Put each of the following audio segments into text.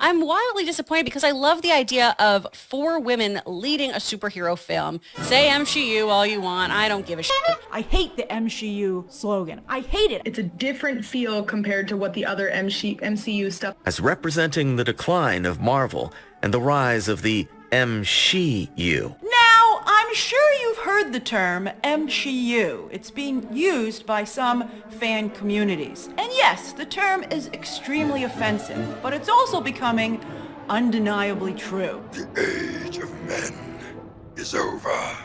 I'm wildly disappointed because I love the idea of 4 women leading a superhero film. Say MCU all you want. I don't give a shit. I hate the MCU slogan. I hate it. It's a different feel compared to what the other MCU stuff. As representing the decline of Marvel and the rise of the MCU. Now, I'm sure you've heard the term MCU. It's being used by some fan communities. And yes, the term is extremely offensive, but it's also becoming undeniably true. The age of men is over.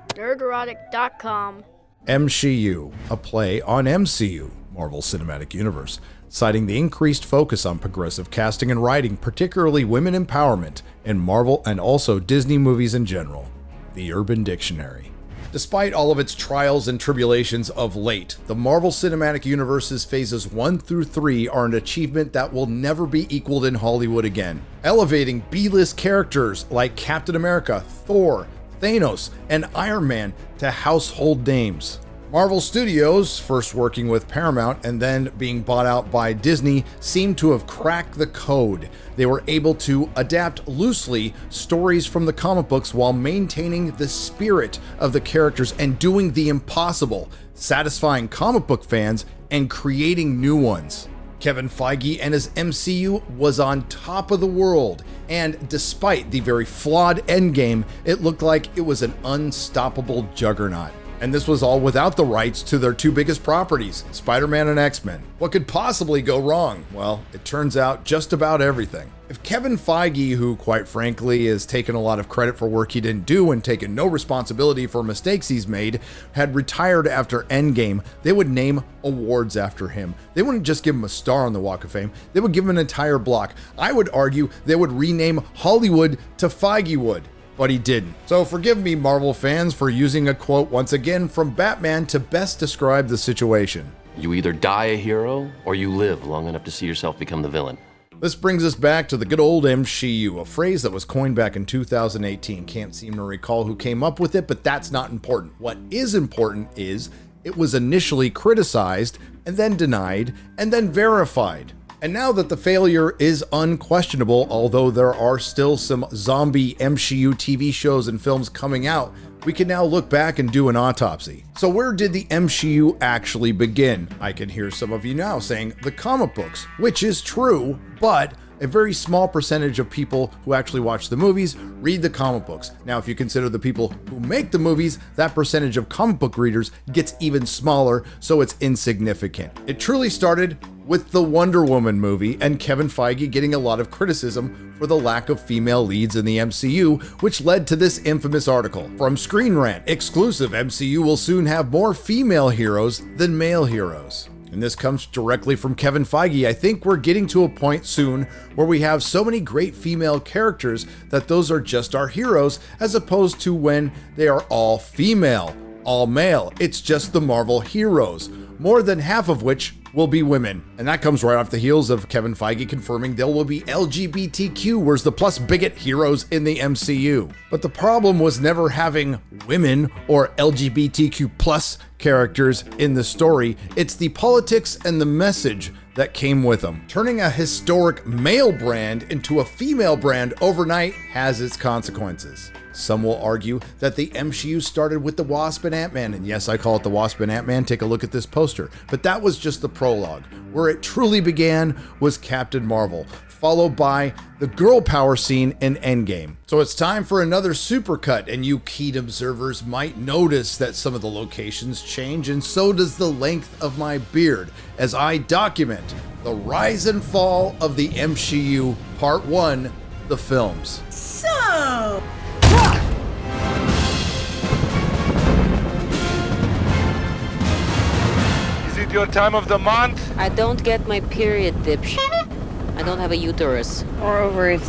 Nerdrotic.com. MCU, a play on MCU, Marvel Cinematic Universe, citing the increased focus on progressive casting and writing, particularly women empowerment, in Marvel and also Disney movies in general. The Urban Dictionary. Despite all of its trials and tribulations of late, the Marvel Cinematic Universe's phases 1 through 3 are an achievement that will never be equaled in Hollywood again, elevating B-list characters like Captain America, Thor, Thanos, and Iron Man to household names. Marvel Studios, first working with Paramount and then being bought out by Disney, seemed to have cracked the code. They were able to adapt loosely stories from the comic books while maintaining the spirit of the characters and doing the impossible, satisfying comic book fans and creating new ones. Kevin Feige and his MCU was on top of the world, and despite the very flawed endgame, it looked like it was an unstoppable juggernaut. And this was all without the rights to their 2 biggest properties, Spider-Man and X-Men. What could possibly go wrong? Well, it turns out just about everything. If Kevin Feige, who quite frankly has taken a lot of credit for work he didn't do and taken no responsibility for mistakes he's made, had retired after Endgame, they would name awards after him. They wouldn't just give him a star on the Walk of Fame, they would give him an entire block. I would argue they would rename Hollywood to Feigewood. But he didn't. So forgive me, Marvel fans, for using a quote once again from Batman to best describe the situation. You either die a hero, or you live long enough to see yourself become the villain. This brings us back to the good old MCU, a phrase that was coined back in 2018. Can't seem to recall who came up with it, but that's not important. What is important is it was initially criticized, and then denied, and then verified. And now that the failure is unquestionable, although there are still some zombie MCU TV shows and films coming out, we can now look back and do an autopsy. So where did the MCU actually begin? I can hear some of you now saying the comic books, which is true, but a very small percentage of people who actually watch the movies read the comic books. Now, if you consider the people who make the movies, that percentage of comic book readers gets even smaller, so it's insignificant. It truly started with the Wonder Woman movie and Kevin Feige getting a lot of criticism for the lack of female leads in the MCU, which led to this infamous article. From Screen Rant, exclusive, MCU will soon have more female heroes than male heroes. And this comes directly from Kevin Feige. I think we're getting to a point soon where we have so many great female characters that those are just our heroes, as opposed to when they are all female, all male. It's just the Marvel heroes, more than half of which will be women. And that comes right off the heels of Kevin Feige confirming there will be LGBTQ, where's the plus bigot heroes in the MCU. But the problem was never having women or LGBTQ plus characters in the story. It's the politics and the message that came with them. Turning a historic male brand into a female brand overnight has its consequences. Some will argue that the MCU started with the Wasp and Ant-Man, and yes, I call it the Wasp and Ant-Man, take a look at this poster, but that was just the prologue. Where it truly began was Captain Marvel, followed by the girl power scene in Endgame. So it's time for another supercut, and you keen observers might notice that some of the locations change, and so does the length of my beard, as I document the rise and fall of the MCU Part 1, the films. So... Is it your time of the month? I don't get my period, dipshit. I don't have a uterus. Or ovaries.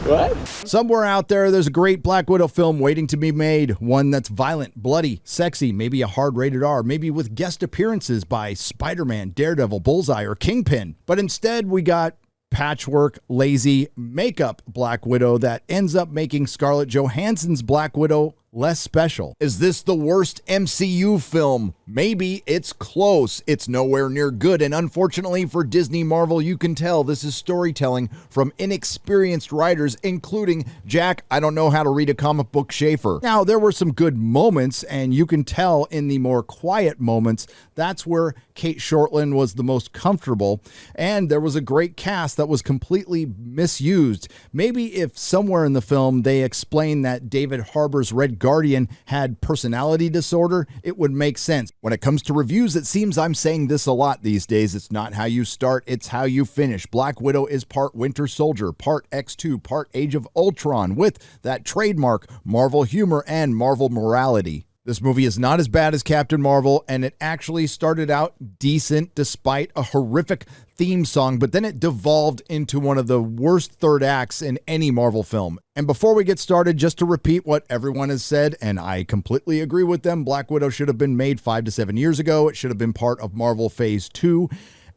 What? Somewhere out there, there's a great Black Widow film waiting to be made. One that's violent, bloody, sexy, maybe a hard rated R, maybe with guest appearances by Spider-Man, Daredevil, Bullseye, or Kingpin. But instead, we got patchwork, lazy makeup Black Widow that ends up making Scarlett Johansson's Black Widow less special. Is this the worst MCU film? Maybe. It's close. It's nowhere near good, and unfortunately for Disney Marvel, you can tell this is storytelling from inexperienced writers, including Jack, I don't know how to read a comic book, Schaefer. Now, there were some good moments, and you can tell in the more quiet moments, that's where Kate Shortland was the most comfortable, and there was a great cast that was completely misused. Maybe if somewhere in the film they explain that David Harbour's Red Guardian had personality disorder, it would make sense. When it comes to reviews, it seems I'm saying this a lot these days. It's not how you start, it's how you finish. Black Widow is part Winter Soldier, part X2, part Age of Ultron, with that trademark Marvel humor and Marvel morality. This movie is not as bad as Captain Marvel, and it actually started out decent despite a horrific theme song, but then it devolved into one of the worst third acts in any Marvel film. And before we get started, just to repeat what everyone has said, and I completely agree with them, Black Widow should have been made 5 to 7 years ago. It should have been part of Marvel Phase 2,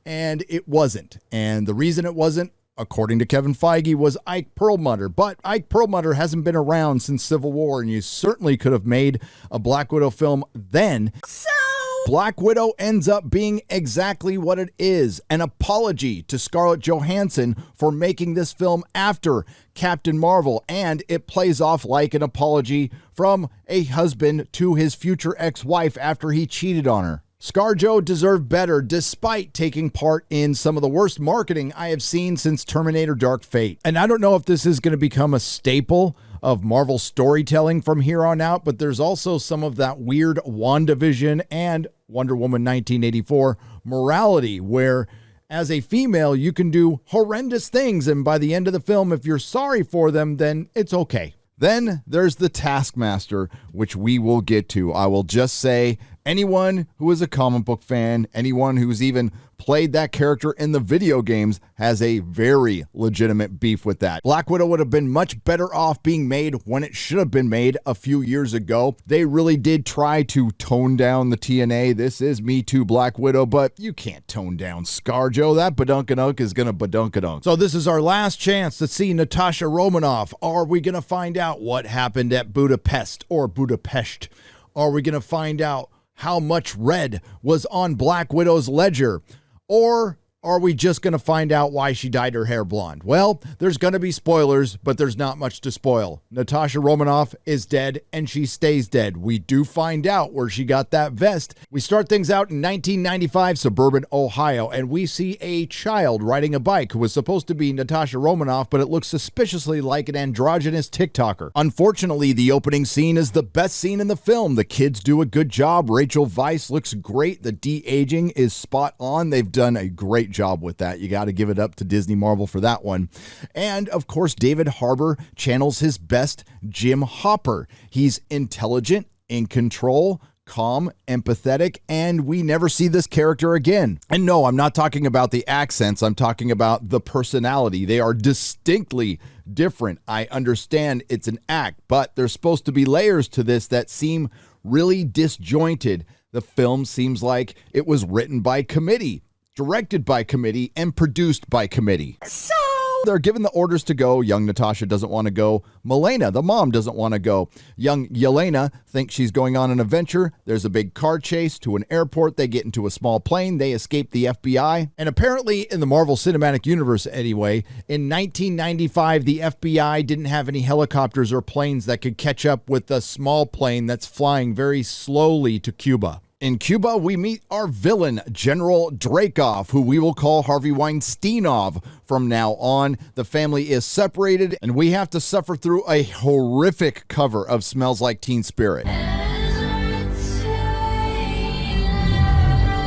and it wasn't. And the reason it wasn't, according to Kevin Feige, was Ike Perlmutter. But Ike Perlmutter hasn't been around since Civil War, and you certainly could have made a Black Widow film then. So Black Widow ends up being exactly what it is, an apology to Scarlett Johansson for making this film after Captain Marvel, and it plays off like an apology from a husband to his future ex-wife after he cheated on her. ScarJo deserved better despite taking part in some of the worst marketing I have seen since Terminator Dark Fate. And I don't know if this is going to become a staple of Marvel storytelling from here on out, but there's also some of that weird WandaVision and Wonder Woman 1984 morality where as a female you can do horrendous things, and by the end of the film, if you're sorry for them, then it's okay. Then there's the Taskmaster, which we will get to. I will just say, anyone who is a comic book fan, anyone who's even played that character in the video games has a very legitimate beef with that. Black Widow would have been much better off being made when it should have been made a few years ago. They really did try to tone down the TNA. This is Me Too Black Widow, but you can't tone down ScarJo. That badunkadunk is going to badunkadunk. So this is our last chance to see Natasha Romanoff. Are we going to find out what happened at Budapest or Budapest? Are we going to find out how much red was on Black Widow's ledger? Or are we just going to find out why she dyed her hair blonde? Well, there's going to be spoilers, but there's not much to spoil. Natasha Romanoff is dead, and she stays dead. We do find out where she got that vest. We start things out in 1995, suburban Ohio, and we see a child riding a bike who was supposed to be Natasha Romanoff, but it looks suspiciously like an androgynous TikToker. Unfortunately, the opening scene is the best scene in the film. The kids do a good job. Rachel Weisz looks great. The de-aging is spot on. They've done a great job with that. You got to give it up to Disney Marvel for that one. And of course, David Harbour channels his best Jim Hopper. He's intelligent, in control, calm, empathetic, and we never see this character again. And no, I'm not talking about the accents. I'm talking about the personality. They are distinctly different. I understand it's an act, but there's supposed to be layers to this that seem really disjointed. The film seems like it was written by committee, directed by committee, and produced by committee. So they're given the orders to go. Young Natasha doesn't want to go. Milena, the mom, doesn't want to go. Young Yelena thinks she's going on an adventure. There's a big car chase to an airport. They get into a small plane. They escape the FBI. And apparently in the Marvel Cinematic Universe anyway, in 1995, the FBI didn't have any helicopters or planes that could catch up with a small plane that's flying very slowly to Cuba. In Cuba, we meet our villain, General Dreykov, who we will call Harvey Weinsteinov from now on. The family is separated, and we have to suffer through a horrific cover of Smells Like Teen Spirit.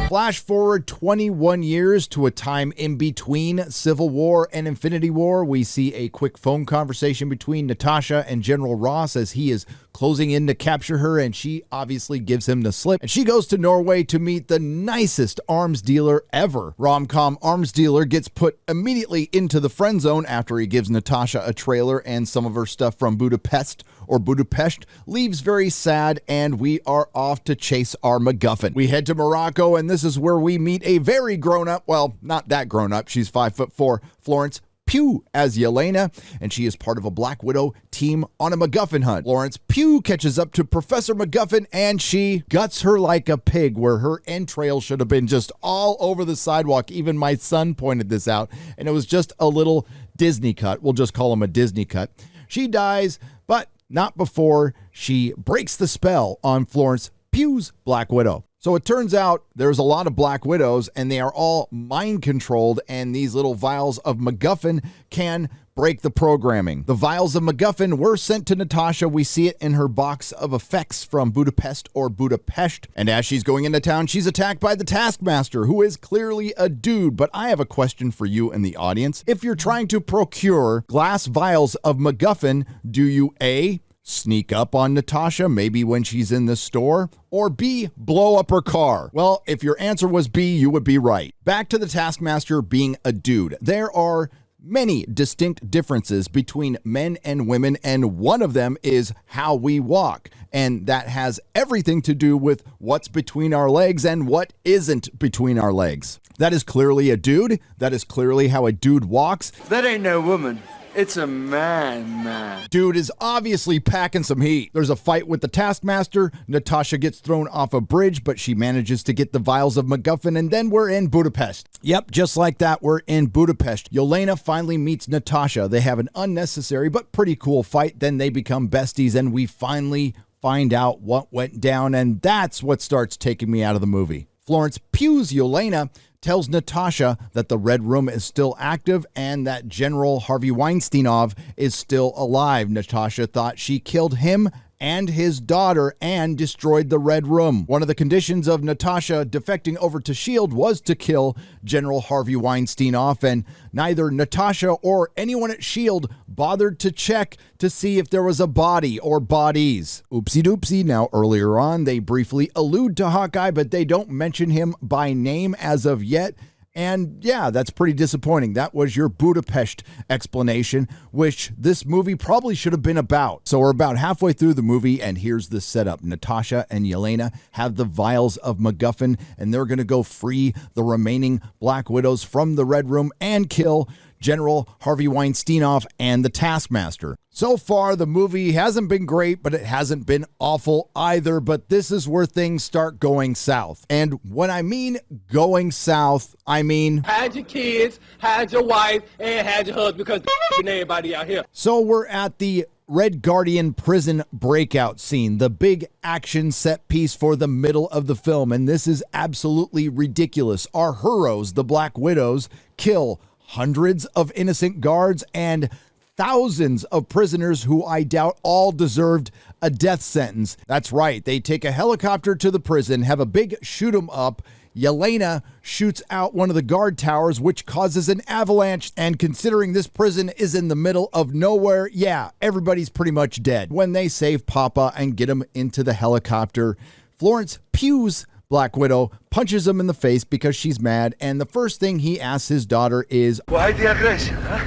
Flash forward 21 years to a time in between Civil War and Infinity War. We see a quick phone conversation between Natasha and General Ross as he is closing in to capture her, and she obviously gives him the slip. And she goes to Norway to meet the nicest arms dealer ever. Rom-com arms dealer gets put immediately into the friend zone after he gives Natasha a trailer and some of her stuff from Budapest or Budapest, leaves very sad, and we are off to chase our MacGuffin. We head to Morocco, and this is where we meet a very grown-up, well, not that grown-up, she's 5'4", Florence Pugh as Yelena, and she is part of a Black Widow team on a MacGuffin hunt. Florence Pugh catches up to Professor MacGuffin, and she guts her like a pig, where her entrails should have been just all over the sidewalk. Even my son pointed this out, and it was just a little Disney cut. We'll just call him a Disney cut. She dies, but not before she breaks the spell on Florence Pugh's Black Widow. So it turns out there's a lot of Black Widows, and they are all mind controlled, and these little vials of MacGuffin can break the programming. The vials of MacGuffin were sent to Natasha. We see it in her box of effects from Budapest or Budapest. And as she's going into town, she's attacked by the Taskmaster, who is clearly a dude. But I have a question for you in the audience. If you're trying to procure glass vials of MacGuffin, do you A, sneak up on Natasha, maybe when she's in the store, or B, blow up her car? Well, if your answer was B, you would be right. Back to the Taskmaster being a dude. There are many distinct differences between men and women, and one of them is how we walk. And that has everything to do with what's between our legs and what isn't between our legs. That is clearly a dude. That is clearly how a dude walks. That ain't no woman. It's a man. Dude is obviously packing some heat. There's a fight with the Taskmaster. Natasha gets thrown off a bridge, but she manages to get the vials of MacGuffin, and then we're in Budapest. Yep, just like that, we're in Budapest. Yelena finally meets Natasha. They have an unnecessary but pretty cool fight. Then they become besties, and we finally find out what went down, and that's what starts taking me out of the movie. Florence Pugh's Yelena tells Natasha that the Red Room is still active and that General Harvey Weinsteinov is still alive. Natasha thought she killed him and his daughter and destroyed the Red Room. One of the conditions of Natasha defecting over to S.H.I.E.L.D. was to kill General Harvey Weinsteinov, and neither Natasha or anyone at S.H.I.E.L.D. bothered to check to see if there was a body or bodies. Oopsie doopsie. Now, earlier on, they briefly allude to Hawkeye, but they don't mention him by name as of yet. And yeah, that's pretty disappointing. That was your Budapest explanation, which this movie probably should have been about. So we're about halfway through the movie, and here's the setup. Natasha and Yelena have the vials of MacGuffin, and they're going to go free the remaining Black Widows from the Red Room and kill General Harvey Weinsteinov and the Taskmaster. So far, the movie hasn't been great, but it hasn't been awful either. But this is where things start going south. And when I mean going south, I mean Had your kids, had your wife, and had your husband, because everybody out here. So we're at the Red Guardian prison breakout scene, the big action set piece for the middle of the film. And this is absolutely ridiculous. Our heroes, the Black Widows, kill hundreds of innocent guards and thousands of prisoners who I doubt all deserved a death sentence. That's right. They take a helicopter to the prison, have a big shoot 'em up. Yelena shoots out one of the guard towers, which causes an avalanche. And considering this prison is in the middle of nowhere, yeah, everybody's pretty much dead. When they save Papa and get him into the helicopter, Florence Pugh's Black Widow punches him in the face because she's mad, and the first thing he asks his daughter is, Why the aggression, huh?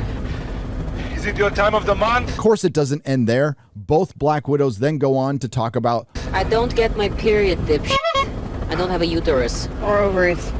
Is it your time of the month? Of course, it doesn't end there. Both Black Widows then go on to talk about, I don't get my period, dipshit. I don't have a uterus. Or ovaries.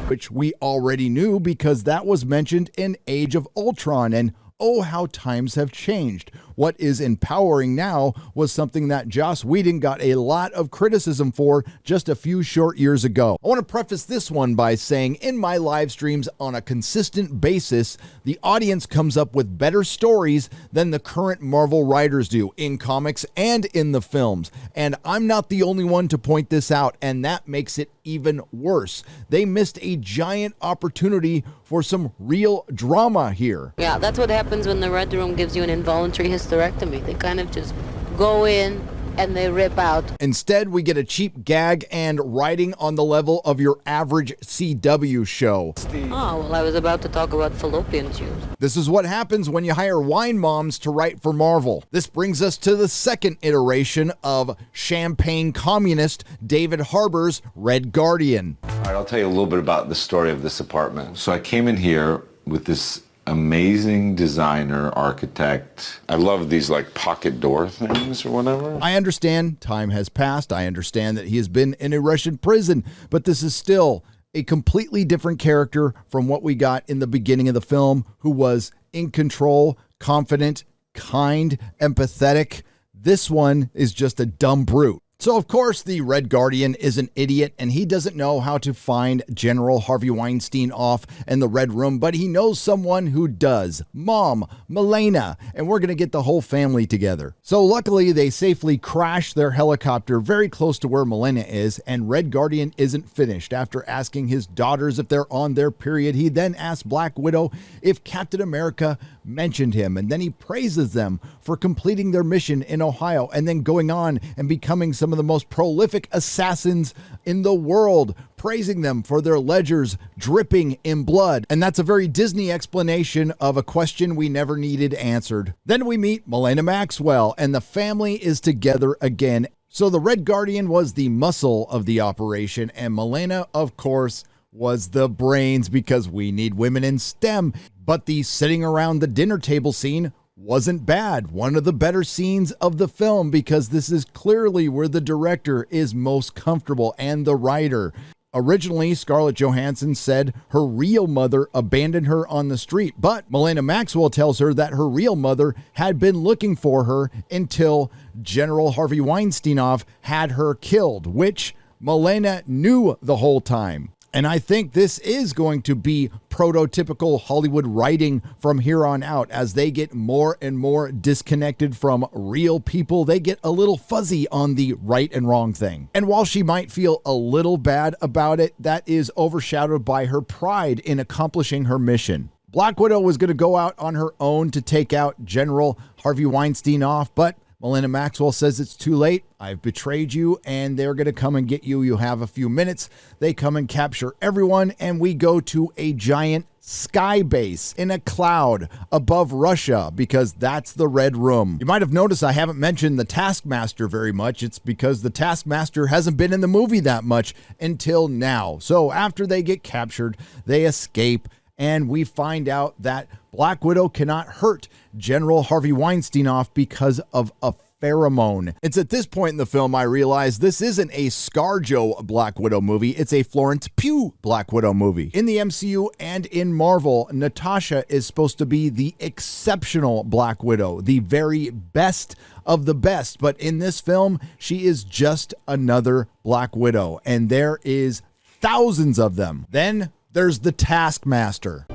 which we already knew because that was mentioned in Age of Ultron, and oh, how times have changed. What is empowering now was something that Joss Whedon got a lot of criticism for just a few short years ago. I want to preface this one by saying in my live streams on a consistent basis, the audience comes up with better stories than the current Marvel writers do in comics and in the films. And I'm not the only one to point this out, and that makes it even worse. They missed a giant opportunity for some real drama here. Yeah, that's what happens when the Red Room gives you an involuntary hysterectomy. They kind of just go in and they rip out. Instead, we get a cheap gag and writing on the level of your average CW show. Oh, well, I was about to talk about fallopian tubes. This is what happens when you hire wine moms to write for Marvel. This brings us to the second iteration of Champagne Communist David Harbour's Red Guardian. All right, I'll tell you a little bit about the story of this apartment. So I came in here with this amazing designer, architect. I love these like pocket door things or whatever. I understand time has passed. I understand that he has been in a Russian prison, but this is still a completely different character from what we got in the beginning of the film, who was in control, confident, kind, empathetic. This one is just a dumb brute. So, of course, the Red Guardian is an idiot, and he doesn't know how to find General Harvey Weinstein off in the Red Room, but he knows someone who does. Mom, Milena, and we're going to get the whole family together. So, luckily, they safely crash their helicopter very close to where Milena is, and Red Guardian isn't finished. After asking his daughters if they're on their period, he then asks Black Widow if Captain America mentioned him, and then he praises them for completing their mission in Ohio and then going on and becoming some of the most prolific assassins in the world, praising them for their ledgers dripping in blood. And that's a very Disney explanation of a question we never needed answered. Then we meet Milena Maxwell, and the family is together again. So the Red Guardian was the muscle of the operation, and Milena, of course, was the brains, because we need women in STEM. But the sitting around the dinner table scene wasn't bad. One of the better scenes of the film, because this is clearly where the director is most comfortable and the writer. Originally, Scarlett Johansson said her real mother abandoned her on the street, but Milena Maxwell tells her that her real mother had been looking for her until General Harvey Weinstein had her killed, which Milena knew the whole time. And I think this is going to be prototypical Hollywood writing from here on out. As they get more and more disconnected from real people, they get a little fuzzy on the right and wrong thing. And while she might feel a little bad about it, that is overshadowed by her pride in accomplishing her mission. Black Widow was going to go out on her own to take out General Harvey Weinstein but Milena Maxwell says it's too late. I've betrayed you, and they're going to come and get you. You have a few minutes. They come and capture everyone, and we go to a giant sky base in a cloud above Russia, because that's the Red Room. You might have noticed I haven't mentioned the Taskmaster very much. It's because the Taskmaster hasn't been in the movie that much until now. So after they get captured, they escape, and we find out that Black Widow cannot hurt General Harvey Weinstein because of a pheromone. It's at this point in the film I realize this isn't a ScarJo Black Widow movie, it's a Florence Pugh Black Widow movie. In the MCU and in Marvel, Natasha is supposed to be the exceptional Black Widow, the very best of the best, but in this film, she is just another Black Widow, and there is thousands of them. Then there's the Taskmaster.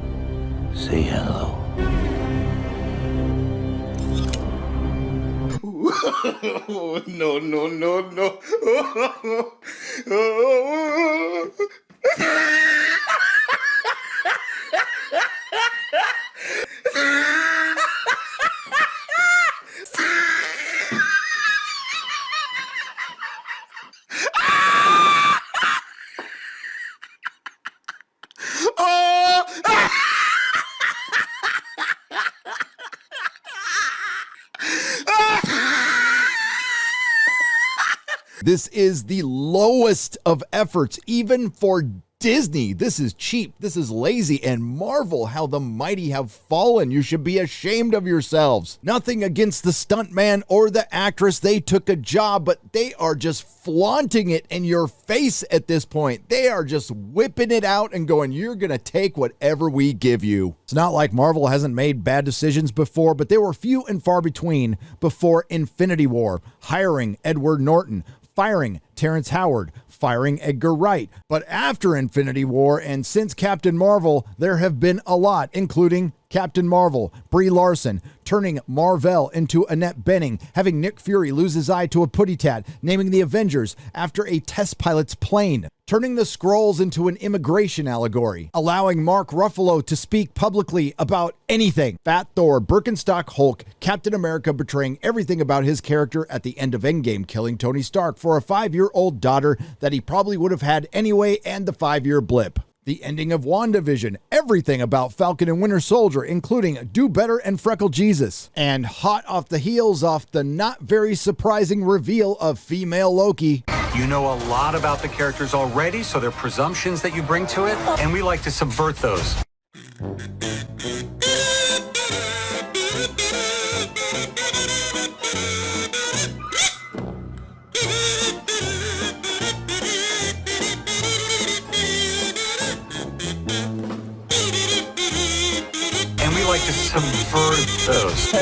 Say hello. No, no, no, no. This is the lowest of efforts, even for Disney. This is cheap, this is lazy, and Marvel, how the mighty have fallen. You should be ashamed of yourselves. Nothing against the stuntman or the actress. They took a job, but they are just flaunting it in your face at this point. They are just whipping it out and going, you're gonna take whatever we give you. It's not like Marvel hasn't made bad decisions before, but they were few and far between before Infinity War, hiring Edward Norton, firing Terrence Howard, firing Edgar Wright. But after Infinity War and since Captain Marvel, there have been a lot, including Captain Marvel, Brie Larson, turning Marvel into Annette Bening, having Nick Fury lose his eye to a putty tat, naming the Avengers after a test pilot's plane, turning the Skrulls into an immigration allegory, allowing Mark Ruffalo to speak publicly about anything, Fat Thor, Birkenstock Hulk, Captain America betraying everything about his character at the end of Endgame, killing Tony Stark for a 5-year-old daughter that he probably would have had anyway, and the 5-year blip. The ending of WandaVision, everything about Falcon and Winter Soldier, including Do Better and Freckle Jesus. And hot off the heels off the not very surprising reveal of female Loki. You know a lot about the characters already, so they're presumptions that you bring to it, and we like to subvert those. those.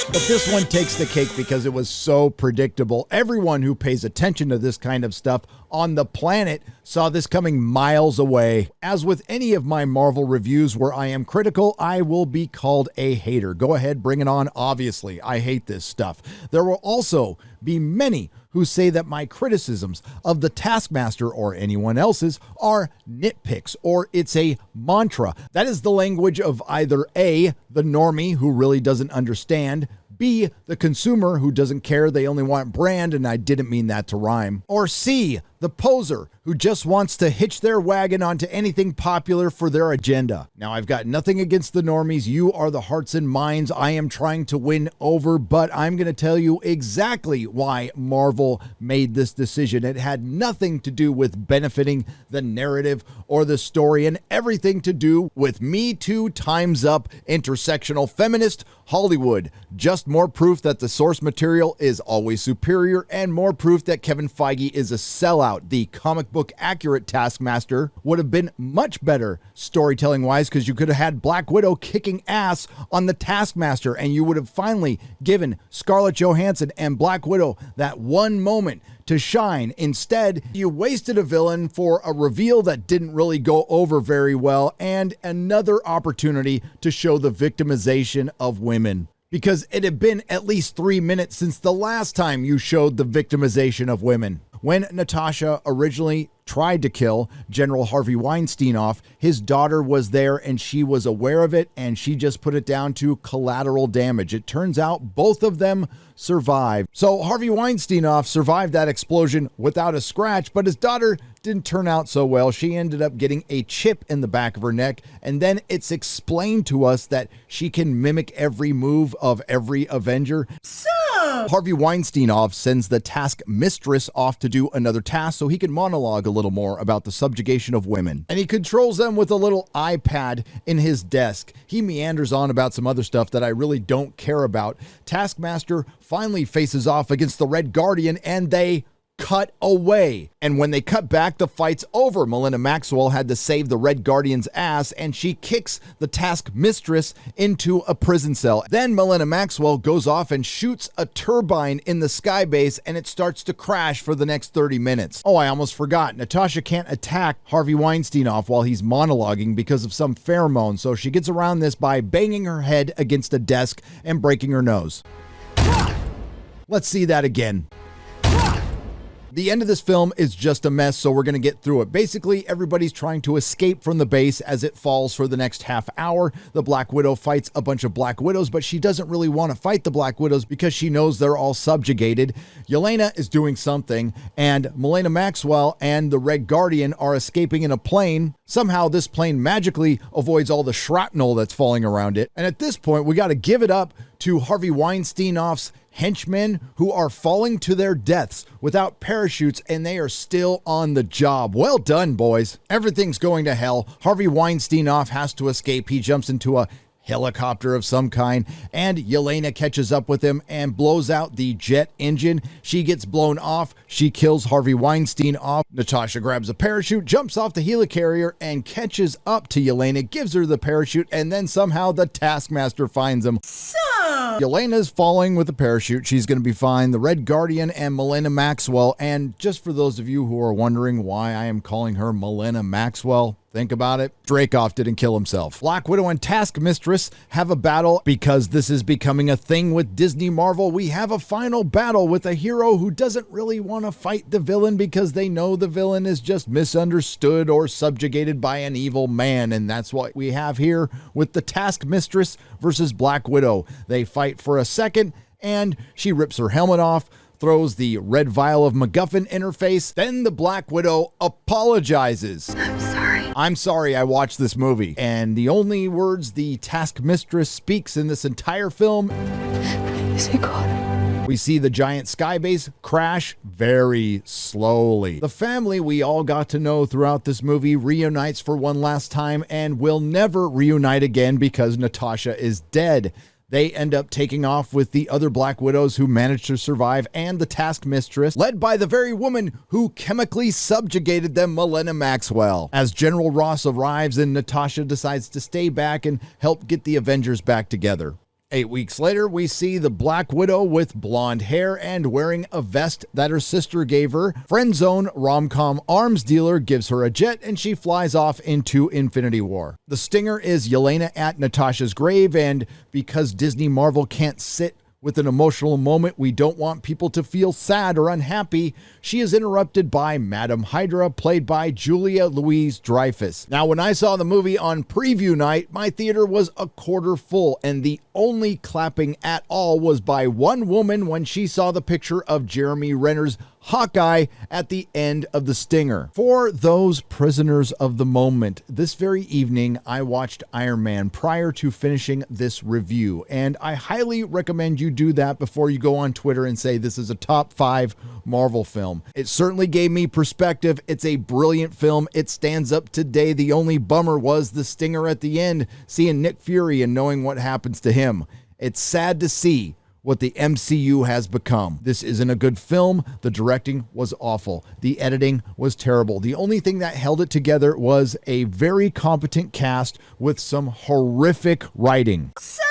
But this one takes the cake because it was so predictable. Everyone who pays attention to this kind of stuff on the planet saw this coming miles away. As with any of my Marvel reviews where I am critical, I will be called a hater. Go ahead, bring it on. Obviously, I hate this stuff. There will also be many who say that my criticisms of the Taskmaster or anyone else's are nitpicks or it's a mantra. That is the language of either A, the normie who really doesn't understand, B, the consumer who doesn't care, they only want brand, and I didn't mean that to rhyme. Or C, the poser who just wants to hitch their wagon onto anything popular for their agenda. Now, I've got nothing against the normies. You are the hearts and minds I am trying to win over, but I'm going to tell you exactly why Marvel made this decision. It had nothing to do with benefiting the narrative or the story and everything to do with Me Too Time's Up intersectional feminist Hollywood. Just more proof that the source material is always superior and more proof that Kevin Feige is a sellout. The comic book accurate Taskmaster would have been much better storytelling wise because you could have had Black Widow kicking ass on the Taskmaster and you would have finally given Scarlett Johansson and Black Widow that one moment to shine. Instead, you wasted a villain for a reveal that didn't really go over very well and another opportunity to show the victimization of women. Because it had been at least 3 minutes since the last time you showed the victimization of women. When Natasha originally tried to kill General Harvey Weinstein off, his daughter was there and she was aware of it and she just put it down to collateral damage. It turns out both of them survived. So Harvey Weinstein survived that explosion without a scratch, but his daughter didn't turn out so well. She ended up getting a chip in the back of her neck, and then it's explained to us that she can mimic every move of every Avenger. Harvey Weinstein sends the task mistress off to do another task so he can monologue a little more about the subjugation of women. And he controls them with a little iPad in his desk. He meanders on about some other stuff that I really don't care about. Taskmaster finally faces off against the Red Guardian and they cut away. And when they cut back, the fight's over. Melina Maxwell had to save the Red Guardian's ass and she kicks the task mistress into a prison cell. Then Melina Maxwell goes off and shoots a turbine in the sky base and it starts to crash for the next 30 minutes. Oh, I almost forgot. Natasha can't attack Harvey Weinstein while he's monologuing because of some pheromone. So she gets around this by banging her head against a desk and breaking her nose. Let's see that again. The end of this film is just a mess, so we're going to get through it. Basically, everybody's trying to escape from the base as it falls for the next half hour. The Black Widow fights a bunch of Black Widows, but she doesn't really want to fight the Black Widows because she knows they're all subjugated. Yelena is doing something, and Melina Maxwell and the Red Guardian are escaping in a plane. Somehow, this plane magically avoids all the shrapnel that's falling around it. And at this point, we got to give it up to Harvey Weinsteinoff's henchmen who are falling to their deaths without parachutes and they are still on the job. Well done, boys. Everything's going to hell. Harvey Weinsteinoff has to escape. He jumps into a helicopter of some kind and Yelena catches up with him and blows out the jet engine. She gets blown off. She kills Harvey Weinstein off. Natasha grabs a parachute, jumps off the helicarrier and catches up to Yelena, gives her the parachute, and then somehow the Taskmaster finds him. Yelena's falling with a parachute. She's going to be fine. The Red Guardian and Melina Maxwell. And just for those of you who are wondering why I am calling her Melina Maxwell, think about it. Dreykov didn't kill himself. Black Widow and Task Mistress have a battle because this is becoming a thing with Disney Marvel. We have a final battle with a hero who doesn't really want to fight the villain because they know the villain is just misunderstood or subjugated by an evil man. And that's what we have here with the Task Mistress versus Black Widow. They fight for a second and she rips her helmet off, throws the red vial of MacGuffin in her face. Then the Black Widow apologizes. I'm sorry I watched this movie. And the only words the Task Mistress speaks in this entire film is God. We see the giant skybase crash very slowly. The family we all got to know throughout this movie reunites for one last time and will never reunite again because Natasha is dead. They end up taking off with the other Black Widows who managed to survive and the Taskmistress, led by the very woman who chemically subjugated them, Milena Maxwell. As General Ross arrives and Natasha decides to stay back and help get the Avengers back together. 8 weeks later, we see the Black Widow with blonde hair and wearing a vest that her sister gave her. Friend zone rom-com arms dealer gives her a jet and she flies off into Infinity War. The stinger is Yelena at Natasha's grave, and because Disney Marvel can't sit with an emotional moment, we don't want people to feel sad or unhappy, she is interrupted by Madame Hydra, played by Julia Louis-Dreyfus. Now, when I saw the movie on preview night, my theater was a quarter full, and the only clapping at all was by one woman when she saw the picture of Jeremy Renner's Hawkeye at the end of the stinger. For those prisoners of the moment, this very evening I watched Iron Man prior to finishing this review, and I highly recommend you do that before you go on Twitter and say this is a top 5 Marvel film. It certainly gave me perspective. It's a brilliant film. It stands up today. The only bummer was the stinger at the end, seeing Nick Fury and knowing what happens to him. It's sad to see what the MCU has become. This isn't a good film. The directing was awful. The editing was terrible. The only thing that held it together was a very competent cast with some horrific writing. So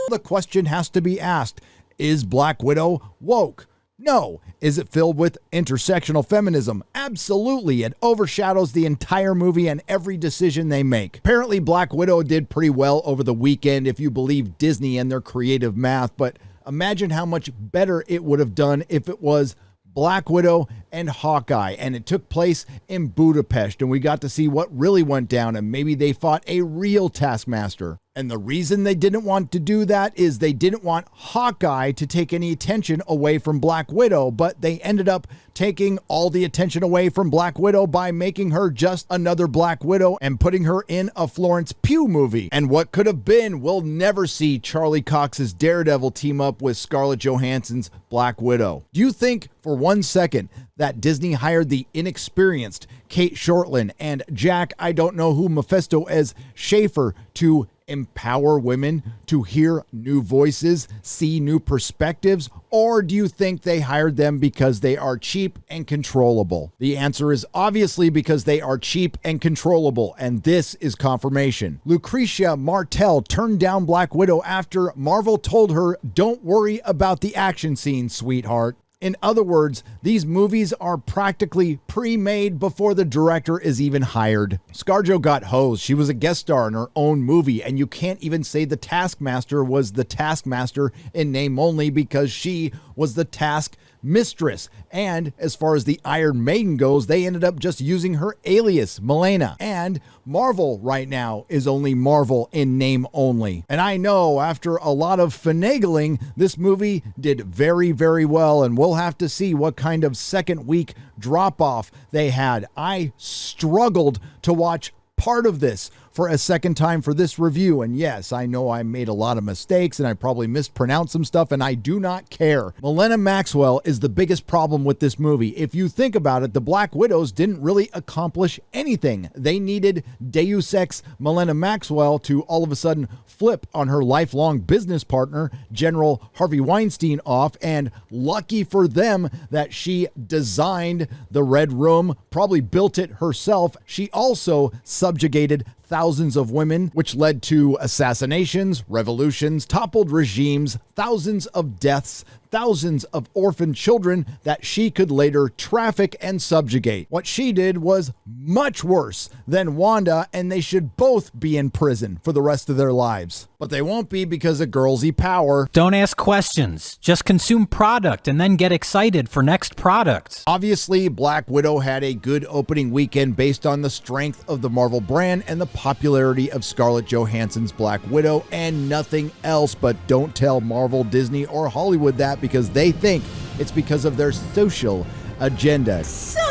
the question has to be asked, is Black Widow woke? No. Is it filled with intersectional feminism? Absolutely. It overshadows the entire movie and every decision they make. Apparently, Black Widow did pretty well over the weekend if you believe Disney and their creative math, but imagine how much better it would have done if it was Black Widow and Hawkeye, and it took place in Budapest, and we got to see what really went down, and maybe they fought a real Taskmaster. And the reason they didn't want to do that is they didn't want Hawkeye to take any attention away from Black Widow, but they ended up taking all the attention away from Black Widow by making her just another Black Widow and putting her in a Florence Pugh movie. And what could have been, we'll never see Charlie Cox's Daredevil team up with Scarlett Johansson's Black Widow. Do you think for 1 second that Disney hired the inexperienced Kate Shortland and Jack, I don't know who, Mephisto as Schaefer to empower women to hear new voices, see new perspectives? Or do you think they hired them because they are cheap and controllable? The answer is obviously because they are cheap and controllable, and this is confirmation. Lucretia Martel turned down Black Widow after Marvel told her, "Don't worry about the action scenes, sweetheart." In other words, these movies are practically pre-made before the director is even hired. ScarJo got hosed. She was a guest star in her own movie, and you can't even say the Taskmaster was the Taskmaster in name only because she was the Taskmistress. And as far as the Iron Maiden goes, they ended up just using her alias, Milena. And Marvel right now is only Marvel in name only. And I know after a lot of finagling, this movie did very, very well, and we'll have to see what kind of second week drop-off they had. I struggled to watch part of this for a second time for this review. And yes, I know I made a lot of mistakes and I probably mispronounced some stuff, and I do not care. Milena Maxwell is the biggest problem with this movie. If you think about it, the Black Widows didn't really accomplish anything. They needed Deus Ex Milena Maxwell to all of a sudden flip on her lifelong business partner, General Harvey Weinstein, off, and lucky for them that she designed the Red Room, probably built it herself. She also subjugated thousands of women, which led to assassinations, revolutions, toppled regimes, thousands of deaths, thousands of orphaned children that she could later traffic and subjugate. What she did was much worse than Wanda, and they should both be in prison for the rest of their lives. But they won't be because of girlsy power. Don't ask questions. Just consume product and then get excited for next product. Obviously, Black Widow had a good opening weekend based on the strength of the Marvel brand and the popularity of Scarlett Johansson's Black Widow and nothing else. But don't tell Marvel, Disney, or Hollywood that, because they think it's because of their social agenda. So...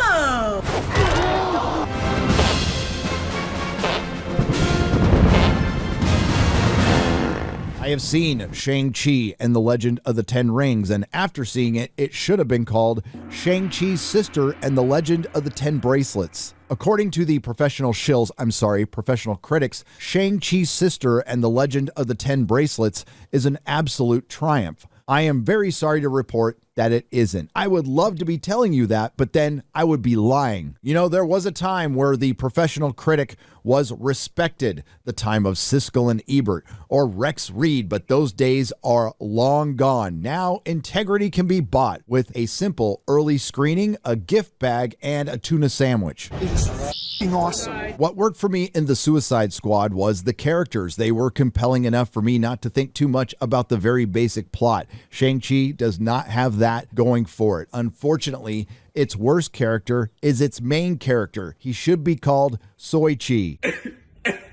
I have seen Shang-Chi and the Legend of the Ten Rings, and after seeing it, it should have been called Shang-Chi's Sister and the Legend of the Ten Bracelets. According to the professional critics, Shang-Chi's Sister and the Legend of the Ten Bracelets is an absolute triumph. I am very sorry to report that it isn't. I would love to be telling you that, but then I would be lying. You know, there was a time where the professional critic was respected, the time of Siskel and Ebert or Rex Reed, but those days are long gone. Now, integrity can be bought with a simple early screening, a gift bag, and a tuna sandwich. It's f***ing awesome. What worked for me in The Suicide Squad was the characters. They were compelling enough for me not to think too much about the very basic plot. Shang-Chi does not have that going for it. Unfortunately, its worst character is its main character. He should be called Soy-Chi.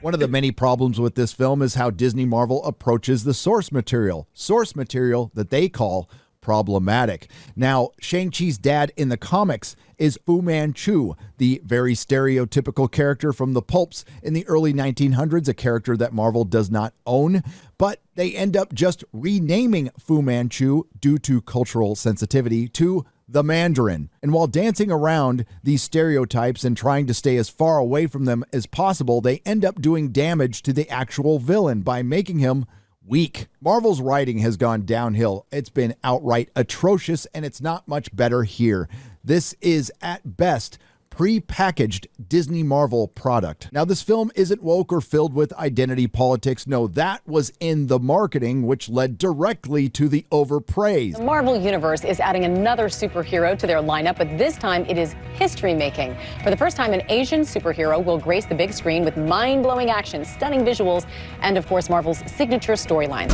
One of the many problems with this film is how Disney Marvel approaches the source material that they call problematic. Now, Shang-Chi's dad in the comics is Fu Manchu, the very stereotypical character from the pulps in the early 1900s, a character that Marvel does not own, but they end up just renaming Fu Manchu due to cultural sensitivity to the Mandarin. And while dancing around these stereotypes and trying to stay as far away from them as possible, they end up doing damage to the actual villain by making him weak. Marvel's writing has gone downhill. It's been outright atrocious, and it's not much better here. This is, at best, pre-packaged Disney Marvel product. Now, this film isn't woke or filled with identity politics. No, that was in the marketing, which led directly to the overpraise. The Marvel Universe is adding another superhero to their lineup, but this time it is history-making. For the first time, an Asian superhero will grace the big screen with mind-blowing action, stunning visuals, and, of course, Marvel's signature storyline.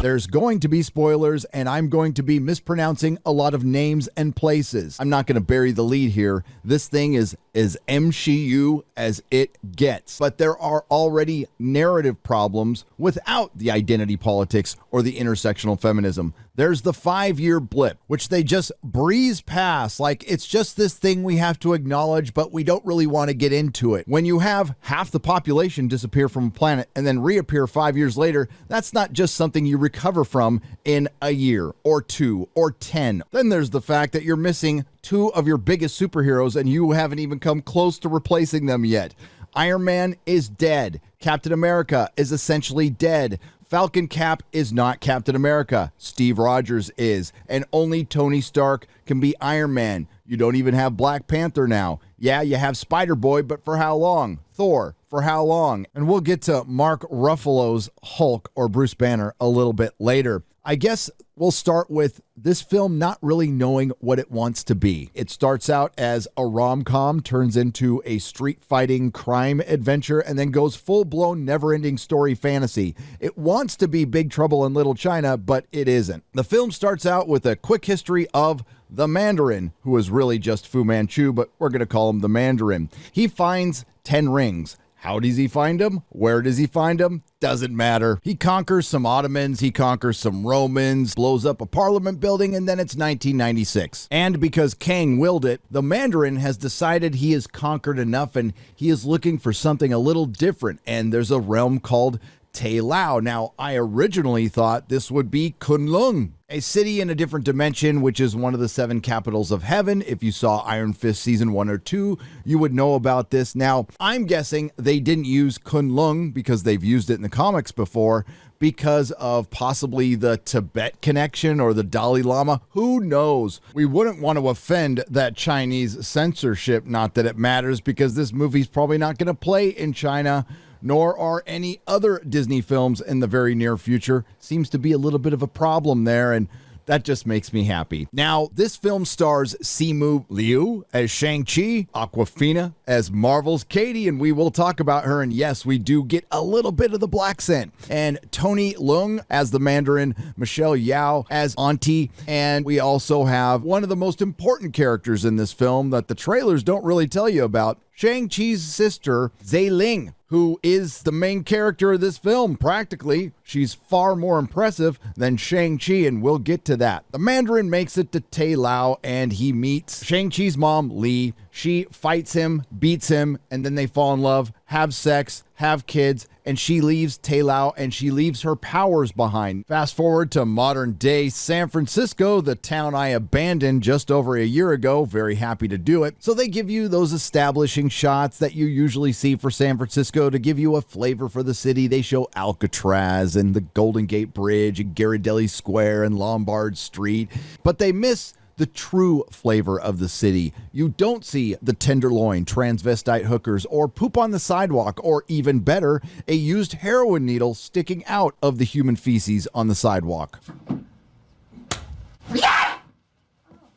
There's going to be spoilers, and I'm going to be mispronouncing a lot of names and places. I'm not going to bury the lead here. This thing is as MCU as it gets. But there are already narrative problems without the identity politics or the intersectional feminism. There's the 5-year blip, which they just breeze past like it's just this thing we have to acknowledge, but we don't really want to get into it. When you have half the population disappear from a planet and then reappear 5 years later, that's not just something you recover from in a year or 2 or 10. Then there's the fact that you're missing 2 of your biggest superheroes and you haven't even come close to replacing them yet. Iron Man is dead. Captain America is essentially dead. Falcon Cap is not Captain America. Steve Rogers is. And only Tony Stark can be Iron Man. You don't even have Black Panther now. Yeah, you have Spider-Boy, but for how long? Thor, for how long? And we'll get to Mark Ruffalo's Hulk or Bruce Banner a little bit later. I guess we'll start with this film not really knowing what it wants to be. It starts out as a rom-com, turns into a street-fighting crime adventure, and then goes full-blown never-ending story fantasy. It wants to be Big Trouble in Little China, but it isn't. The film starts out with a quick history of the Mandarin, who is really just Fu Manchu, but we're going to call him the Mandarin. He finds 10 rings. How does he find them? Where does he find them? Doesn't matter. He conquers some Ottomans, he conquers some Romans, blows up a parliament building, and then it's 1996. And because Kang willed it, the Mandarin has decided he has conquered enough and he is looking for something a little different. And there's a realm called Te Lao. Now, I originally thought this would be Kunlun, a city in a different dimension, which is one of the 7 capitals of heaven. If you saw Iron Fist season 1 or 2, you would know about this. Now, I'm guessing they didn't use Kunlun because they've used it in the comics before, because of possibly the Tibet connection or the Dalai Lama. Who knows? We wouldn't want to offend that Chinese censorship, not that it matters, because this movie's probably not going to play in China, nor are any other Disney films in the very near future. Seems to be a little bit of a problem there, and that just makes me happy. Now, this film stars Simu Liu as Shang-Chi, Awkwafina as Marvel's Katie, and we will talk about her, and yes, we do get a little bit of the black scent, and Tony Leung as the Mandarin, Michelle Yeoh as Auntie, and we also have one of the most important characters in this film that the trailers don't really tell you about, Shang-Chi's sister, Zailing, who is the main character of this film, practically. She's far more impressive than Shang-Chi, and we'll get to that. The Mandarin makes it to Te Lao, and he meets Shang-Chi's mom, Li. She fights him, beats him, and then they fall in love, have sex, have kids, and she leaves Tailao and she leaves her powers behind. Fast forward to modern day San Francisco, the town I abandoned just over a year ago. Very happy to do it. So they give you those establishing shots that you usually see for San Francisco to give you a flavor for the city. They show Alcatraz and the Golden Gate Bridge and Ghirardelli Square and Lombard Street, but they miss the true flavor of the city. You don't see the tenderloin, transvestite hookers, or poop on the sidewalk, or even better, a used heroin needle sticking out of the human feces on the sidewalk.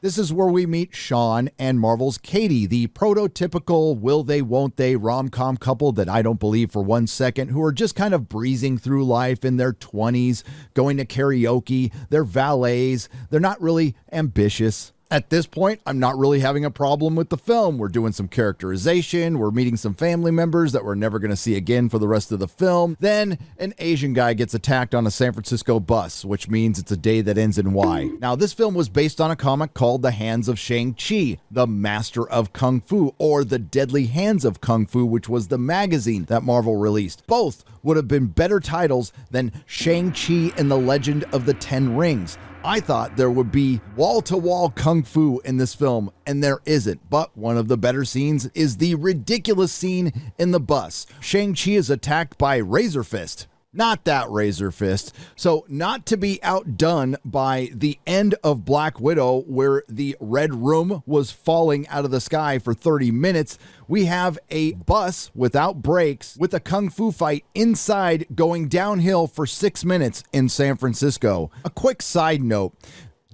This is where we meet Sean and Marvel's Katie, the prototypical will they, won't they rom-com couple that I don't believe for 1 second, who are just kind of breezing through life in their 20s, going to karaoke, they're valets, they're not really ambitious. At this point, I'm not really having a problem with the film. We're doing some characterization. We're meeting some family members that we're never going to see again for the rest of the film. Then an Asian guy gets attacked on a San Francisco bus, which means it's a day that ends in Y. Now, this film was based on a comic called The Hands of Shang-Chi, the Master of Kung Fu, or The Deadly Hands of Kung Fu, which was the magazine that Marvel released. Both would have been better titles than Shang-Chi and the Legend of the Ten Rings. I thought there would be wall-to-wall kung fu in this film, and there isn't. But one of the better scenes is the ridiculous scene in the bus. Shang-Chi is attacked by Razor Fist. Not that Razor Fist. So not to be outdone by the end of Black Widow, where the Red Room was falling out of the sky for 30 minutes, we have a bus without brakes with a kung fu fight inside going downhill for 6 minutes in San Francisco. A quick side note.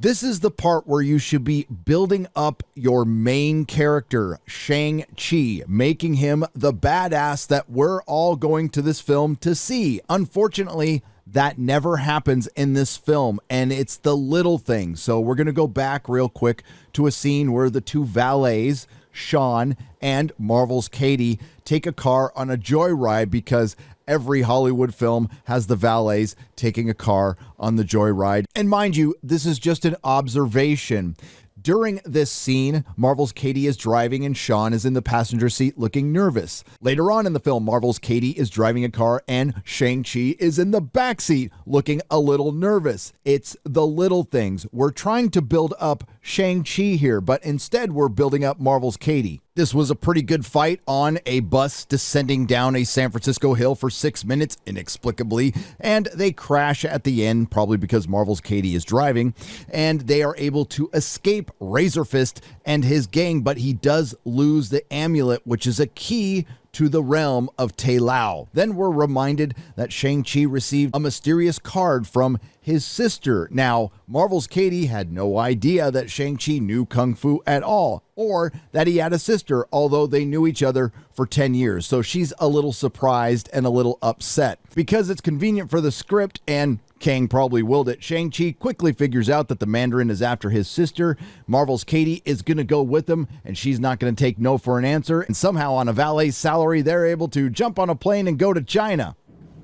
This is the part where you should be building up your main character, Shang-Chi, making him the badass that we're all going to this film to see. Unfortunately, that never happens in this film, and it's the little things. So we're going to go back real quick to a scene where the two valets, Sean and Marvel's Katie, take a car on a joyride because every Hollywood film has the valets taking a car on the joyride. And mind you, this is just an observation. During this scene, Marvel's Katie is driving and Sean is in the passenger seat looking nervous. Later on in the film, Marvel's Katie is driving a car and Shang-Chi is in the backseat looking a little nervous. It's the little things. We're trying to build up Shang-Chi here, but instead we're building up Marvel's Katie. This was a pretty good fight on a bus descending down a San Francisco hill for 6 minutes, inexplicably, and they crash at the end, probably because Marvel's Katie is driving, and they are able to escape Razor Fist and his gang, but he does lose the amulet, which is a key to the realm of Tailao. Then we're reminded that Shang-Chi received a mysterious card from his sister. Now, Marvel's Katie had no idea that Shang-Chi knew Kung Fu at all, or that he had a sister, although they knew each other for 10 years. So she's a little surprised and a little upset. Because it's convenient for the script and Kang probably willed it, Shang-Chi quickly figures out that the Mandarin is after his sister. Marvel's Katie is going to go with him, and she's not going to take no for an answer. And somehow on a valet's salary, they're able to jump on a plane and go to China.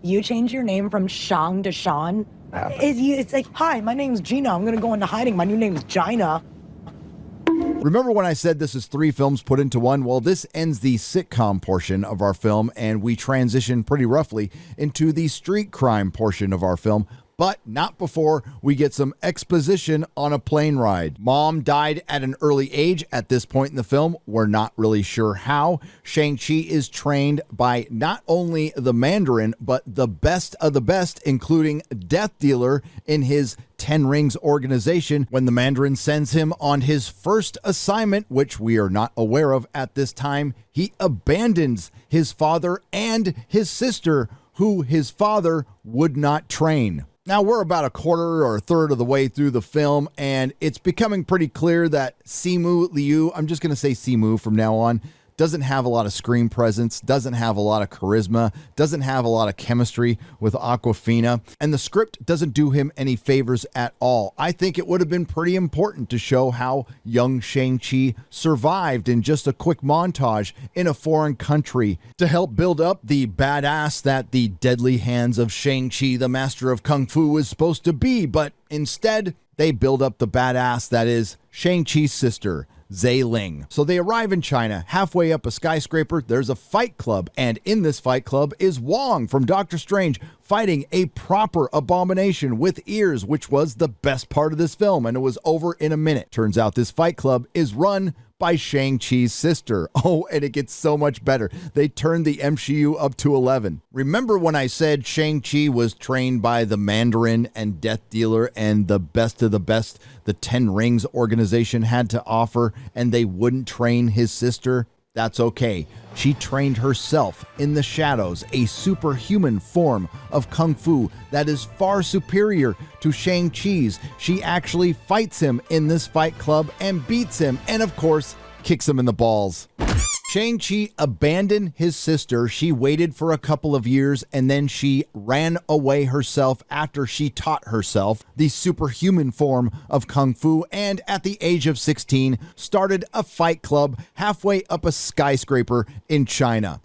You change your name from Shang to Sean? It's like, hi, my name's Gina. I'm going to go into hiding. My new name's Gina. Remember when I said this is 3 films put into one? Well, this ends the sitcom portion of our film, and we transition pretty roughly into the street crime portion of our film. But not before we get some exposition on a plane ride. Mom died at an early age at this point in the film. We're not really sure how. Shang-Chi is trained by not only the Mandarin, but the best of the best, including Death Dealer in his 10 Rings organization. When the Mandarin sends him on his first assignment, which we are not aware of at this time, he abandons his father and his sister, who his father would not train. Now, we're about a quarter or a third of the way through the film, and it's becoming pretty clear that Simu Liu, I'm just going to say Simu from now on, doesn't have a lot of screen presence, doesn't have a lot of charisma, doesn't have a lot of chemistry with Awkwafina, and the script doesn't do him any favors at all. I think it would have been pretty important to show how young Shang-Chi survived in just a quick montage in a foreign country to help build up the badass that the deadly hands of Shang-Chi, the master of Kung Fu, is supposed to be, but instead, they build up the badass that is Shang-Chi's sister, Ling. So they arrive in China. Halfway up a skyscraper, there's a fight club, and in this fight club is Wong from Doctor Strange fighting a proper abomination with ears, which was the best part of this film, and it was over in a minute. Turns out this fight club is run by Shang-Chi's sister. Oh, and it gets so much better. They turned the MCU up to 11. Remember when I said Shang-Chi was trained by the Mandarin and Death Dealer and the best of the best the 10 Rings organization had to offer, and they wouldn't train his sister? That's okay. She trained herself in the shadows, a superhuman form of Kung Fu that is far superior to Shang-Chi's. She actually fights him in this fight club and beats him, and of course, kicks him in the balls. Shang-Chi abandoned his sister. She waited for a couple of years and then she ran away herself after she taught herself the superhuman form of Kung Fu, and at the age of 16 started a fight club halfway up a skyscraper in China.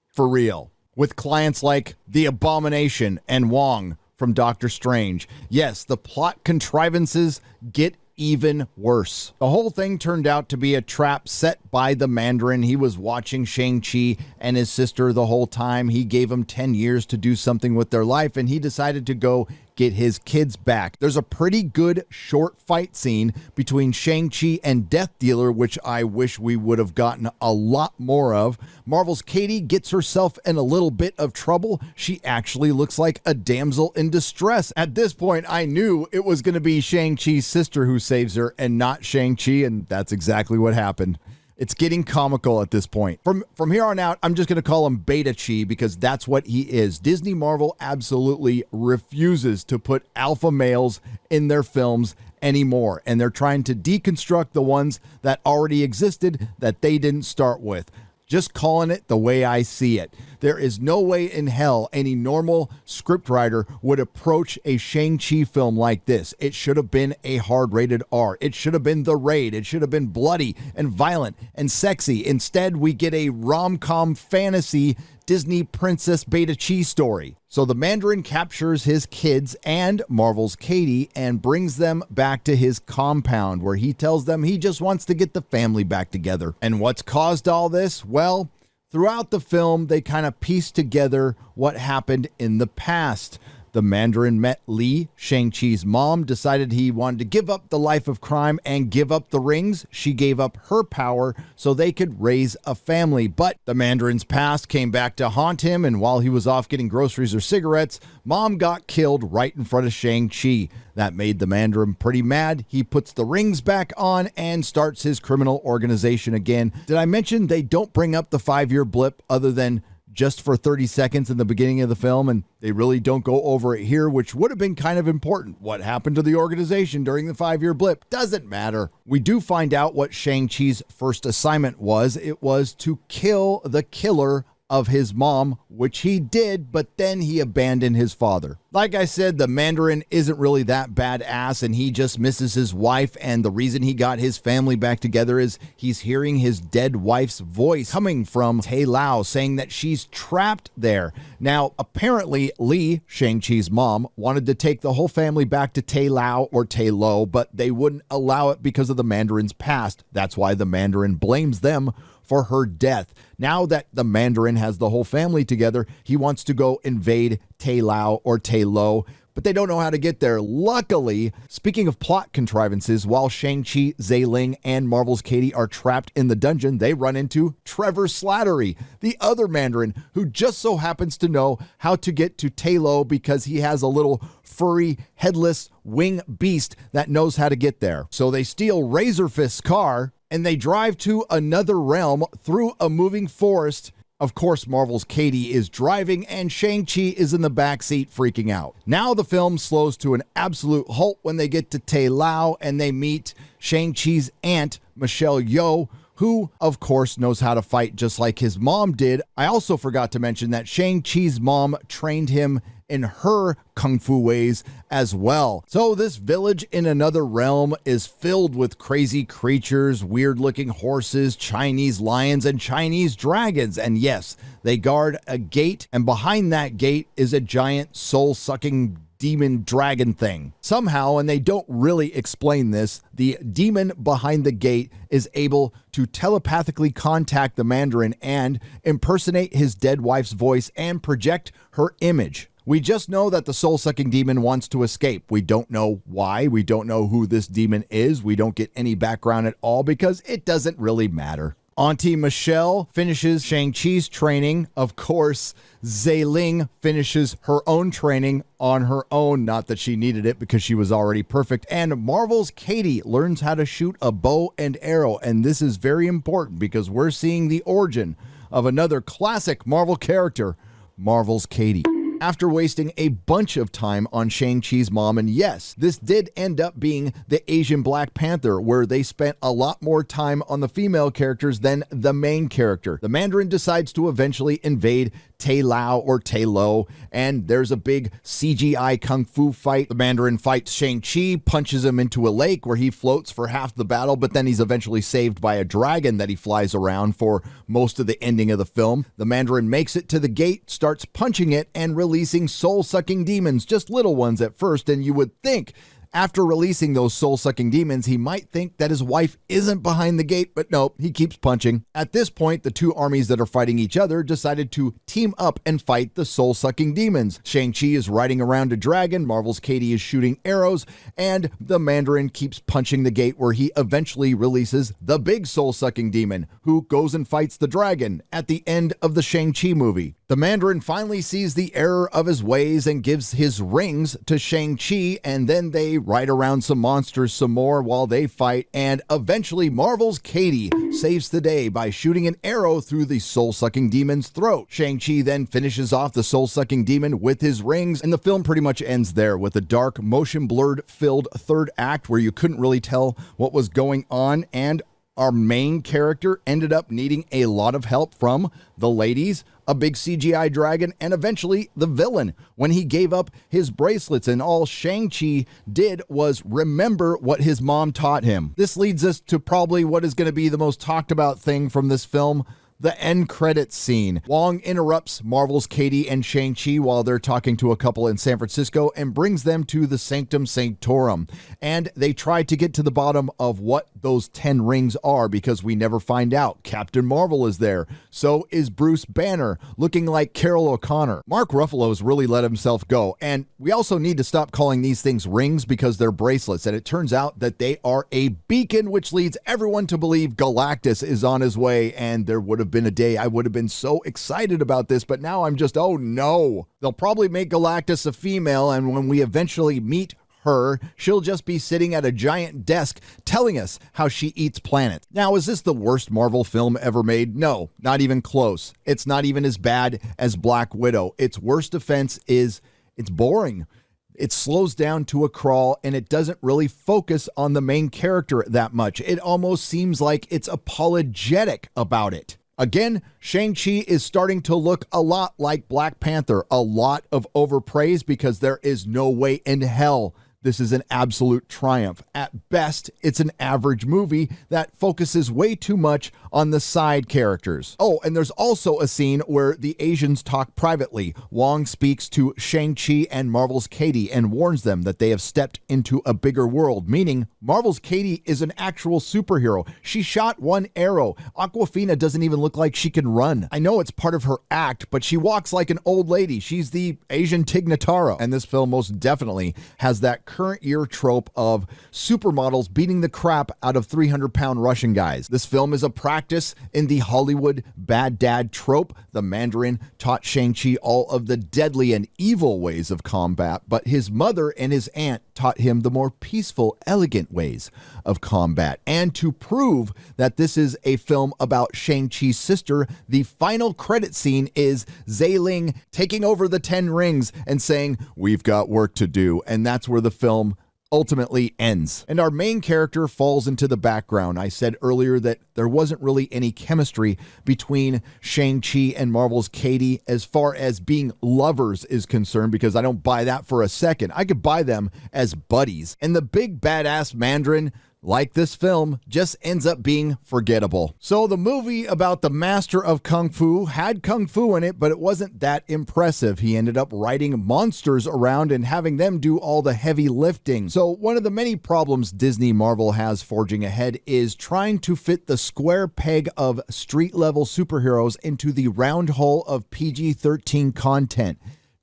For real. With clients like the Abomination and Wong from Doctor Strange. Yes, the plot contrivances get even worse. The whole thing turned out to be a trap set by the Mandarin. He was watching Shang-Chi and his sister the whole time. He gave them 10 years to do something with their life, and he decided to go get his kids back. There's a pretty good short fight scene between Shang-Chi and Death Dealer, which I wish we would have gotten a lot more of. Marvel's Katie gets herself in a little bit of trouble. She actually looks like a damsel in distress. At this point, I knew it was going to be Shang-Chi's sister who saves her and not Shang-Chi, and that's exactly what happened. It's getting comical at this point. From here on out, I'm just going to call him Beta Chi because that's what he is. Disney Marvel absolutely refuses to put alpha males in their films anymore, and they're trying to deconstruct the ones that already existed that they didn't start with. Just calling it the way I see it. There is no way in hell any normal scriptwriter would approach a Shang-Chi film like this. It should have been a hard-rated R. It should have been The Raid. It should have been bloody and violent and sexy. Instead, we get a rom-com fantasy Disney Princess Beta Chi story. So the Mandarin captures his kids and Marvel's Katie and brings them back to his compound, where he tells them he just wants to get the family back together. And what's caused all this? Well, throughout the film, they kind of piece together what happened in the past. The Mandarin met Li, Shang-Chi's mom, decided he wanted to give up the life of crime and give up the rings. She gave up her power so they could raise a family. But the Mandarin's past came back to haunt him, and while he was off getting groceries or cigarettes, mom got killed right in front of Shang-Chi. That made the Mandarin pretty mad. He puts the rings back on and starts his criminal organization again. Did I mention they don't bring up the 5-year blip other than just for 30 seconds in the beginning of the film, and they really don't go over it here, which would have been kind of important. What happened to the organization during the 5-year blip doesn't matter. We do find out what Shang-Chi's first assignment was. It was to kill the killer of his mom, which he did, but then he abandoned his father. Like I said, the Mandarin isn't really that badass, and he just misses his wife, and the reason he got his family back together is he's hearing his dead wife's voice coming from Tai Lao, saying that she's trapped there. Now, apparently, Li, Shang-Chi's mom, wanted to take the whole family back to Tai Lao or Tai Lo, but they wouldn't allow it because of the Mandarin's past. That's why the Mandarin blames them for her death. Now that the Mandarin has the whole family together, he wants to go invade Tai Lao or Tai Lo, but they don't know how to get there. Luckily, speaking of plot contrivances, while Shang-Chi, Ling, and Marvel's Katie are trapped in the dungeon, they run into Trevor Slattery, the other Mandarin, who just so happens to know how to get to Tai Lo because he has a little furry, headless wing beast that knows how to get there. So they steal Razor Fist's car, and they drive to another realm through a moving forest. Of course, Marvel's Katie is driving, and Shang-Chi is in the backseat freaking out. Now the film slows to an absolute halt when they get to Tai Lao, and they meet Shang-Chi's aunt, Michelle Yeoh, who, of course, knows how to fight just like his mom did. I also forgot to mention that Shang-Chi's mom trained him in her kung fu ways as well. So this village in another realm is filled with crazy creatures, weird-looking horses, Chinese lions, and Chinese dragons. And yes, they guard a gate, and behind that gate is a giant soul-sucking demon dragon thing. Somehow, and they don't really explain this, the demon behind the gate is able to telepathically contact the Mandarin and impersonate his dead wife's voice and project her image. We just know that the soul-sucking demon wants to escape. We don't know why. We don't know who this demon is. We don't get any background at all because it doesn't really matter. Auntie Michelle finishes Shang-Chi's training. Of course, Zailing finishes her own training on her own. Not that she needed it because she was already perfect. And Marvel's Katie learns how to shoot a bow and arrow. And this is very important because we're seeing the origin of another classic Marvel character, Marvel's Katie. After wasting a bunch of time on Shang-Chi's mom, and yes, this did end up being the Asian Black Panther, where they spent a lot more time on the female characters than the main character. The Mandarin decides to eventually invade Tai Lo, and there's a big CGI kung fu fight. The Mandarin fights Shang-Chi, punches him into a lake where he floats for half the battle, but then he's eventually saved by a dragon that he flies around for most of the ending of the film. The Mandarin makes it to the gate, starts punching it, and releasing soul-sucking demons, just little ones at first, and you would think after releasing those soul-sucking demons, he might think that his wife isn't behind the gate, but nope, he keeps punching. At this point, the two armies that are fighting each other decided to team up and fight the soul-sucking demons. Shang-Chi is riding around a dragon, Marvel's Katie is shooting arrows, and the Mandarin keeps punching the gate where he eventually releases the big soul-sucking demon, who goes and fights the dragon at the end of the Shang-Chi movie. The Mandarin finally sees the error of his ways and gives his rings to Shang-Chi, and then they ride around some monsters some more while they fight, and eventually Marvel's Katie saves the day by shooting an arrow through the soul-sucking demon's throat. Shang-Chi then finishes off the soul-sucking demon with his rings, and the film pretty much ends there with a dark, motion-blurred filled third act where you couldn't really tell what was going on, and our main character ended up needing a lot of help from the ladies, a big CGI dragon, and eventually the villain when he gave up his bracelets, and all Shang-Chi did was remember what his mom taught him. This leads us to probably what is going to be the most talked about thing from this film, the end credits scene. Wong interrupts Marvel's Katie and Shang-Chi while they're talking to a couple in San Francisco and brings them to the Sanctum Sanctorum. And they try to get to the bottom of what those 10 rings are because we never find out. Captain Marvel is there. So is Bruce Banner, looking like Carol O'Connor. Mark Ruffalo's really let himself go. And we also need to stop calling these things rings because they're bracelets. And it turns out that they are a beacon, which leads everyone to believe Galactus is on his way. And there would have been a day I would have been so excited about this, but now I'm just, oh no. They'll probably make Galactus a female, and when we eventually meet her, she'll just be sitting at a giant desk telling us how she eats planets. Now, is this the worst Marvel film ever made? No, not even close. It's not even as bad as Black Widow. Its worst offense is it's boring. It slows down to a crawl, and it doesn't really focus on the main character that much. It almost seems like it's apologetic about it. Again, Shang-Chi is starting to look a lot like Black Panther. A lot of overpraise because there is no way in hell this is an absolute triumph. At best, it's an average movie that focuses way too much on the side characters. Oh, and there's also a scene where the Asians talk privately. Wong speaks to Shang-Chi and Marvel's Katie and warns them that they have stepped into a bigger world, meaning Marvel's Katie is an actual superhero. She shot one arrow. Awkwafina doesn't even look like she can run. I know it's part of her act, but she walks like an old lady. She's the Asian Tig Notaro. And this film most definitely has that current year trope of supermodels beating the crap out of 300-pound Russian guys. This film is a practice in the Hollywood bad dad trope. The Mandarin taught Shang-Chi all of the deadly and evil ways of combat, but his mother and his aunt taught him the more peaceful, elegant ways of combat. And to prove that this is a film about Shang-Chi's sister, the final credit scene is Zailing taking over the 10 rings and saying, "We've got work to do." And that's where the film ultimately ends. And our main character falls into the background. I said earlier that there wasn't really any chemistry between Shang-Chi and Marvel's Katie as far as being lovers is concerned, because I don't buy that for a second. I could buy them as buddies. And the big badass Mandarin, like this film, just ends up being forgettable. So the movie about the master of Kung Fu had Kung Fu in it, but it wasn't that impressive. He ended up riding monsters around and having them do all the heavy lifting. So one of the many problems Disney Marvel has forging ahead is trying to fit the square peg of street-level superheroes into the round hole of PG-13 content.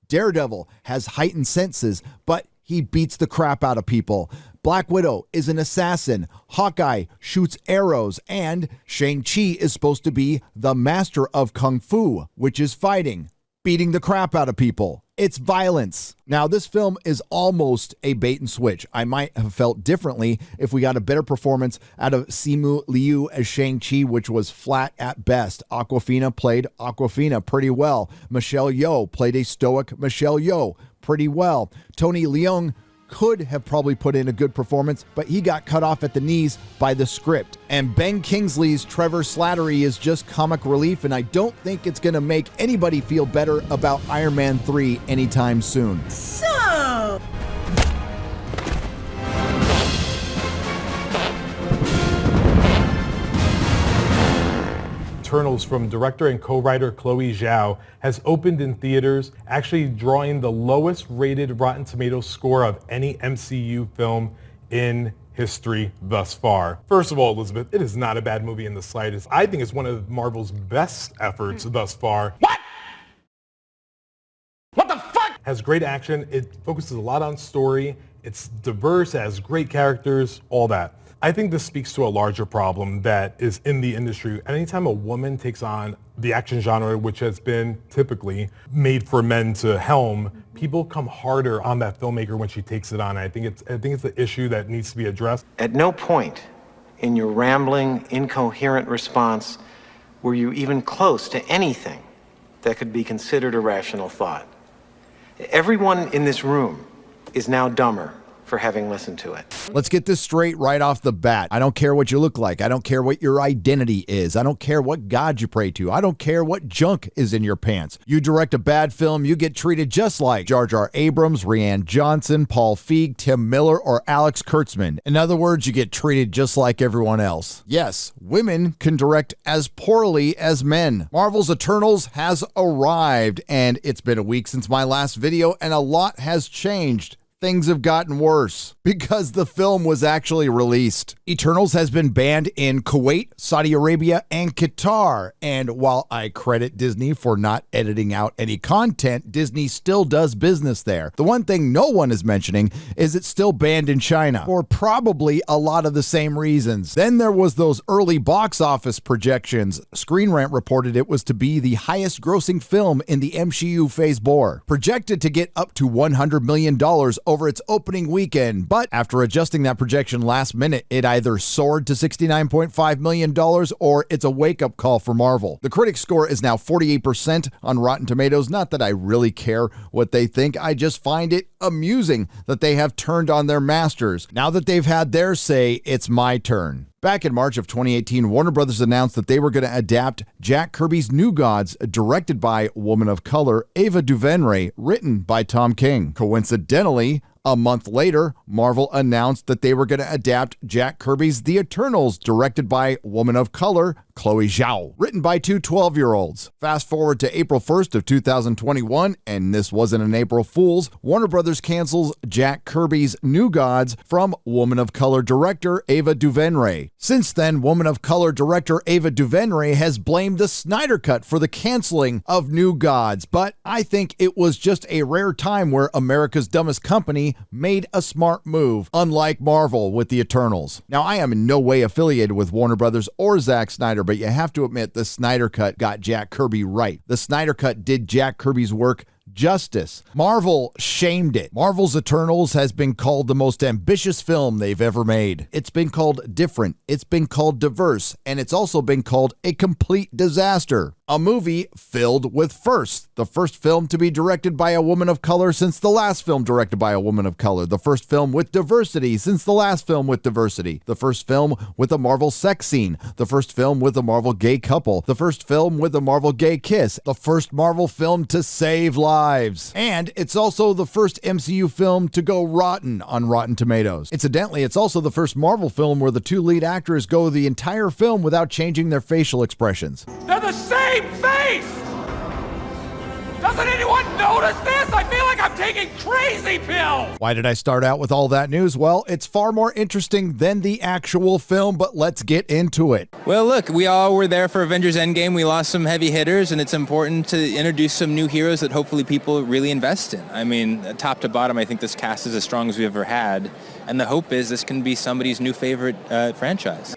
Daredevil has heightened senses, but he beats the crap out of people. Black Widow is an assassin. Hawkeye shoots arrows. And Shang-Chi is supposed to be the master of Kung Fu, which is fighting, beating the crap out of people. It's violence. Now, this film is almost a bait and switch. I might have felt differently if we got a better performance out of Simu Liu as Shang-Chi, which was flat at best. Awkwafina played Awkwafina pretty well. Michelle Yeoh played a stoic Michelle Yeoh pretty well. Tony Leung could have probably put in a good performance, but he got cut off at the knees by the script. And Ben Kingsley's Trevor Slattery is just comic relief, and I don't think it's going to make anybody feel better about Iron Man 3 anytime soon. So... Eternals from director and co-writer Chloe Zhao has opened in theaters, actually drawing the lowest rated Rotten Tomatoes score of any MCU film in history thus far. First of all, Elizabeth, it is not a bad movie in the slightest. I think it's one of Marvel's best efforts thus far. What the fuck? Has great action. It focuses a lot on story. It's diverse, it has great characters, all that. I think this speaks to a larger problem that is in the industry. Anytime a woman takes on the action genre, which has been typically made for men to helm, people come harder on that filmmaker when she takes it on. I think it's the issue that needs to be addressed. At no point in your rambling, incoherent response were you even close to anything that could be considered a rational thought. Everyone in this room is now dumber for having listened to it. Let's get this straight right off the bat. I don't care what you look like. I don't care what your identity is. I don't care what God you pray to. I don't care what junk is in your pants. You direct a bad film, you get treated just like Jar Jar Abrams, Rian Johnson, Paul Feig, Tim Miller, or Alex Kurtzman. In other words, you get treated just like everyone else. Yes, women can direct as poorly as men. Marvel's Eternals has arrived, and it's been a week since my last video, and a lot has changed. Things have gotten worse because the film was actually released. Eternals has been banned in Kuwait, Saudi Arabia, and Qatar. And while I credit Disney for not editing out any content, Disney still does business there. The one thing no one is mentioning is it's still banned in China for probably a lot of the same reasons. Then there was those early box office projections. Screen Rant reported it was to be the highest grossing film in the MCU Phase 4, projected to get up to $100 million over its opening weekend, but after adjusting that projection last minute, it either soared to $69.5 million or it's a wake-up call for Marvel. The critic score is now 48% on Rotten Tomatoes. Not that I really care what they think, I just find it amusing that they have turned on their masters. Now that they've had their say, it's my turn. Back in March of 2018, Warner Brothers announced that they were going to adapt Jack Kirby's New Gods, directed by woman of color Ava DuVernay, written by Tom King. Coincidentally, a month later, Marvel announced that they were going to adapt Jack Kirby's The Eternals, directed by woman of color Chloe Zhao, written by two 12-year-olds. Fast forward to April 1st of 2021, and this wasn't an April Fool's, Warner Brothers cancels Jack Kirby's New Gods from woman of color director Ava DuVernay. Since then, woman of color director Ava DuVernay has blamed the Snyder Cut for the canceling of New Gods, but I think it was just a rare time where America's Dumbest Company made a smart move, unlike Marvel with The Eternals. Now, I am in no way affiliated with Warner Brothers or Zack Snyder, but you have to admit the Snyder Cut got Jack Kirby right. The Snyder Cut did Jack Kirby's work justice. Marvel shamed it. Marvel's Eternals has been called the most ambitious film they've ever made. It's been called different, it's been called diverse, and it's also been called a complete disaster. A movie filled with firsts. The first film to be directed by a woman of color since the last film directed by a woman of color. The first film with diversity since the last film with diversity. The first film with a Marvel sex scene. The first film with a Marvel gay couple. The first film with a Marvel gay kiss. The first Marvel film to save lives. And it's also the first MCU film to go rotten on Rotten Tomatoes. Incidentally, it's also the first Marvel film where the two lead actors go the entire film without changing their facial expressions. They're the same face! Doesn't anyone notice this? I feel like I'm taking crazy pills! Why did I start out with all that news? Well, it's far more interesting than the actual film, but let's get into it. Well, look, we all were there for Avengers Endgame. We lost some heavy hitters, and it's important to introduce some new heroes that hopefully people really invest in. I mean, top to bottom, I think this cast is as strong as we've ever had, and the hope is this can be somebody's new favorite franchise.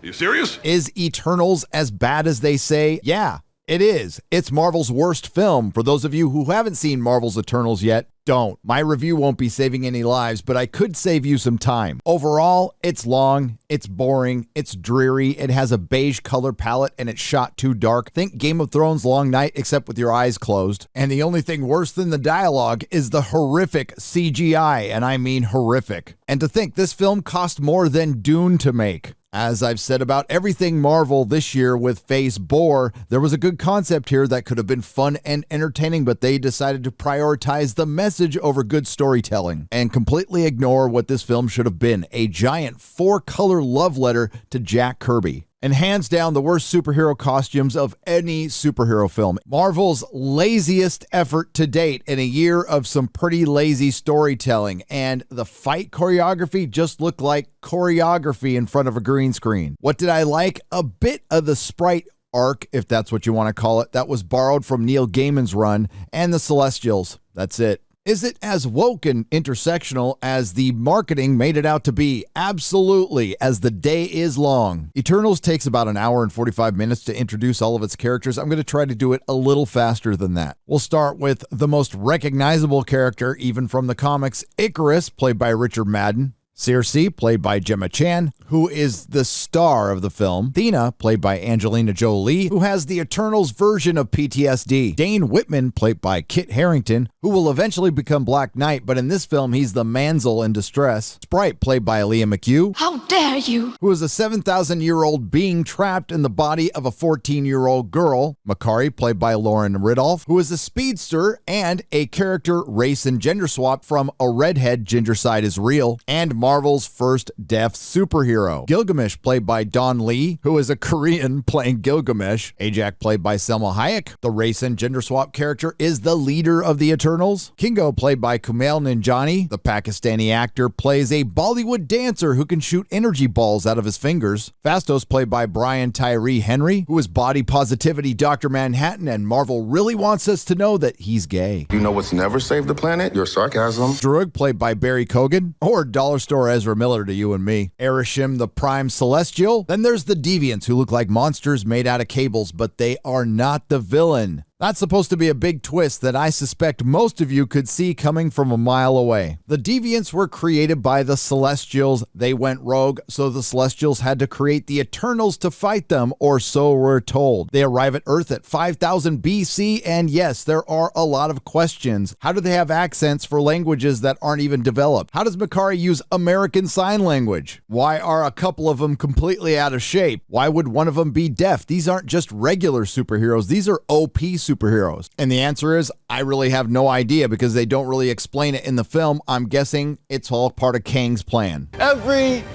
You serious? Is Eternals as bad as they say? Yeah, it is. It's Marvel's worst film. For those of you who haven't seen Marvel's Eternals yet, don't. My review won't be saving any lives, but I could save you some time. Overall, it's long, it's boring, it's dreary, it has a beige color palette, and it's shot too dark. Think Game of Thrones Long Night, except with your eyes closed. And the only thing worse than the dialogue is the horrific CGI, and I mean horrific. And to think this film cost more than Dune to make. As I've said about everything Marvel this year with Phase 4, there was a good concept here that could have been fun and entertaining, but they decided to prioritize the message over good storytelling and completely ignore what this film should have been, a giant 4-color love letter to Jack Kirby. And hands down the worst superhero costumes of any superhero film. Marvel's laziest effort to date in a year of some pretty lazy storytelling. And the fight choreography just looked like choreography in front of a green screen. What did I like? A bit of the sprite arc, if that's what you want to call it, that was borrowed from Neil Gaiman's run, and the Celestials. That's it. Is it as woke and intersectional as the marketing made it out to be? Absolutely, as the day is long. Eternals takes about an hour and 45 minutes to introduce all of its characters. I'm going to try to do it a little faster than that. We'll start with the most recognizable character, even from the comics, Icarus, played by Richard Madden. Circe, played by Gemma Chan, who is the star of the film. Athena, played by Angelina Jolie, who has the Eternals version of PTSD. Dane Whitman, played by Kit Harington, who will eventually become Black Knight, but in this film, he's the Manzel in distress. Sprite, played by Aaliyah McHugh. How dare you! Who is a 7,000-year-old being trapped in the body of a 14-year-old girl. Makari, played by Lauren Ridolph, who is a speedster and a character race and gender swap from A Redhead, Ginger Side is Real, and Marvel's first deaf superhero. Gilgamesh, played by Don Lee, who is a Korean playing Gilgamesh. Ajak, played by Selma Hayek. The race and gender swap character is the leader of the Eternals. Kingo, played by Kumail Nanjiani. The Pakistani actor plays a Bollywood dancer who can shoot energy balls out of his fingers. Phastos, played by Brian Tyree Henry, who is body positivity Dr. Manhattan, and Marvel really wants us to know that he's gay. You know what's never saved the planet? Your sarcasm. Drug, played by Barry Kogan, or Dollar Store Ezra Miller to you and me. Erishim, the Prime Celestial. Then there's the Deviants, who look like monsters made out of cables, but they are not the villain. That's supposed to be a big twist that I suspect most of you could see coming from a mile away. The Deviants were created by the Celestials. They went rogue, so the Celestials had to create the Eternals to fight them, or so we're told. They arrive at Earth at 5000 BC, and yes, there are a lot of questions. How do they have accents for languages that aren't even developed? How does Makari use American Sign Language? Why are a couple of them completely out of shape? Why would one of them be deaf? These aren't just regular superheroes. These are OP superheroes. And the answer is, I really have no idea because they don't really explain it in the film. I'm guessing it's all part of Kang's plan. Every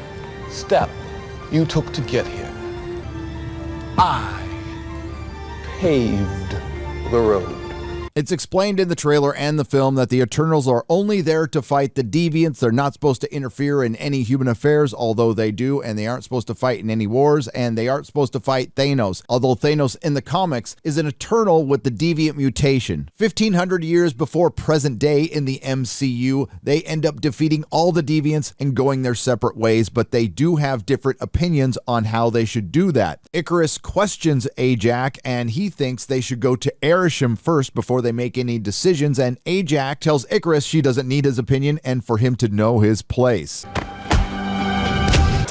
step you took to get here, I paved the road. It's explained in the trailer and the film that the Eternals are only there to fight the Deviants. They're not supposed to interfere in any human affairs, although they do, and they aren't supposed to fight in any wars, and they aren't supposed to fight Thanos, although Thanos in the comics is an Eternal with the Deviant mutation. 1,500 years before present day in the MCU, they end up defeating all the Deviants and going their separate ways, but they do have different opinions on how they should do that. Icarus questions Ajak, and he thinks they should go to Erishim first before they make any decisions, and Ajak tells Icarus she doesn't need his opinion and for him to know his place.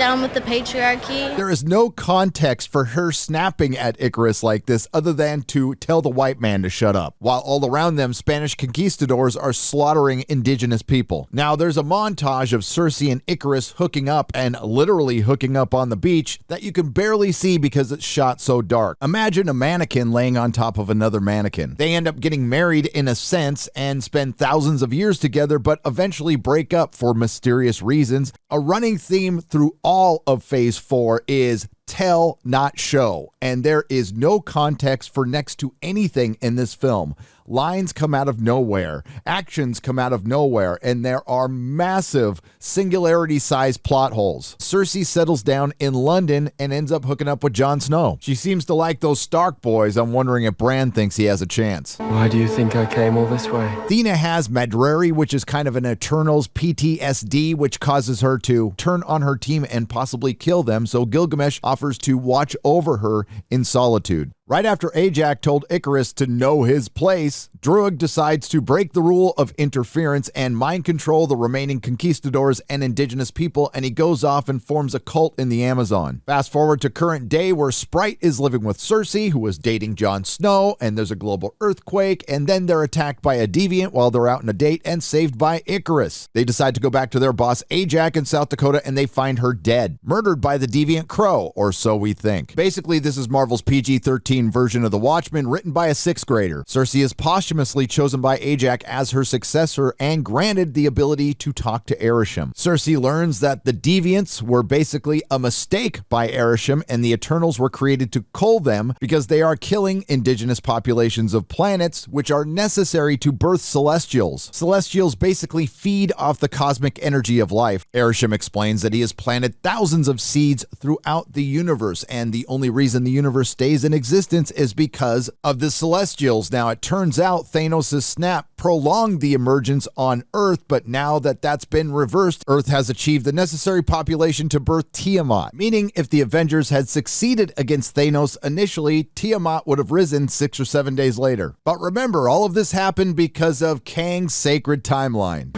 Down with the patriarchy. There is no context for her snapping at Icarus like this other than to tell the white man to shut up, while all around them Spanish conquistadors are slaughtering indigenous people. Now there's a montage of Cersei and Icarus hooking up, and literally hooking up on the beach, that you can barely see because it's shot so dark. Imagine a mannequin laying on top of another mannequin. They end up getting married in a sense and spend thousands of years together, but eventually break up for mysterious reasons. A running theme through all of Phase 4 is tell, not show, and there is no context for next to anything in this film. Lines come out of nowhere, actions come out of nowhere, and there are massive singularity-sized plot holes. Cersei settles down in London and ends up hooking up with Jon Snow. She seems to like those Stark boys. I'm wondering if Bran thinks he has a chance. Why do you think I came all this way? Thena has Madrari, which is kind of an Eternals PTSD, which causes her to turn on her team and possibly kill them, so Gilgamesh offers to watch over her in solitude. Right after Ajax told Icarus to know his place, Druig decides to break the rule of interference and mind control the remaining conquistadors and indigenous people, and he goes off and forms a cult in the Amazon. Fast forward to current day, where Sprite is living with Cersei, who is dating Jon Snow, and there's a global earthquake, and then they're attacked by a deviant while they're out on a date and saved by Icarus. They decide to go back to their boss Ajax in South Dakota, and they find her dead, murdered by the deviant Crow, or so we think. Basically, this is Marvel's PG-13 version of The Watchmen, written by a 6th grader. Cersei is posthumously chosen by Ajax as her successor and granted the ability to talk to Arishem. Cersei learns that the deviants were basically a mistake by Arishem, and the Eternals were created to cull them because they are killing indigenous populations of planets which are necessary to birth Celestials. Celestials basically feed off the cosmic energy of life. Arishem explains that he has planted thousands of seeds throughout the universe, and the only reason the universe stays in existence is because of the Celestials. Now, it turns out Thanos' snap prolonged the emergence on Earth, but now that that's been reversed, Earth has achieved the necessary population to birth Tiamat, meaning if the Avengers had succeeded against Thanos initially, Tiamat would have risen 6 or 7 days later. But remember, all of this happened because of Kang's sacred timeline.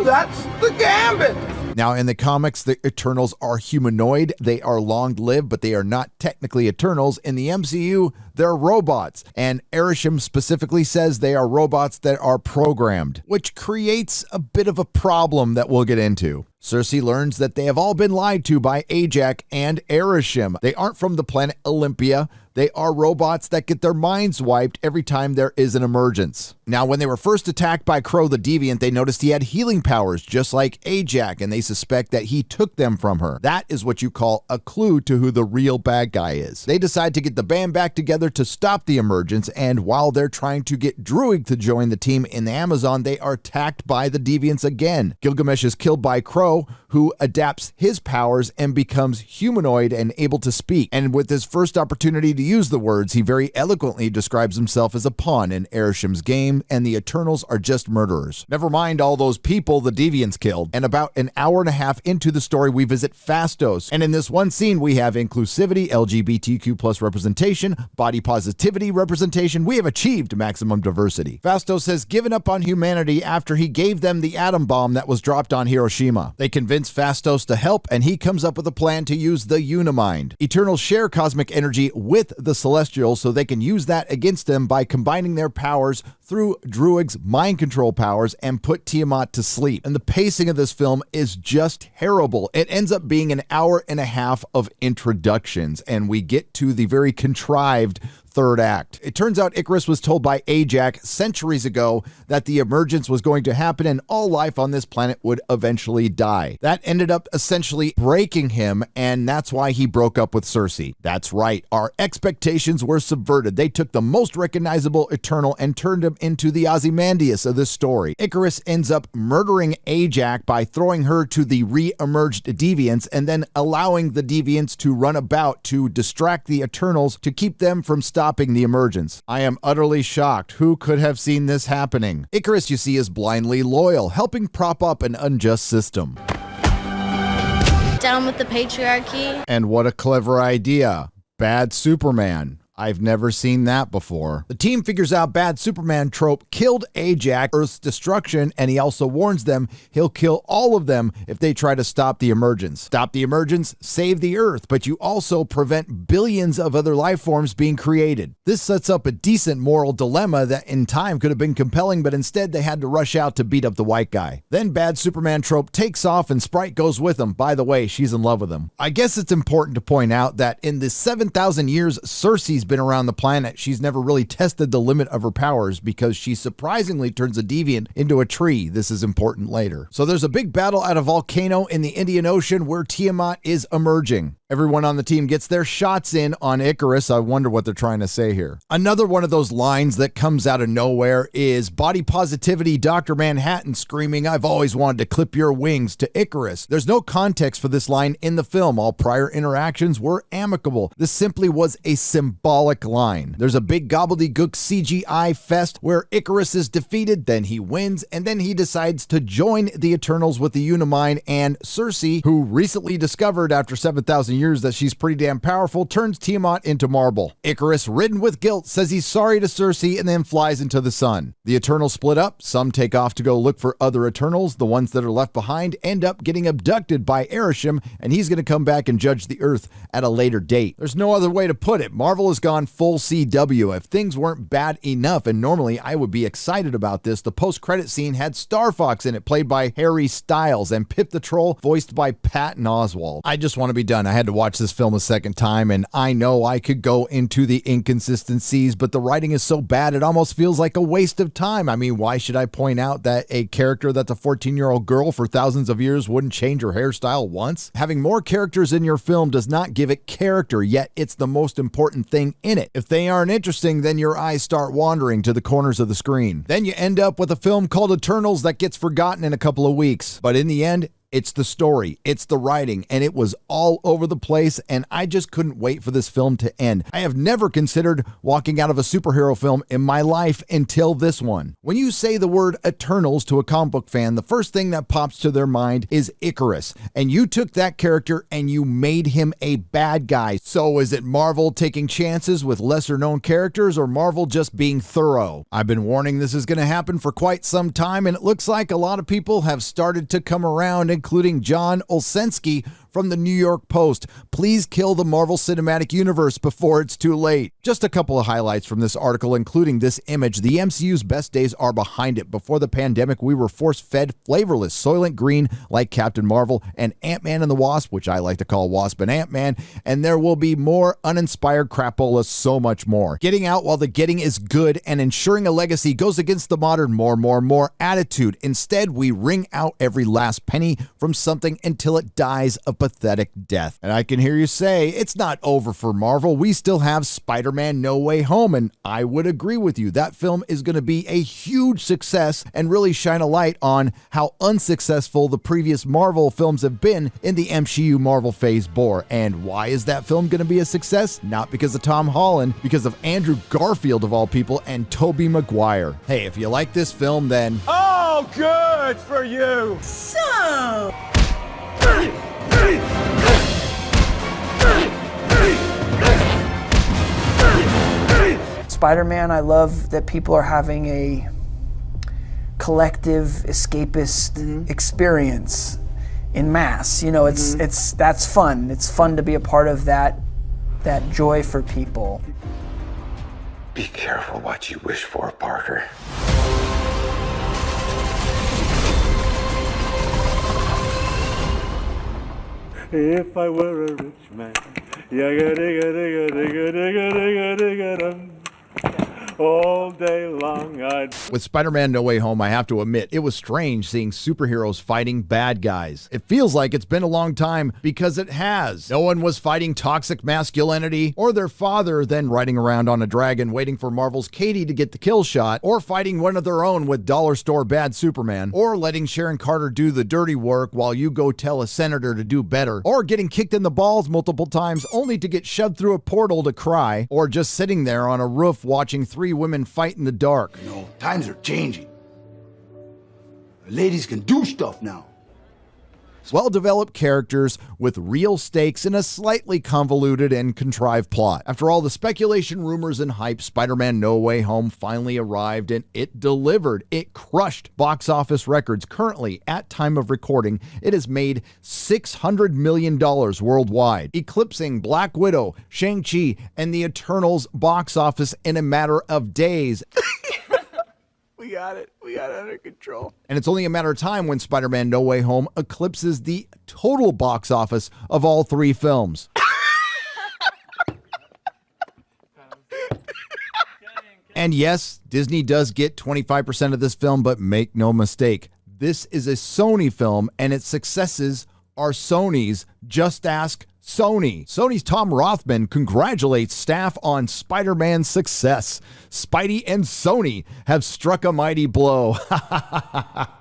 That's the gambit! Now, in the comics, the Eternals are humanoid. They are long-lived, but they are not technically Eternals. In the MCU, they're robots. And Arishem specifically says they are robots that are programmed, which creates a bit of a problem that we'll get into. Cersei learns that they have all been lied to by Ajax and Arishem. They aren't from the planet Olympia. They are robots that get their minds wiped every time there is an emergence. Now, when they were first attacked by Crow the Deviant, they noticed he had healing powers just like Ajax, and they suspect that he took them from her. That is what you call a clue to who the real bad guy is. They decide to get the band back together to stop the emergence, and while they're trying to get Druig to join the team in the Amazon, they are attacked by the Deviants again. Gilgamesh is killed by Crow, who adapts his powers and becomes humanoid and able to speak. And with his first opportunity to use the words, he very eloquently describes himself as a pawn in Arishem's game, and the Eternals are just murderers. Never mind all those people the Deviants killed. And about an hour and a half into the story, we visit Phastos. And in this one scene, we have inclusivity, LGBTQ plus representation, body positivity representation. We have achieved maximum diversity. Phastos has given up on humanity after he gave them the atom bomb that was dropped on Hiroshima. They convince Phastos to help, and he comes up with a plan to use the Unimind. Eternals share cosmic energy with the Celestials, so they can use that against them by combining their powers through Druig's mind control powers and put Tiamat to sleep. And the pacing of this film is just terrible. It ends up being an hour and a half of introductions, and we get to the very contrived third act. It turns out Icarus was told by Ajax centuries ago that the emergence was going to happen and all life on this planet would eventually die. That ended up essentially breaking him, and that's why he broke up with Cersei. That's right, our expectations were subverted. They took the most recognizable Eternal and turned him into the Ozymandias of this story. Icarus ends up murdering Ajax by throwing her to the re-emerged Deviants and then allowing the Deviants to run about to distract the Eternals to keep them from stopping the emergence. I am utterly shocked. Who could have seen this happening? Icarus, you see, is blindly loyal, helping prop up an unjust system. Down with the patriarchy. And what a clever idea. Bad Superman. I've never seen that before. The team figures out bad Superman trope killed Ajax, Earth's destruction, and he also warns them he'll kill all of them if they try to stop the emergence. Stop the emergence, save the Earth, but you also prevent billions of other life forms being created. This sets up a decent moral dilemma that in time could have been compelling, but instead they had to rush out to beat up the white guy. Then bad Superman trope takes off and Sprite goes with him. By the way, she's in love with him. I guess it's important to point out that in the 7,000 years Cersei's been around the planet, she's never really tested the limit of her powers because she surprisingly turns a deviant into a tree. This is important later. So there's a big battle at a volcano in the Indian Ocean where Tiamat is emerging. Everyone on the team gets their shots in on Icarus. I wonder what they're trying to say here. Another one of those lines that comes out of nowhere is body positivity Dr. Manhattan screaming, "I've always wanted to clip your wings," to Icarus. There's no context for this line in the film. All prior interactions were amicable. This simply was a symbolic line. There's a big gobbledygook CGI fest where Icarus is defeated, then he wins, and then he decides to join the Eternals with the Unimind, and Cersei, who recently discovered after 7,000 years that she's pretty damn powerful, turns Tiamat into marble. Icarus, ridden with guilt, says he's sorry to Cersei and then flies into the sun. The Eternals split up. Some take off to go look for other Eternals. The ones that are left behind end up getting abducted by Arishem, and he's going to come back and judge the Earth at a later date. There's no other way to put it. Marvel has gone full CW. If things weren't bad enough, and normally I would be excited about this, the post-credit scene had Star Fox in it, played by Harry Styles, and Pip the Troll, voiced by Patton Oswalt. I just want to be done. I had to watch this film a second time, and I know I could go into the inconsistencies, but the writing is so bad it almost feels like a waste of time. I mean, why should I point out that a character that's a 14-year-old girl for thousands of years wouldn't change her hairstyle once? Having more characters in your film does not give it character, yet it's the most important thing in it. If they aren't interesting, then your eyes start wandering to the corners of the screen. Then you end up with a film called Eternals that gets forgotten in a couple of weeks. But in the end, it's the story, it's the writing, and it was all over the place, and I just couldn't wait for this film to end. I have never considered walking out of a superhero film in my life until this one. When you say the word Eternals to a comic book fan, the first thing that pops to their mind is Icarus, and you took that character and you made him a bad guy. So is it Marvel taking chances with lesser known characters, or Marvel just being thorough? I've been warning this is going to happen for quite some time, and it looks like a lot of people have started to come around, including John Olszewski from the New York Post. Please kill the Marvel Cinematic Universe before it's too late. Just a couple of highlights from this article, including this image. The MCU's best days are behind it. Before the pandemic, we were force-fed flavorless Soylent Green like Captain Marvel and Ant-Man and the Wasp, which I like to call Wasp and Ant-Man, and there will be more uninspired crapola, so much more. Getting out while the getting is good and ensuring a legacy goes against the modern more attitude. Instead, we wring out every last penny from something until it dies a pathetic death. And I can hear you say, it's not over for Marvel. We still have Spider-Man No Way Home, and I would agree with you. That film is going to be a huge success and really shine a light on how unsuccessful the previous Marvel films have been in the MCU Marvel Phase 4. And why is that film going to be a success? Not because of Tom Holland, because of Andrew Garfield of all people and Tobey Maguire. Hey, if you like this film, then... Oh, good for you! So... Spider-Man, I love that people are having a collective escapist experience in mass. You know, that's fun. It's fun to be a part of that joy for people. Be careful what you wish for, Parker. If I were a rich man, all day long I'd... With Spider-Man No Way Home, I have to admit, it was strange seeing superheroes fighting bad guys. It feels like it's been a long time, because it has. No one was fighting toxic masculinity, or their father then riding around on a dragon waiting for Marvel's Katie to get the kill shot, or fighting one of their own with dollar store bad Superman, or letting Sharon Carter do the dirty work while you go tell a senator to do better, or getting kicked in the balls multiple times only to get shoved through a portal to cry, or just sitting there on a roof watching three women fight in the dark. You know, times are changing. Ladies can do stuff now. Well-developed characters with real stakes in a slightly convoluted and contrived plot. After all the speculation, rumors, and hype, Spider-Man No Way Home finally arrived, and it delivered. It crushed box office records. Currently, at time of recording, it has made $600 million worldwide, eclipsing Black Widow, Shang-Chi, and the Eternals box office in a matter of days. We got it. We got it under control. And it's only a matter of time when Spider-Man No Way Home eclipses the total box office of all three films. And yes, Disney does get 25% of this film, but make no mistake, this is a Sony film, and its successes are Sony's. Just ask Sony. Sony's Tom Rothman congratulates staff on Spider-Man's success. Spidey and Sony have struck a mighty blow.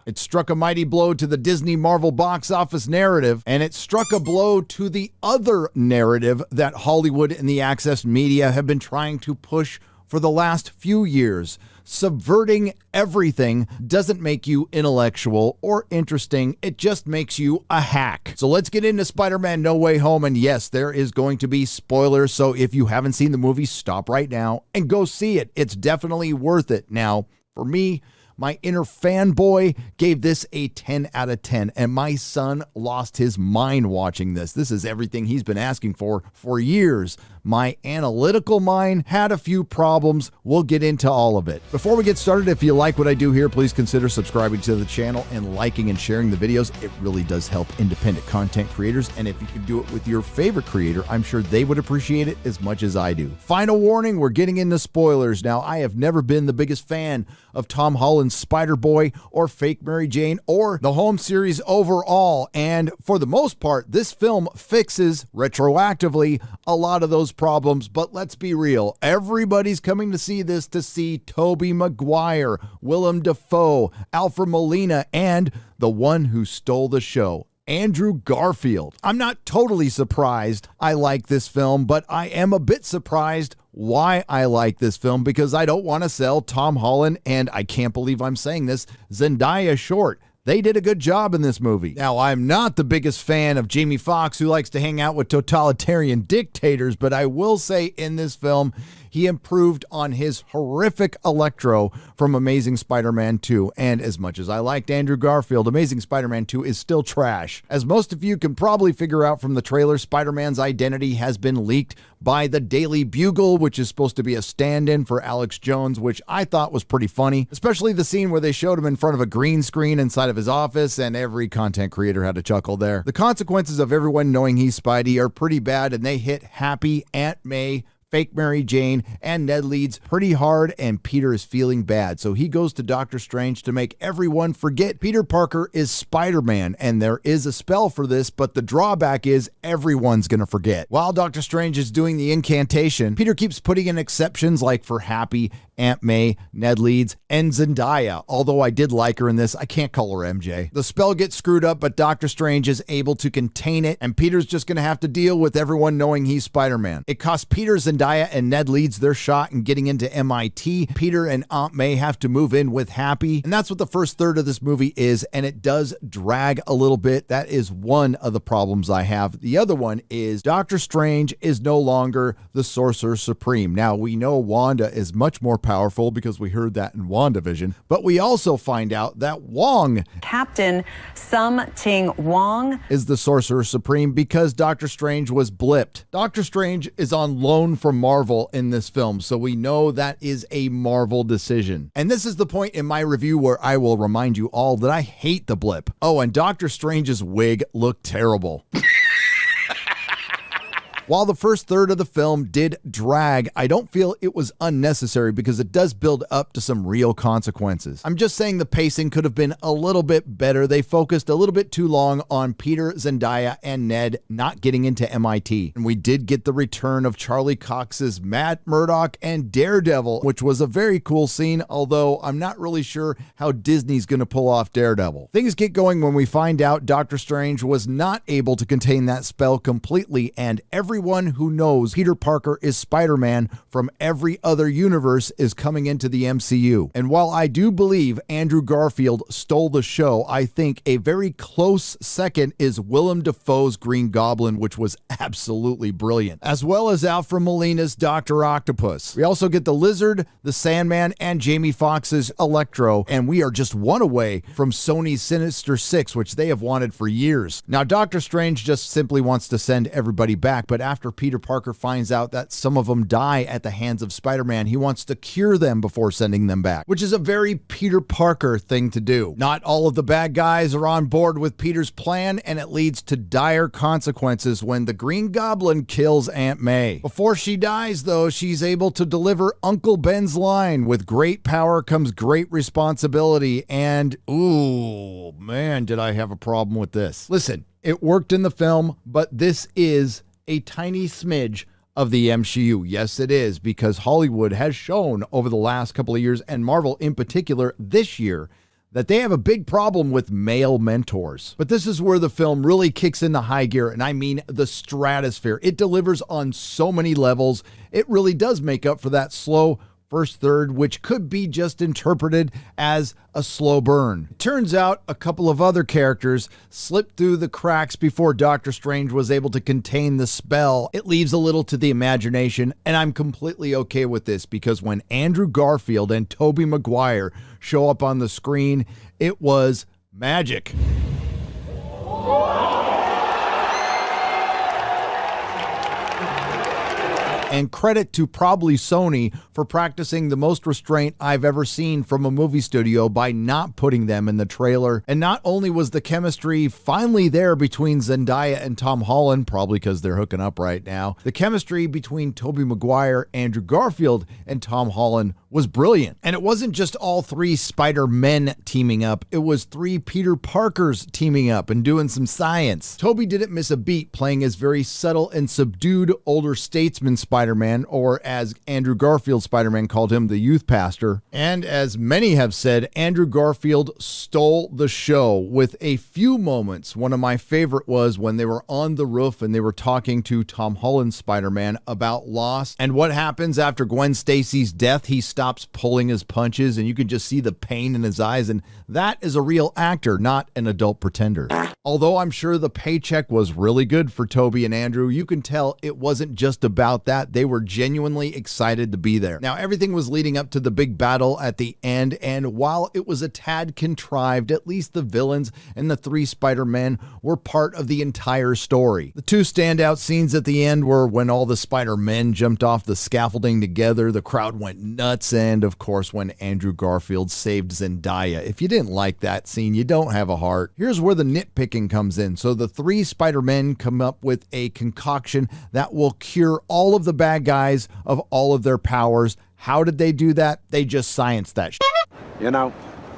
It struck a mighty blow to the Disney Marvel box office narrative, and it struck a blow to the other narrative that Hollywood and the access media have been trying to push for the last few years. Subverting everything doesn't make you intellectual or interesting. It just makes you a hack. So let's get into Spider-Man No Way Home. And yes, there is going to be spoilers. So if you haven't seen the movie, stop right now and go see it. It's definitely worth it. Now, for me, my inner fanboy gave this a 10 out of 10, and my son lost his mind watching this. This is everything he's been asking for years. My analytical mind had a few problems. We'll get into all of it. Before we get started, if you like what I do here, please consider subscribing to the channel and liking and sharing the videos. It really does help independent content creators, and if you could do it with your favorite creator, I'm sure they would appreciate it as much as I do. Final warning, we're getting into spoilers. Now, I have never been the biggest fan of Tom Holland's Spider-Boy or Fake Mary Jane or the Home series overall, and for the most part, this film fixes retroactively a lot of those problems. But let's be real, everybody's coming to see this to see Tobey Maguire, Willem Dafoe, Alfred Molina, and the one who stole the show, Andrew Garfield. I'm not totally surprised I like this film, but I am a bit surprised why I like this film, because I don't want to sell Tom Holland, and I can't believe I'm saying this, Zendaya short. They did a good job in this movie. Now, I'm not the biggest fan of Jamie Foxx, who likes to hang out with totalitarian dictators, but I will say in this film, he improved on his horrific Electro from Amazing Spider-Man 2. And as much as I liked Andrew Garfield, Amazing Spider-Man 2 is still trash. As most of you can probably figure out from the trailer, Spider-Man's identity has been leaked by the Daily Bugle, which is supposed to be a stand-in for Alex Jones, which I thought was pretty funny, especially the scene where they showed him in front of a green screen inside of his office, and every content creator had a chuckle there. The consequences of everyone knowing he's Spidey are pretty bad, and they hit Happy, Aunt May, Fake Mary Jane, and Ned Leeds pretty hard, and Peter is feeling bad. So he goes to Doctor Strange to make everyone forget Peter Parker is Spider-Man, and there is a spell for this, but the drawback is everyone's gonna forget. While Doctor Strange is doing the incantation, Peter keeps putting in exceptions like for Happy, Aunt May, Ned Leeds, and Zendaya. Although I did like her in this, I can't call her MJ. The spell gets screwed up, but Doctor Strange is able to contain it, and Peter's just gonna have to deal with everyone knowing he's Spider-Man. It costs Peter, Zendaya, and Ned Leeds their shot in getting into MIT. Peter and Aunt May have to move in with Happy, and that's what the first third of this movie is, and it does drag a little bit. That is one of the problems I have. The other one is Doctor Strange is no longer the Sorcerer Supreme. Now, we know Wanda is much more powerful because we heard that in WandaVision, but we also find out that Wong, Captain Sum-Ting Wong, is the Sorcerer Supreme because Doctor Strange was blipped. Doctor Strange is on loan from Marvel in this film, so we know that is a Marvel decision. And this is the point in my review where I will remind you all that I hate the blip. Oh, and Doctor Strange's wig looked terrible. While the first third of the film did drag, I don't feel it was unnecessary because it does build up to some real consequences. I'm just saying the pacing could have been a little bit better. They focused a little bit too long on Peter, Zendaya, and Ned not getting into MIT. And we did get the return of Charlie Cox's Matt Murdock and Daredevil, which was a very cool scene, although I'm not really sure how Disney's going to pull off Daredevil. Things get going when we find out Doctor Strange was not able to contain that spell completely, and every everyone who knows Peter Parker is Spider-Man from every other universe is coming into the MCU. And while I do believe Andrew Garfield stole the show, I think a very close second is Willem Dafoe's Green Goblin, which was absolutely brilliant, as well as Alfred Molina's Dr. Octopus. We also get the Lizard, the Sandman, and Jamie Foxx's Electro, and we are just one away from Sony's Sinister Six, which they have wanted for years. Now, Doctor Strange just simply wants to send everybody back, but after Peter Parker finds out that some of them die at the hands of Spider-Man, he wants to cure them before sending them back, which is a very Peter Parker thing to do. Not all of the bad guys are on board with Peter's plan, and it leads to dire consequences when the Green Goblin kills Aunt May. Before she dies, though, she's able to deliver Uncle Ben's line, "With great power comes great responsibility," and ooh, man, did I have a problem with this. Listen, it worked in the film, but this is a tiny smidge of the MCU. Yes, it is, because Hollywood has shown over the last couple of years, and Marvel in particular this year, that they have a big problem with male mentors. But this is where the film really kicks into high gear, and I mean the stratosphere. It delivers on so many levels. It really does make up for that slow first third, which could be just interpreted as a slow burn. It turns out a couple of other characters slipped through the cracks before Doctor Strange was able to contain the spell. It leaves a little to the imagination, and I'm completely okay with this, because when Andrew Garfield and Tobey Maguire show up on the screen, it was magic. And credit to probably Sony for practicing the most restraint I've ever seen from a movie studio by not putting them in the trailer. And not only was the chemistry finally there between Zendaya and Tom Holland, probably because they're hooking up right now, the chemistry between Tobey Maguire, Andrew Garfield, and Tom Holland was brilliant. And it wasn't just all three Spider-Men teaming up, it was three Peter Parkers teaming up and doing some science. Tobey didn't miss a beat, playing his very subtle and subdued older statesman Spider-Man, or as Andrew Garfield Spider-Man called him, the youth pastor. And as many have said, Andrew Garfield stole the show with a few moments. One of my favorite was when they were on the roof and they were talking to Tom Holland's Spider-Man about loss and what happens after Gwen Stacy's death. He stops pulling his punches and you can just see the pain in his eyes, and that is a real actor, not an adult pretender. Although I'm sure the paycheck was really good for Tobey and Andrew, you can tell it wasn't just about that. They were genuinely excited to be there. Now, everything was leading up to the big battle at the end, and while it was a tad contrived, at least the villains and the three Spider-Men were part of the entire story. The two standout scenes at the end were when all the Spider-Men jumped off the scaffolding together, the crowd went nuts, and of course when Andrew Garfield saved Zendaya. If you didn't like that scene, you don't have a heart. Here's where the nitpicking comes in. So the three Spider-Men come up with a concoction that will cure all of the bad guys of all of their powers. How did they do that? They just scienced that shit. You know,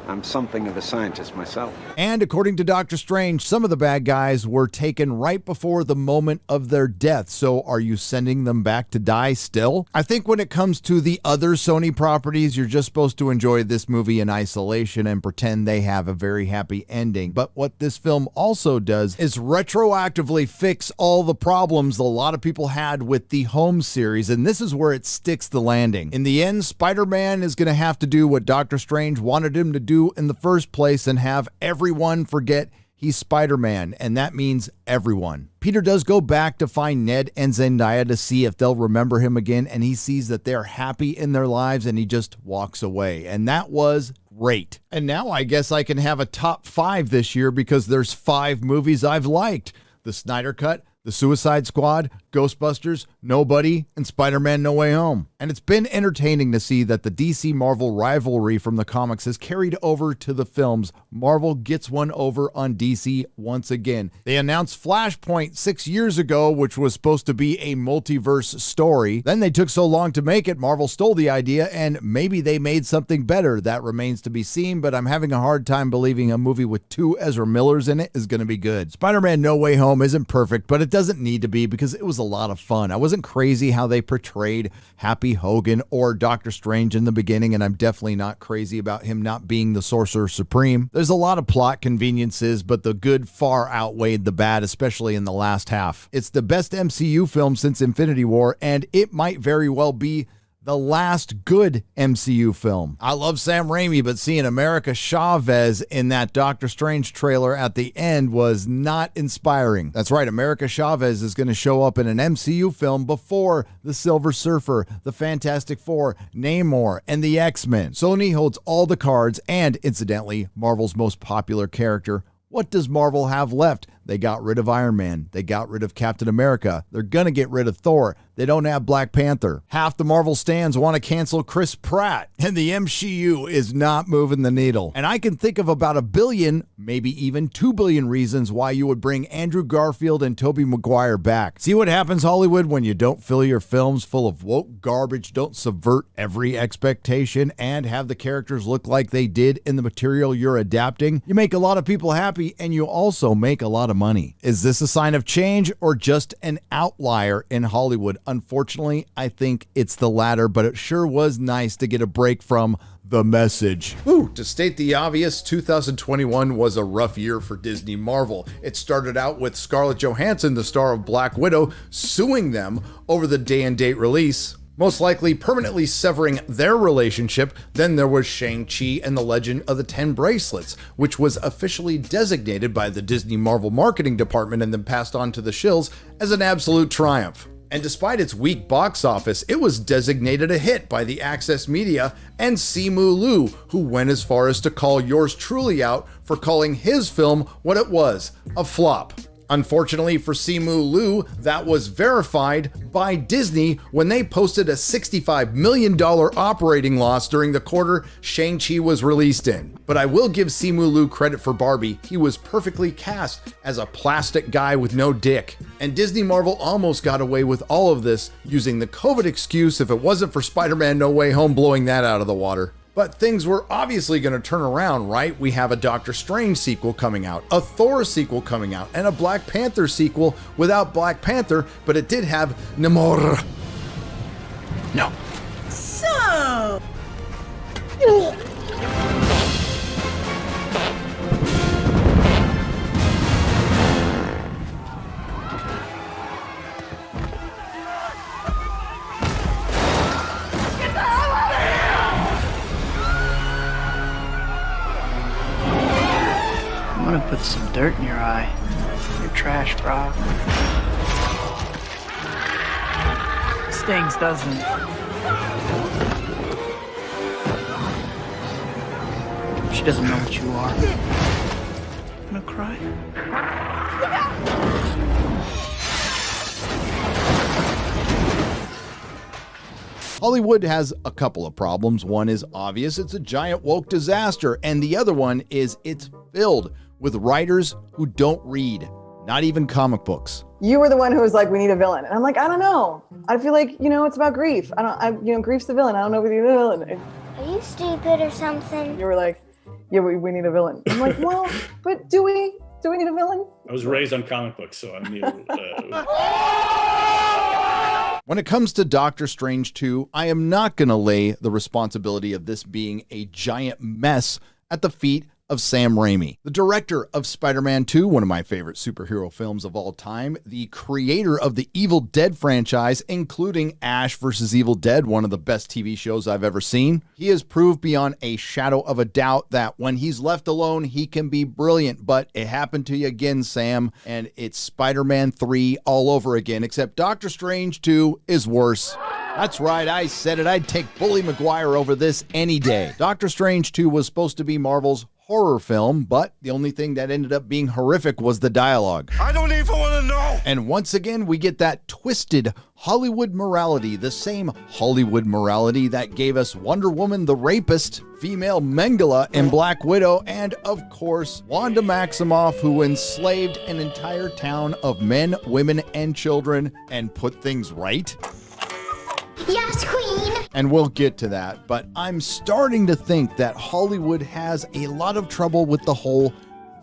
I'm something of a scientist myself. And according to Doctor Strange, some of the bad guys were taken right before the moment of their death. So are you sending them back to die still? I think when it comes to the other Sony properties, you're just supposed to enjoy this movie in isolation and pretend they have a very happy ending. But what this film also does is retroactively fix all the problems a lot of people had with the Home series. And this is where it sticks the landing. In the end, Spider-Man is going to have to do what Doctor Strange wanted him to do in the first place and have everyone forget he's Spider-Man, and that means everyone. Peter does go back to find Ned and Zendaya to see if they'll remember him again, and he sees that they're happy in their lives, and he just walks away. And that was great. And now I guess I can have a top 5 this year because there's 5 movies I've liked. The Snyder Cut, The Suicide Squad, Ghostbusters, Nobody, and Spider-Man No Way Home. And it's been entertaining to see that the DC-Marvel rivalry from the comics has carried over to the films. Marvel gets one over on DC once again. They announced Flashpoint 6 years ago, which was supposed to be a multiverse story. Then they took so long to make it, Marvel stole the idea, and maybe they made something better. That remains to be seen, but I'm having a hard time believing a movie with 2 Ezra Millers in it is going to be good. Spider-Man No Way Home isn't perfect, but it doesn't need to be because it was a lot of fun. I wasn't crazy how they portrayed Happy Hogan or Doctor Strange in the beginning, and I'm definitely not crazy about him not being the Sorcerer Supreme. There's a lot of plot conveniences, but the good far outweighed the bad, especially in the last half. It's the best MCU film since Infinity War, and it might very well be the last good MCU film. I love Sam Raimi, but seeing America Chavez in that Doctor Strange trailer at the end was not inspiring. That's right, America Chavez is going to show up in an MCU film before the Silver Surfer, the Fantastic Four, Namor, and the X-Men. Sony holds all the cards, and incidentally, Marvel's most popular character. What does Marvel have left? They got rid of Iron Man. They got rid of Captain America. They're going to get rid of Thor. They don't have Black Panther. Half the Marvel stands want to cancel Chris Pratt, and the MCU is not moving the needle. And I can think of about 1 billion, maybe even 2 billion reasons why you would bring Andrew Garfield and Tobey Maguire back. See what happens, Hollywood, when you don't fill your films full of woke garbage, don't subvert every expectation, and have the characters look like they did in the material you're adapting? You make a lot of people happy, and you also make a lot of money. Is this a sign of change or just an outlier in Hollywood? Unfortunately, I think it's the latter, but it sure was nice to get a break from The Message. Ooh, to state the obvious, 2021 was a rough year for Disney Marvel. It started out with Scarlett Johansson, the star of Black Widow, suing them over the day and date release, most likely permanently severing their relationship. Then there was Shang-Chi and the Legend of the 10 Bracelets, which was officially designated by the Disney Marvel marketing department and then passed on to the shills as an absolute triumph. And despite its weak box office, it was designated a hit by the Access Media and Simu Liu, who went as far as to call yours truly out for calling his film what it was, a flop. Unfortunately for Simu Liu, that was verified by Disney when they posted a $65 million operating loss during the quarter Shang-Chi was released in. But I will give Simu Liu credit for Barbie. He was perfectly cast as a plastic guy with no dick. And Disney Marvel almost got away with all of this using the COVID excuse if it wasn't for Spider-Man No Way Home blowing that out of the water. But things were obviously going to turn around, right? We have a Doctor Strange sequel coming out, a Thor sequel coming out, and a Black Panther sequel without Black Panther, but it did have Namor. No. So... I'm gonna put some dirt in your eye. You're trash, bro. Stings, doesn't it? She doesn't know what you are. I'm gonna cry. Hollywood has a couple of problems. One is obvious, it's a giant woke disaster, and the other one is it's filled with writers who don't read, not even comic books. You were the one who was like, we need a villain. And I'm like, I don't know. I feel like, it's about grief. Grief's the villain. I don't know if we need a villain. Are you stupid or something? You were like, yeah, we need a villain. I'm like, well, but do we need a villain? I was raised on comic books, so I knew. When it comes to Doctor Strange 2, I am not going to lay the responsibility of this being a giant mess at the feet of Sam Raimi, the director of Spider-Man 2, one of my favorite superhero films of all time, the creator of the Evil Dead franchise, including Ash vs. Evil Dead, one of the best TV shows I've ever seen. He has proved beyond a shadow of a doubt that when he's left alone, he can be brilliant, but it happened to you again, Sam, and it's Spider-Man 3 all over again, except Doctor Strange 2 is worse. That's right, I said it. I'd take Bully Maguire over this any day. Doctor Strange 2 was supposed to be Marvel's horror film, but the only thing that ended up being horrific was the dialogue. I don't even want to know. And once again, we get that twisted Hollywood morality, the same Hollywood morality that gave us Wonder Woman the Rapist, female Mengele in Black Widow, and of course, Wanda Maximoff, who enslaved an entire town of men, women, and children and put things right. Yes, Queen! And we'll get to that, but I'm starting to think that Hollywood has a lot of trouble with the whole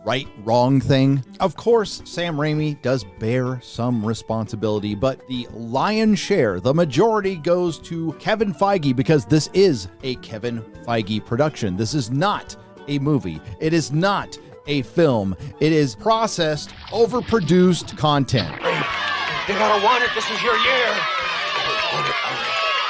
right-wrong thing. Of course, Sam Raimi does bear some responsibility, but the lion's share, the majority, goes to Kevin Feige because this is a Kevin Feige production. This is not a movie. It is not a film. It is processed, overproduced content. You gotta want it. This is your year.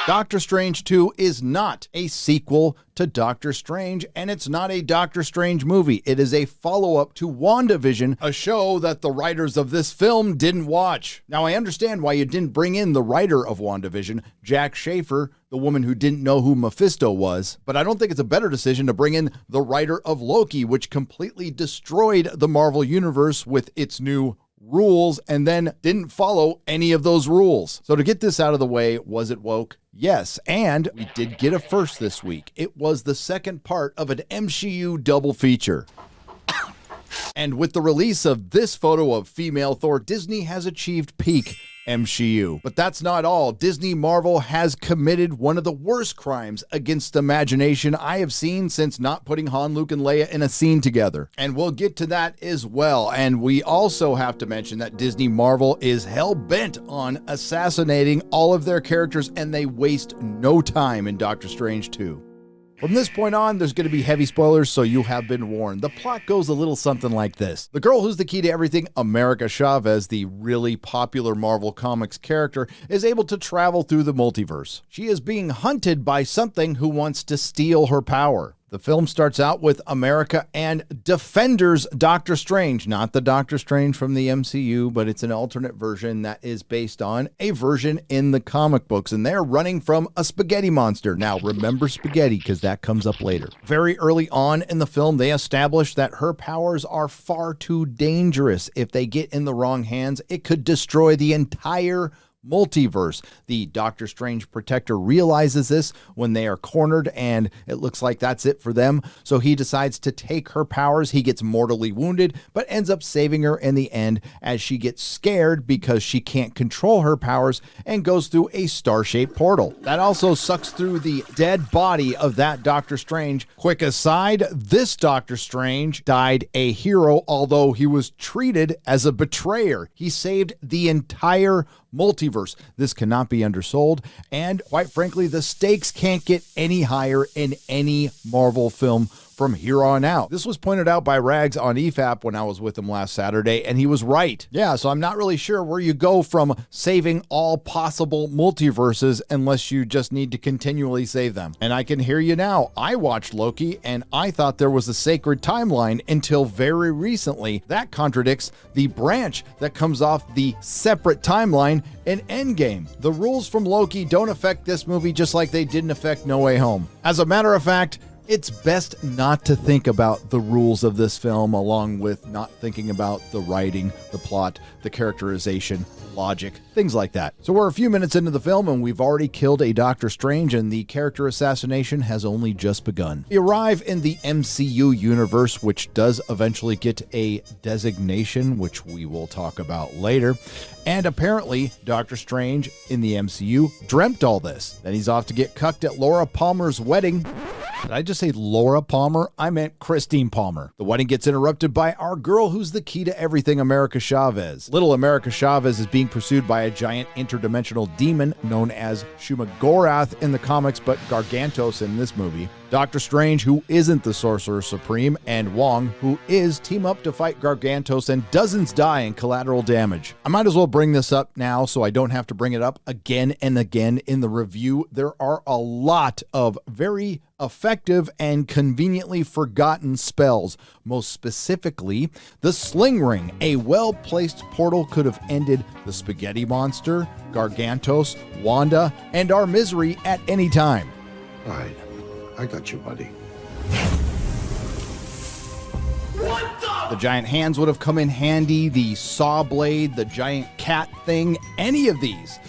Doctor Strange 2 is not a sequel to Doctor Strange, and it's not a Doctor Strange movie. It is a follow-up to WandaVision, a show that the writers of this film didn't watch. Now, I understand why you didn't bring in the writer of WandaVision, Jack Schaefer, the woman who didn't know who Mephisto was, but I don't think it's a better decision to bring in the writer of Loki, which completely destroyed the Marvel Universe with its new rules and then didn't follow any of those rules. So to get this out of the way, was it woke? Yes, and we did get a first this week. It was the second part of an MCU double feature. And with the release of this photo of female Thor, Disney has achieved peak MCU. But that's not all. Disney Marvel has committed one of the worst crimes against imagination I have seen since not putting Han, Luke, and Leia in a scene together. And we'll get to that as well. And we also have to mention that Disney Marvel is hell-bent on assassinating all of their characters, and they waste no time in Doctor Strange 2. From this point on, there's going to be heavy spoilers, so you have been warned. The plot goes a little something like this. The girl who's the key to everything, America Chavez, the really popular Marvel Comics character, is able to travel through the multiverse. She is being hunted by something who wants to steal her power. The film starts out with America and Defenders Doctor Strange, not the Doctor Strange from the MCU, but it's an alternate version that is based on a version in the comic books, and they're running from a spaghetti monster. Now, remember spaghetti, because that comes up later. Very early on in the film, they establish that her powers are far too dangerous. If they get in the wrong hands, it could destroy the entire multiverse. The Doctor Strange protector realizes this when they are cornered, and it looks like that's it for them. So he decides to take her powers. He gets mortally wounded, but ends up saving her in the end as she gets scared because she can't control her powers and goes through a star-shaped portal. That also sucks through the dead body of that Doctor Strange. Quick aside, this Doctor Strange died a hero, although he was treated as a betrayer. He saved the entire multiverse. This cannot be undersold, and quite frankly, the stakes can't get any higher in any Marvel film from here on out. This was pointed out by Rags on EFAP when I was with him last Saturday, and he was right. Yeah, so I'm not really sure where you go from saving all possible multiverses unless you just need to continually save them. And I can hear you now. I watched Loki, and I thought there was a sacred timeline until very recently. That contradicts the branch that comes off the separate timeline in Endgame. The rules from Loki don't affect this movie just like they didn't affect No Way Home. As a matter of fact, it's best not to think about the rules of this film, along with not thinking about the writing, the plot, the characterization, logic, things like that. So we're a few minutes into the film and we've already killed a Doctor Strange, and the character assassination has only just begun. We arrive in the MCU universe, which does eventually get a designation, which we will talk about later. And apparently, Doctor Strange in the MCU dreamt all this. Then he's off to get cucked at Laura Palmer's wedding. Did I just say Laura Palmer? I meant Christine Palmer. The wedding gets interrupted by our girl who's the key to everything, America Chavez. Little America Chavez is being pursued by a giant interdimensional demon known as Shumagorath in the comics, but Gargantos in this movie. Doctor Strange, who isn't the Sorcerer Supreme, and Wong, who is, team up to fight Gargantos, and dozens die in collateral damage. I might as well bring this up now so I don't have to bring it up again and again in the review. There are a lot of very effective and conveniently forgotten spells. Most specifically, the Sling Ring. A well-placed portal could have ended the Spaghetti Monster, Gargantos, Wanda, and our misery at any time. All right. I got you, buddy. The giant hands would have come in handy, the saw blade, the giant cat thing, any of these.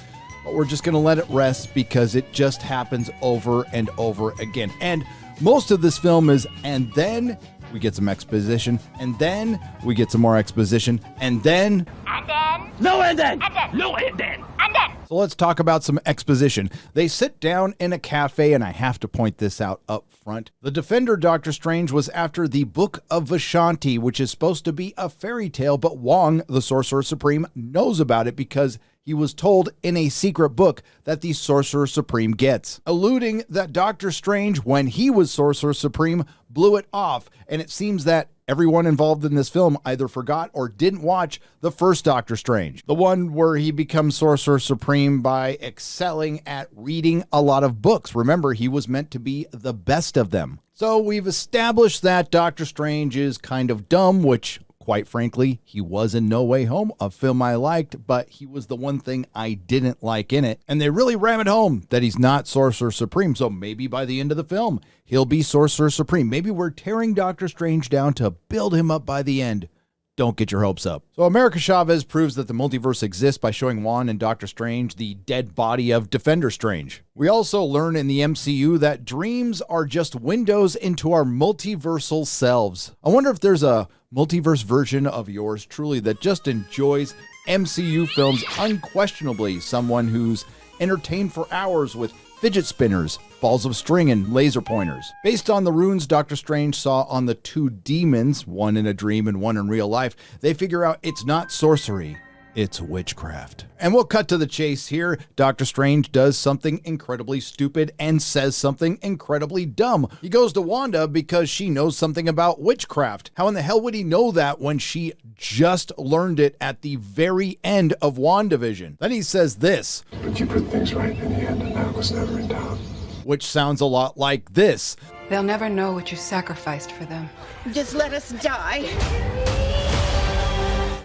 But we're just going to let it rest because it just happens over and over again. And most of this film is, and then we get some exposition, and then we get some more exposition, and then... And And then? No and then! And then? No and then! And then? So let's talk about some exposition. They sit down in a cafe, and I have to point this out up front. The Defender Doctor Strange was after the Book of Vishanti, which is supposed to be a fairy tale, but Wong, the Sorcerer Supreme, knows about it because he was told in a secret book that the Sorcerer Supreme gets, alluding that Doctor Strange, when he was Sorcerer Supreme, blew it off, and it seems that everyone involved in this film either forgot or didn't watch the first Doctor Strange, the one where he becomes Sorcerer Supreme by excelling at reading a lot of books. Remember, he was meant to be the best of them. So we've established that Doctor Strange is kind of dumb, which, quite frankly, he was in No Way Home, a film I liked, but he was the one thing I didn't like in it. And they really ram it home that he's not Sorcerer Supreme, so maybe by the end of the film, he'll be Sorcerer Supreme. Maybe we're tearing Doctor Strange down to build him up by the end. Don't get your hopes up. So America Chavez proves that the multiverse exists by showing Wong and Doctor Strange the dead body of Defender Strange. We also learn in the MCU that dreams are just windows into our multiversal selves. I wonder if there's a multiverse version of yours truly that just enjoys MCU films unquestionably, someone who's entertained for hours with fidget spinners, balls of string, and laser pointers. Based on the runes Doctor Strange saw on the two demons, one in a dream and one in real life, they figure out it's not sorcery, it's witchcraft. And we'll cut to the chase here. Doctor Strange does something incredibly stupid and says something incredibly dumb. He goes to Wanda because she knows something about witchcraft. How in the hell would he know that when she just learned it at the very end of WandaVision? Then he says this. But you put things right in the end, and I was never in doubt. Which sounds a lot like this. They'll never know what you sacrificed for them. Just let us die.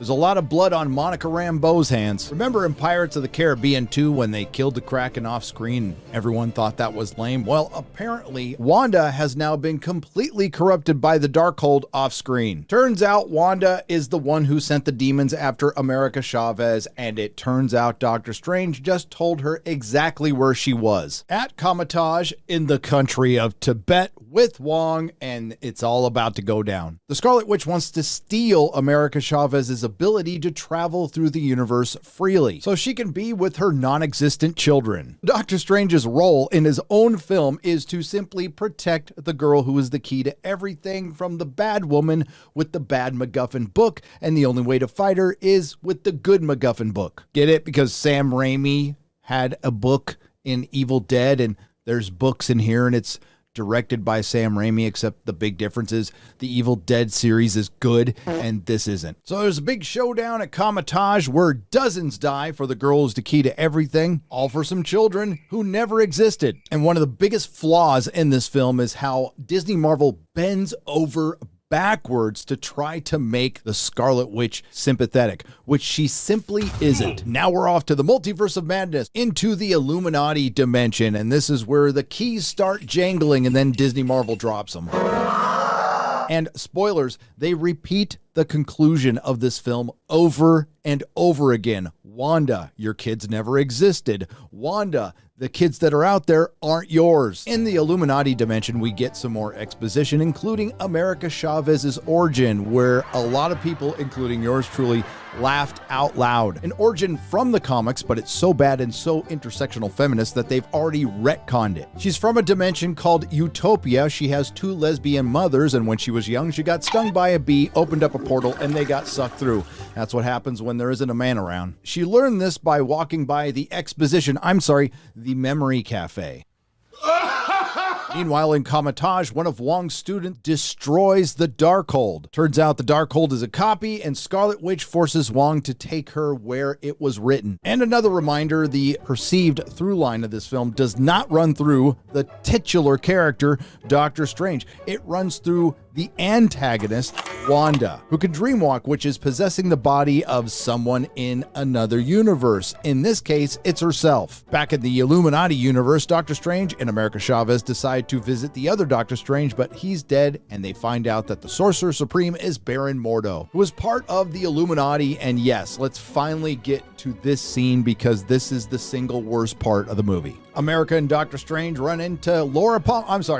There's a lot of blood on Monica Rambeau's hands. Remember in Pirates of the Caribbean 2 when they killed the Kraken off screen? Everyone thought that was lame. Well, apparently Wanda has now been completely corrupted by the Darkhold off screen. Turns out Wanda is the one who sent the demons after America Chavez, and it turns out Doctor Strange just told her exactly where she was. At Kamatage in the country of Tibet with Wong, and it's all about to go down. The Scarlet Witch wants to steal America Chavez's ability to travel through the universe freely, so she can be with her non-existent children. Doctor Strange's role in his own film is to simply protect the girl who is the key to everything from the bad woman with the bad MacGuffin book, and the only way to fight her is with the good MacGuffin book. Get it? Because Sam Raimi had a book in Evil Dead, and there's books in here, and it's directed by Sam Raimi, except the big difference is the Evil Dead series is good and this isn't. So there's a big showdown at Kamatage where dozens die for the girl who's the key to everything, all for some children who never existed. And one of the biggest flaws in this film is how Disney Marvel bends over backwards to try to make the Scarlet Witch sympathetic, which she simply isn't. Now we're off to the multiverse of madness, into the Illuminati dimension, and this is where the keys start jangling and then Disney Marvel drops them. And spoilers, they repeat the conclusion of this film over and over again. Wanda, your kids never existed. Wanda, the kids that are out there aren't yours. In the Illuminati dimension, we get some more exposition, including America Chavez's origin, where a lot of people, including yours truly, laughed out loud. An origin from the comics, but it's so bad and so intersectional feminist that they've already retconned it. She's from a dimension called Utopia. She has two lesbian mothers, and when she was young, she got stung by a bee, opened up a portal, and they got sucked through. That's what happens when there isn't a man around. She learned this by walking by the the Memory Cafe. Meanwhile, in Kamatage, one of Wong's students destroys the Darkhold. Turns out the Darkhold is a copy, and Scarlet Witch forces Wong to take her where it was written. And another reminder, the perceived through line of this film does not run through the titular character, Doctor Strange. It runs through the antagonist, Wanda, who can dreamwalk, which is possessing the body of someone in another universe. In this case, it's herself. Back in the Illuminati universe, Doctor Strange and America Chavez decide decide to visit the other Doctor Strange, but he's dead, and they find out that the Sorcerer Supreme is Baron Mordo, who was part of the Illuminati. And yes, let's finally get to this scene because this is the single worst part of the movie. America and Doctor Strange run into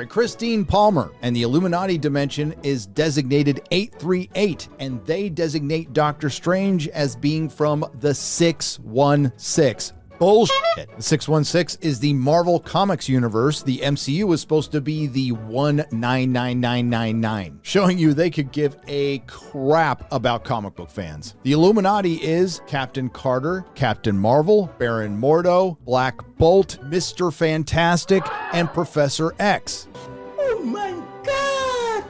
Christine Palmer, and the Illuminati dimension is designated 838, and they designate Doctor Strange as being from the 616. Bullshit. The 616 is the Marvel Comics universe. The MCU is supposed to be the 199999, showing you they could give a crap about comic book fans. The Illuminati is Captain Carter, Captain Marvel, Baron Mordo, Black Bolt, Mr. Fantastic, and Professor X. Oh my God!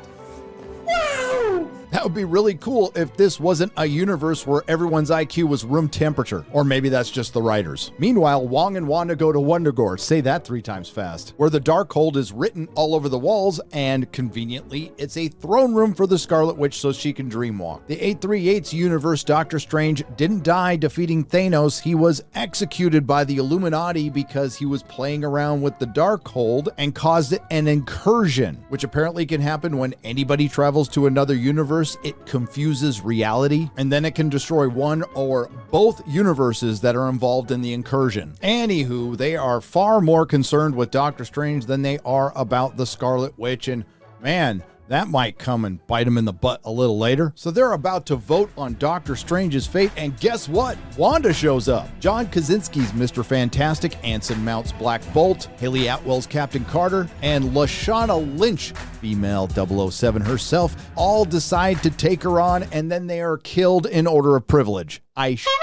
Wow! That would be really cool if this wasn't a universe where everyone's IQ was room temperature. Or maybe that's just the writers. Meanwhile, Wong and Wanda go to Wundagore, say that 3 times fast, where the Darkhold is written all over the walls, and conveniently, it's a throne room for the Scarlet Witch so she can dreamwalk. The 838's universe Doctor Strange didn't die defeating Thanos. He was executed by the Illuminati because he was playing around with the Darkhold and caused an incursion, which apparently can happen when anybody travels to another universe. It confuses reality, and then it can destroy one or both universes that are involved in the incursion. Anywho, they are far more concerned with Doctor Strange than they are about the Scarlet Witch, and man, that might come and bite him in the butt a little later. So they're about to vote on Doctor Strange's fate, and guess what? Wanda shows up. John Krasinski's Mr. Fantastic, Anson Mount's Black Bolt, Haley Atwell's Captain Carter, and Lashana Lynch, female 007 herself, all decide to take her on, and then they are killed in order of privilege. I shit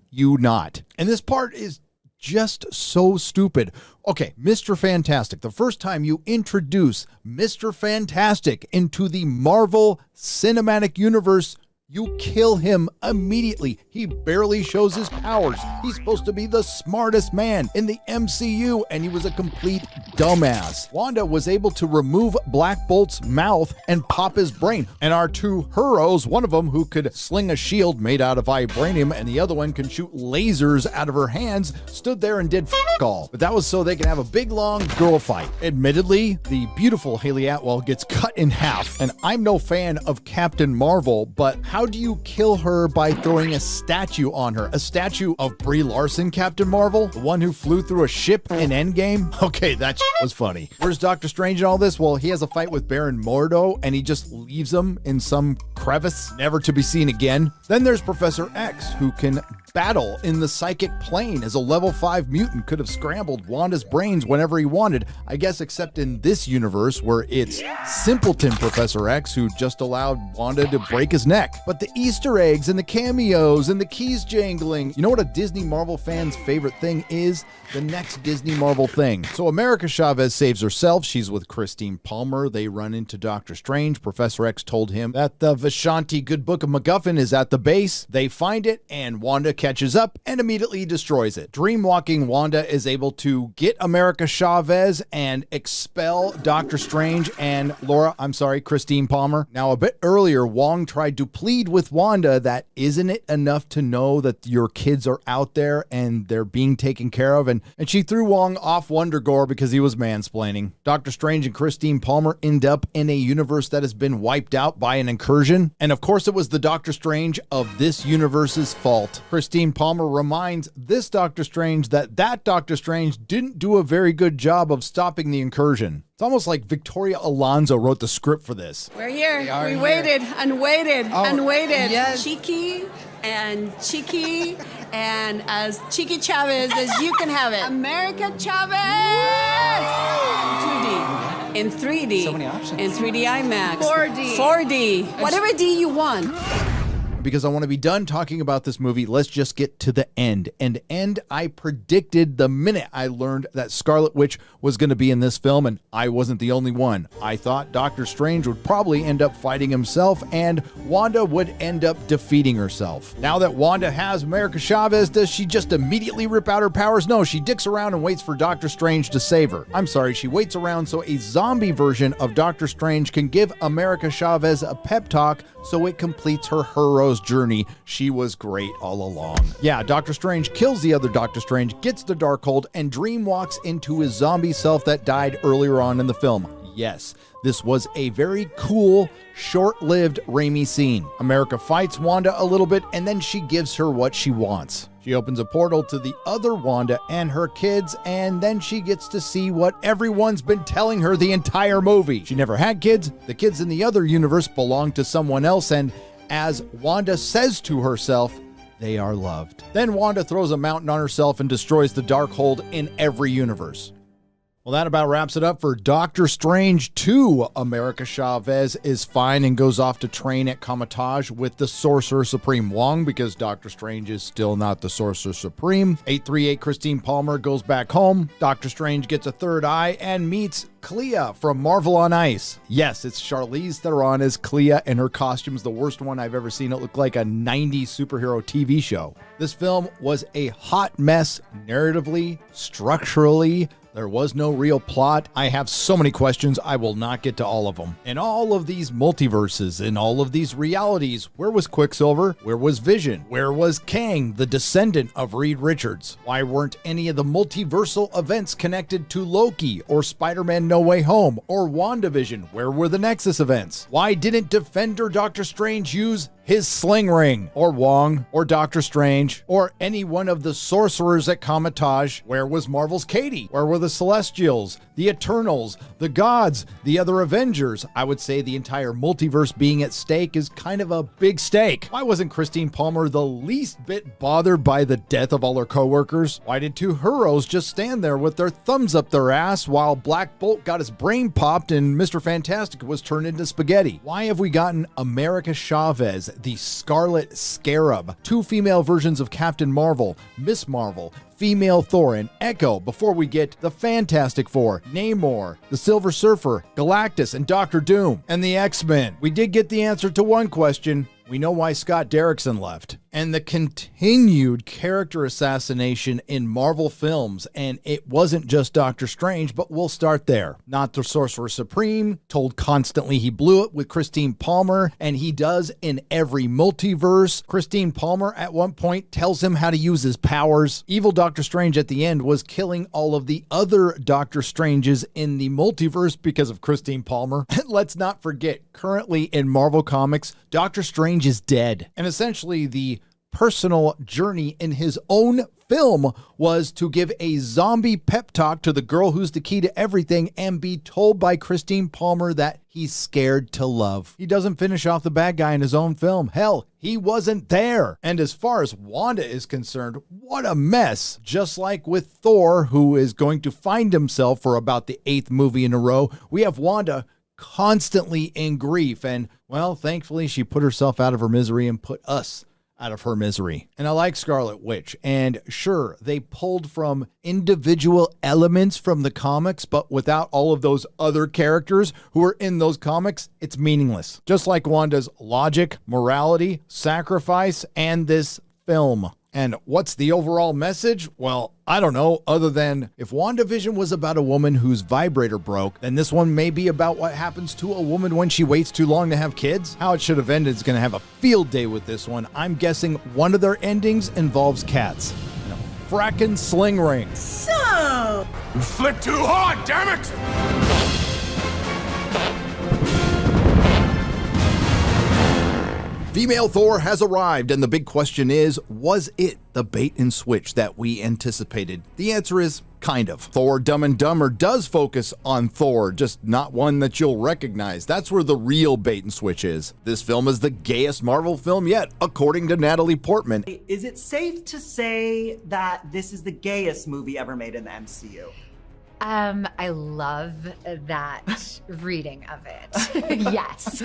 you not. And this part is just so stupid. Okay, Mr. Fantastic. The first time you introduce Mr. Fantastic into the Marvel Cinematic Universe, you kill him immediately. He barely shows his powers. He's supposed to be the smartest man in the MCU, and he was a complete dumbass. Wanda was able to remove Black Bolt's mouth and pop his brain. And our 2 heroes, one of them who could sling a shield made out of vibranium, and the other one can shoot lasers out of her hands, stood there and did f*** all. But that was so they can have a big, long girl fight. Admittedly, the beautiful Haley Atwell gets cut in half, and I'm no fan of Captain Marvel, but how do you kill her by throwing a statue on her? A statue of Brie Larson, Captain Marvel? The one who flew through a ship in Endgame? Okay, that was funny. Where's Doctor Strange in all this? Well, he has a fight with Baron Mordo, and he just leaves him in some crevice, never to be seen again. Then there's Professor X, who can battle in the psychic plane as a level 5 mutant, could have scrambled Wanda's brains whenever he wanted, I guess, except in this universe where it's simpleton Professor X who just allowed Wanda to break his neck. But the Easter eggs and the cameos and the keys jangling, you know what a Disney Marvel fan's favorite thing is? The next Disney Marvel thing. So America Chavez saves herself. She's with Christine Palmer. They run into Doctor Strange. Professor X told him that the Vishanti Good Book of MacGuffin is at the base. They find it, and Wanda catches up and immediately destroys it. Dreamwalking Wanda is able to get America Chavez and expel Doctor Strange and Christine Palmer. Now, a bit earlier, Wong tried to plead with Wanda that isn't it enough to know that your kids are out there and they're being taken care of, and she threw Wong off Wundagore because he was mansplaining. Doctor Strange and Christine Palmer end up in a universe that has been wiped out by an incursion, and of course it was the Doctor Strange of this universe's fault. Christine Palmer reminds this Doctor Strange that Doctor Strange didn't do a very good job of stopping the incursion. It's almost like Victoria Alonso wrote the script for this. We're here. We waited and waited and waited. Yes. Cheeky and cheeky and as cheeky Chavez as you can have it. America Chavez! 2D. In 3D. So many options. In 3D IMAX. 4D. 4D. Whatever D you want. Because I want to be done talking about this movie, let's just get to the end. And I predicted the minute I learned that Scarlet Witch was going to be in this film, and I wasn't the only one. I thought Doctor Strange would probably end up fighting himself, and Wanda would end up defeating herself. Now that Wanda has America Chavez, does she just immediately rip out her powers? No, she dicks around and waits for Doctor Strange to save her. I'm sorry, she waits around so a zombie version of Doctor Strange can give America Chavez a pep talk so it completes her hero's hero's journey, she was great all along. Yeah, Doctor Strange kills the other Doctor Strange, gets the Darkhold, and Dream walks into his zombie self that died earlier on in the film. Yes, this was a very cool, short-lived Raimi scene. America fights Wanda a little bit, and then she gives her what she wants. She opens a portal to the other Wanda and her kids, and then she gets to see what everyone's been telling her the entire movie. She never had kids. The kids in the other universe belong to someone else, and as Wanda says to herself, they are loved. Then Wanda throws a mountain on herself and destroys the Darkhold in every universe. Well, that about wraps it up for Doctor Strange 2. America Chavez is fine and goes off to train at Comitage with the Sorcerer Supreme Wong because Doctor Strange is still not the Sorcerer Supreme. 838 Christine Palmer goes back home. Doctor Strange gets a third eye and meets Clea from Marvel on Ice. Yes, it's Charlize Theron as Clea, and her costume's the worst one I've ever seen. It looked like a 90s superhero TV show. This film was a hot mess narratively, structurally. There was no real plot. I have so many questions, I will not get to all of them. In all of these multiverses, in all of these realities, where was Quicksilver? Where was Vision? Where was Kang, the descendant of Reed Richards? Why weren't any of the multiversal events connected to Loki or Spider-Man No Way Home or WandaVision? Where were the Nexus events? Why didn't Defender Doctor Strange use his sling ring, or Wong, or Doctor Strange, or any one of the sorcerers at Comitage? Where was Marvel's Katie? Where were the Celestials, the Eternals, the Gods, the other Avengers? I would say the entire multiverse being at stake is kind of a big stake. Why wasn't Christine Palmer the least bit bothered by the death of all her coworkers? Why did two heroes just stand there with their thumbs up their ass while Black Bolt got his brain popped and Mr. Fantastic was turned into spaghetti? Why have we gotten America Chavez, the Scarlet Scarab, two female versions of Captain Marvel, Miss Marvel, female Thor, and Echo before we get the Fantastic Four, Namor, the Silver Surfer, Galactus, and Doctor Doom, and the X-Men? We did get the answer to one question. We know why Scott Derrickson left. And the continued character assassination in Marvel films, and it wasn't just Doctor Strange, but we'll start there. Not the Sorcerer Supreme, told constantly he blew it with Christine Palmer, and he does in every multiverse. Christine Palmer at one point tells him how to use his powers. Evil Doctor Strange at the end was killing all of the other Doctor Stranges in the multiverse because of Christine Palmer. And let's not forget, currently in Marvel Comics, Doctor Strange is dead. And essentially the personal journey in his own film was to give a zombie pep talk to the girl who's the key to everything and be told by Christine Palmer that he's scared to love. He doesn't finish off the bad guy in his own film. Hell, he wasn't there. And as far as Wanda is concerned, what a mess. Just like with Thor, who is going to find himself for about the 8th movie in a row, we have Wanda constantly in grief. And, well, thankfully she put herself out of her misery and put us out of her misery. And I like Scarlet Witch. And sure, they pulled from individual elements from the comics, but without all of those other characters who are in those comics, it's meaningless. Just like Wanda's logic, morality, sacrifice, and this film. And what's the overall message? Well, I don't know, other than if WandaVision was about a woman whose vibrator broke, then this one may be about what happens to a woman when she waits too long to have kids. How it should have ended is going to have a field day with this one. I'm guessing one of their endings involves cats. And a frackin' sling ring. So... You flipped too hard, damn it! Female Thor has arrived, and the big question is, was it the bait and switch that we anticipated? The answer is kind of. Thor Dumb and Dumber does focus on Thor, just not one that you'll recognize. That's where the real bait and switch is. This film is the gayest Marvel film yet, according to Natalie Portman. Is it safe to say that this is the gayest movie ever made in the MCU? I love that reading of it. Yes.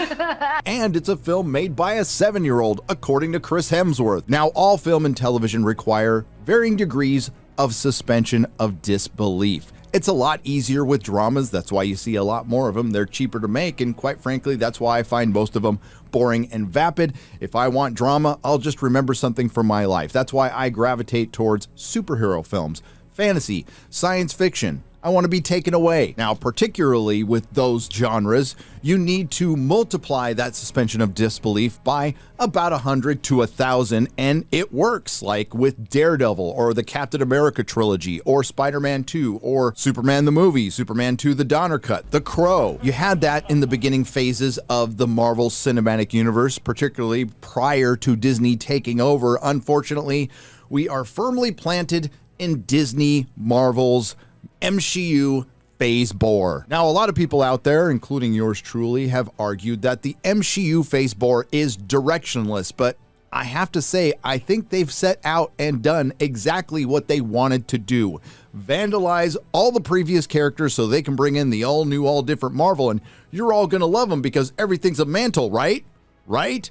And it's a film made by a 7-year-old, according to Chris Hemsworth. Now, all film and television require varying degrees of suspension of disbelief. It's a lot easier with dramas. That's why you see a lot more of them. They're cheaper to make, and quite frankly, that's why I find most of them boring and vapid. If I want drama, I'll just remember something from my life. That's why I gravitate towards superhero films, fantasy, science fiction, I want to be taken away. Now, particularly with those genres, you need to multiply that suspension of disbelief by about 100 to 1,000, and it works, like with Daredevil or the Captain America trilogy or Spider-Man 2 or Superman the movie, Superman 2 the Donner Cut, The Crow. You had that in the beginning phases of the Marvel Cinematic Universe, particularly prior to Disney taking over. Unfortunately, we are firmly planted in Disney Marvel's MCU phase bore. Now, a lot of people out there, including yours truly, have argued that the MCU phase bore is directionless, but I have to say, I think they've set out and done exactly what they wanted to do. Vandalize all the previous characters so they can bring in the all new, all different Marvel, and you're all gonna love them because everything's a mantle, right? Right?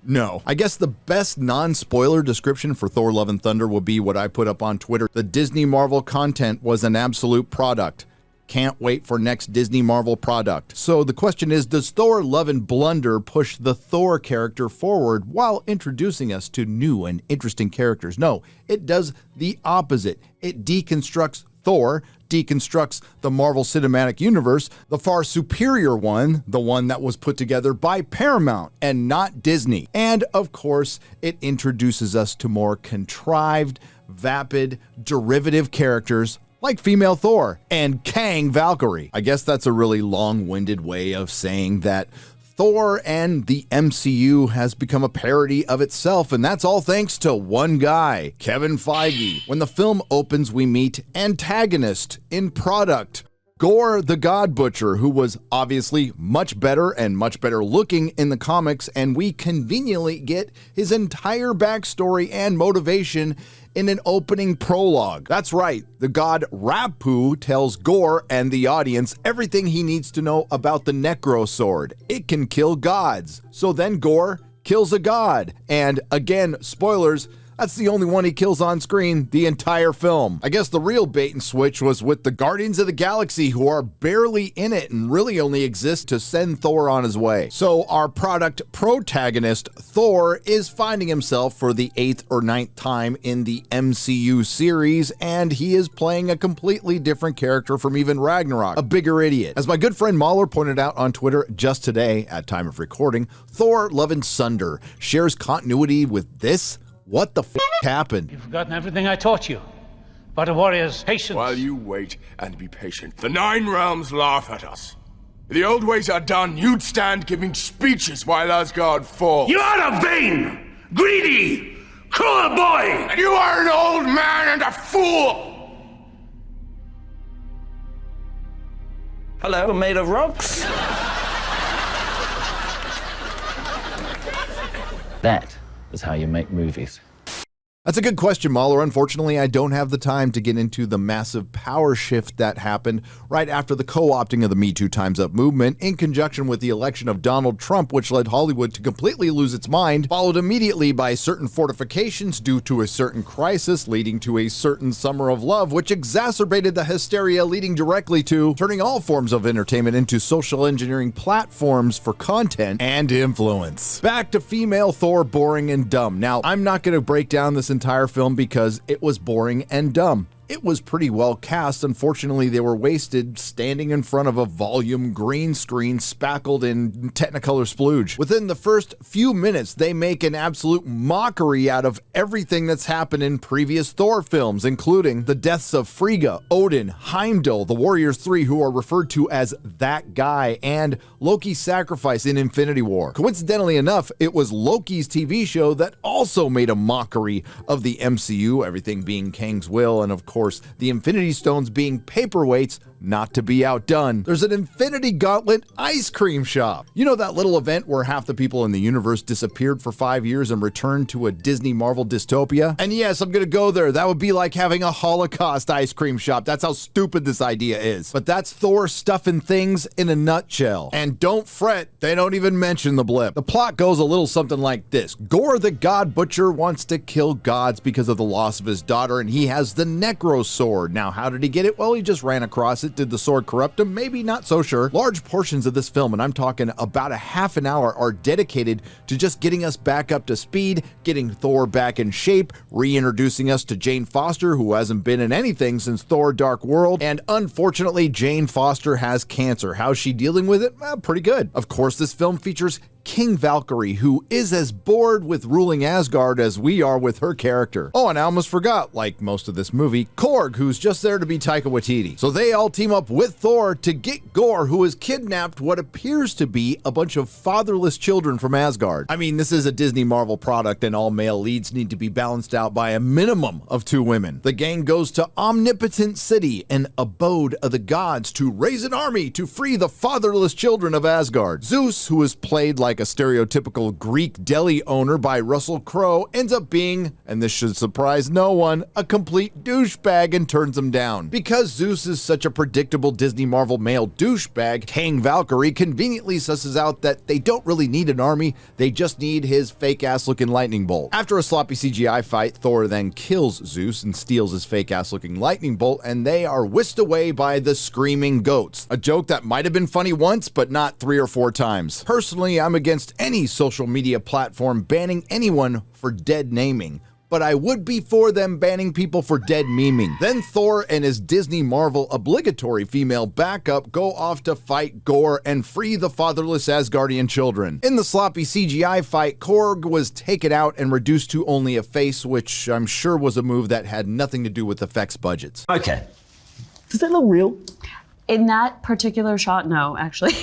No. I guess the best non-spoiler description for Thor Love and Thunder will be what I put up on Twitter. The Disney Marvel content was an absolute product. Can't wait for next Disney Marvel product. So the question is, does Thor Love and Blunder push the Thor character forward while introducing us to new and interesting characters? No, it does the opposite. It deconstructs Thor, deconstructs the Marvel Cinematic Universe, the far superior one, the one that was put together by Paramount and not Disney. And of course, it introduces us to more contrived, vapid, derivative characters like female Thor and Kang Valkyrie. I guess that's a really long-winded way of saying that Thor and the MCU has become a parody of itself, and that's all thanks to one guy, Kevin Feige. When the film opens, we meet antagonist in product, Gore the God Butcher, who was obviously much better and much better looking in the comics, and we conveniently get his entire backstory and motivation in an opening prologue. That's right, the god Rapu tells Gore and the audience everything he needs to know about the Necro Sword. It can kill gods. So then Gore kills a god. And again, spoilers, that's the only one he kills on screen the entire film. I guess the real bait and switch was with the Guardians of the Galaxy, who are barely in it and really only exist to send Thor on his way. So our product protagonist, Thor, is finding himself for the 8th or 9th time in the MCU series, and he is playing a completely different character from even Ragnarok, a bigger idiot. As my good friend Mahler pointed out on Twitter just today, at time of recording, Thor Love and Thunder shares continuity with this. What the f happened? You've forgotten everything I taught you about a warrior's patience. While you wait and be patient, the Nine Realms laugh at us. If the old ways are done, you'd stand giving speeches while Asgard falls. You are a vain, greedy, cruel boy! And you are an old man and a fool! Hello, made of rocks? That is how you make movies. That's a good question, Mahler. Unfortunately, I don't have the time to get into the massive power shift that happened right after the co-opting of the Me Too Time's Up movement in conjunction with the election of Donald Trump, which led Hollywood to completely lose its mind, followed immediately by certain fortifications due to a certain crisis, leading to a certain summer of love, which exacerbated the hysteria, leading directly to turning all forms of entertainment into social engineering platforms for content and influence. Back to female Thor, boring and dumb. Now, I'm not going to break down this entire film because it was boring and dumb. It was pretty well cast. Unfortunately, they were wasted standing in front of a volume green screen spackled in Technicolor splooge. Within the first few minutes, they make an absolute mockery out of everything that's happened in previous Thor films, including the deaths of Frigga, Odin, Heimdall, the Warriors 3, who are referred to as that guy, and Loki's sacrifice in Infinity War. Coincidentally enough, it was Loki's TV show that also made a mockery of the MCU, everything being Kang's will, and of course, the Infinity Stones being paperweights not to be outdone. There's an Infinity Gauntlet ice cream shop. You know that little event where half the people in the universe disappeared for 5 years and returned to a Disney Marvel dystopia? And yes, I'm gonna go there. That would be like having a Holocaust ice cream shop. That's how stupid this idea is. But that's Thor stuffing things in a nutshell. And don't fret, they don't even mention the blip. The plot goes a little something like this. Gore the God Butcher wants to kill gods because of the loss of his daughter, and he has the Necro Sword. Now, how did he get it? Well, he just ran across it Did the sword corrupt him? Maybe, not so sure. Large portions of this film, and I'm talking about a half an hour, are dedicated to just getting us back up to speed, getting Thor back in shape, reintroducing us to Jane Foster, who hasn't been in anything since Thor Dark World, and unfortunately, Jane Foster has cancer. How's she dealing with it? Well, pretty good. Of course, this film features King Valkyrie, who is as bored with ruling Asgard as we are with her character. Oh, and I almost forgot, like most of this movie, Korg, who's just there to be Taika Waititi. So they all team up with Thor to get Gore, who has kidnapped what appears to be a bunch of fatherless children from Asgard. I mean, this is a Disney Marvel product, and all male leads need to be balanced out by a minimum of 2 women. The gang goes to Omnipotent City, an abode of the gods, to raise an army to free the fatherless children of Asgard. Zeus, who is played like a stereotypical Greek deli owner by Russell Crowe, ends up being, and this should surprise no one, a complete douchebag and turns him down. Because Zeus is such a predictable Disney Marvel male douchebag, King Valkyrie conveniently susses out that they don't really need an army, they just need his fake-ass looking lightning bolt. After a sloppy CGI fight, Thor then kills Zeus and steals his fake-ass looking lightning bolt, and they are whisked away by the screaming goats. A joke that might have been funny once, but not 3 or 4 times. Personally, I'm against any social media platform banning anyone for dead naming, but I would be for them banning people for dead memeing. Then Thor and his Disney Marvel obligatory female backup go off to fight Gore and free the fatherless Asgardian children. In the sloppy CGI fight, Korg was taken out and reduced to only a face, which I'm sure was a move that had nothing to do with effects budgets. Okay. Does that look real? In that particular shot, no, actually.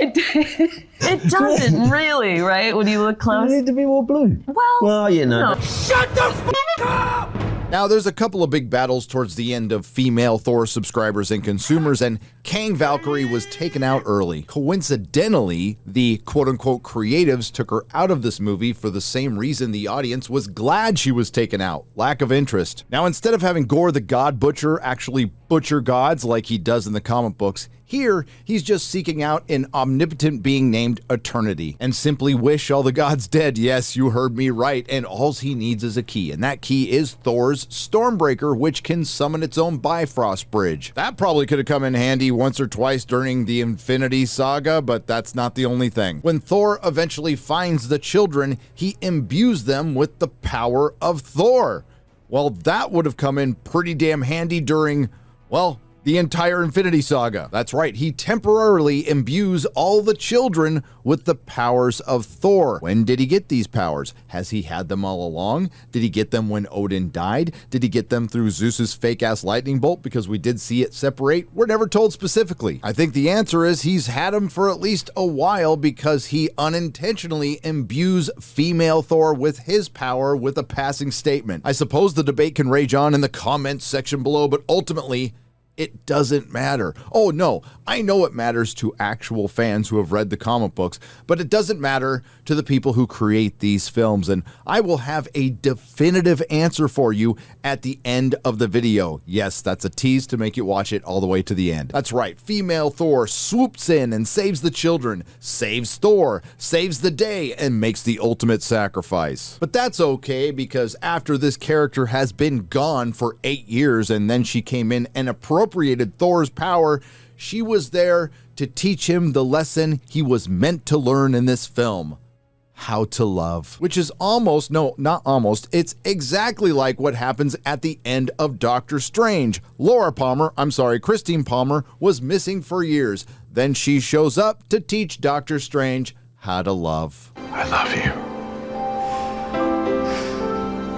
It doesn't really, right? When you look close. You need to be more blue. Well, you know. No. Shut the f*** up! Now, there's a couple of big battles towards the end of female Thor subscribers and consumers, and King Valkyrie was taken out early. Coincidentally, the quote-unquote creatives took her out of this movie for the same reason the audience was glad she was taken out: lack of interest. Now, instead of having Gore the God Butcher actually butcher gods like he does in the comic books, here, he's just seeking out an omnipotent being named Eternity and simply wish all the gods dead. Yes, you heard me right, and all he needs is a key, and that key is Thor's Stormbreaker, which can summon its own Bifrost Bridge. That probably could have come in handy once or twice during the Infinity Saga, but that's not the only thing. When Thor eventually finds the children, he imbues them with the power of Thor. Well, that would have come in pretty damn handy during, well, the entire Infinity Saga. That's right, he temporarily imbues all the children with the powers of Thor. When did he get these powers? Has he had them all along? Did he get them when Odin died? Did he get them through Zeus's fake-ass lightning bolt? Because we did see it separate. We're never told specifically. I think the answer is he's had them for at least a while, because he unintentionally imbues female Thor with his power with a passing statement. I suppose the debate can rage on in the comments section below, but ultimately, it doesn't matter. Oh no, I know it matters to actual fans who have read the comic books, but it doesn't matter to the people who create these films, and I will have a definitive answer for you at the end of the video. Yes, that's a tease to make you watch it all the way to the end. That's right, female Thor swoops in and saves the children, saves Thor, saves the day, and makes the ultimate sacrifice. But that's okay, because after this character has been gone for 8 years and then she came in and appropriated Thor's power, she was there to teach him the lesson he was meant to learn in this film: how to love. Which is almost, no, not almost, it's exactly like what happens at the end of Doctor Strange. Christine Palmer was missing for years. Then she shows up to teach Doctor Strange how to love. I love you.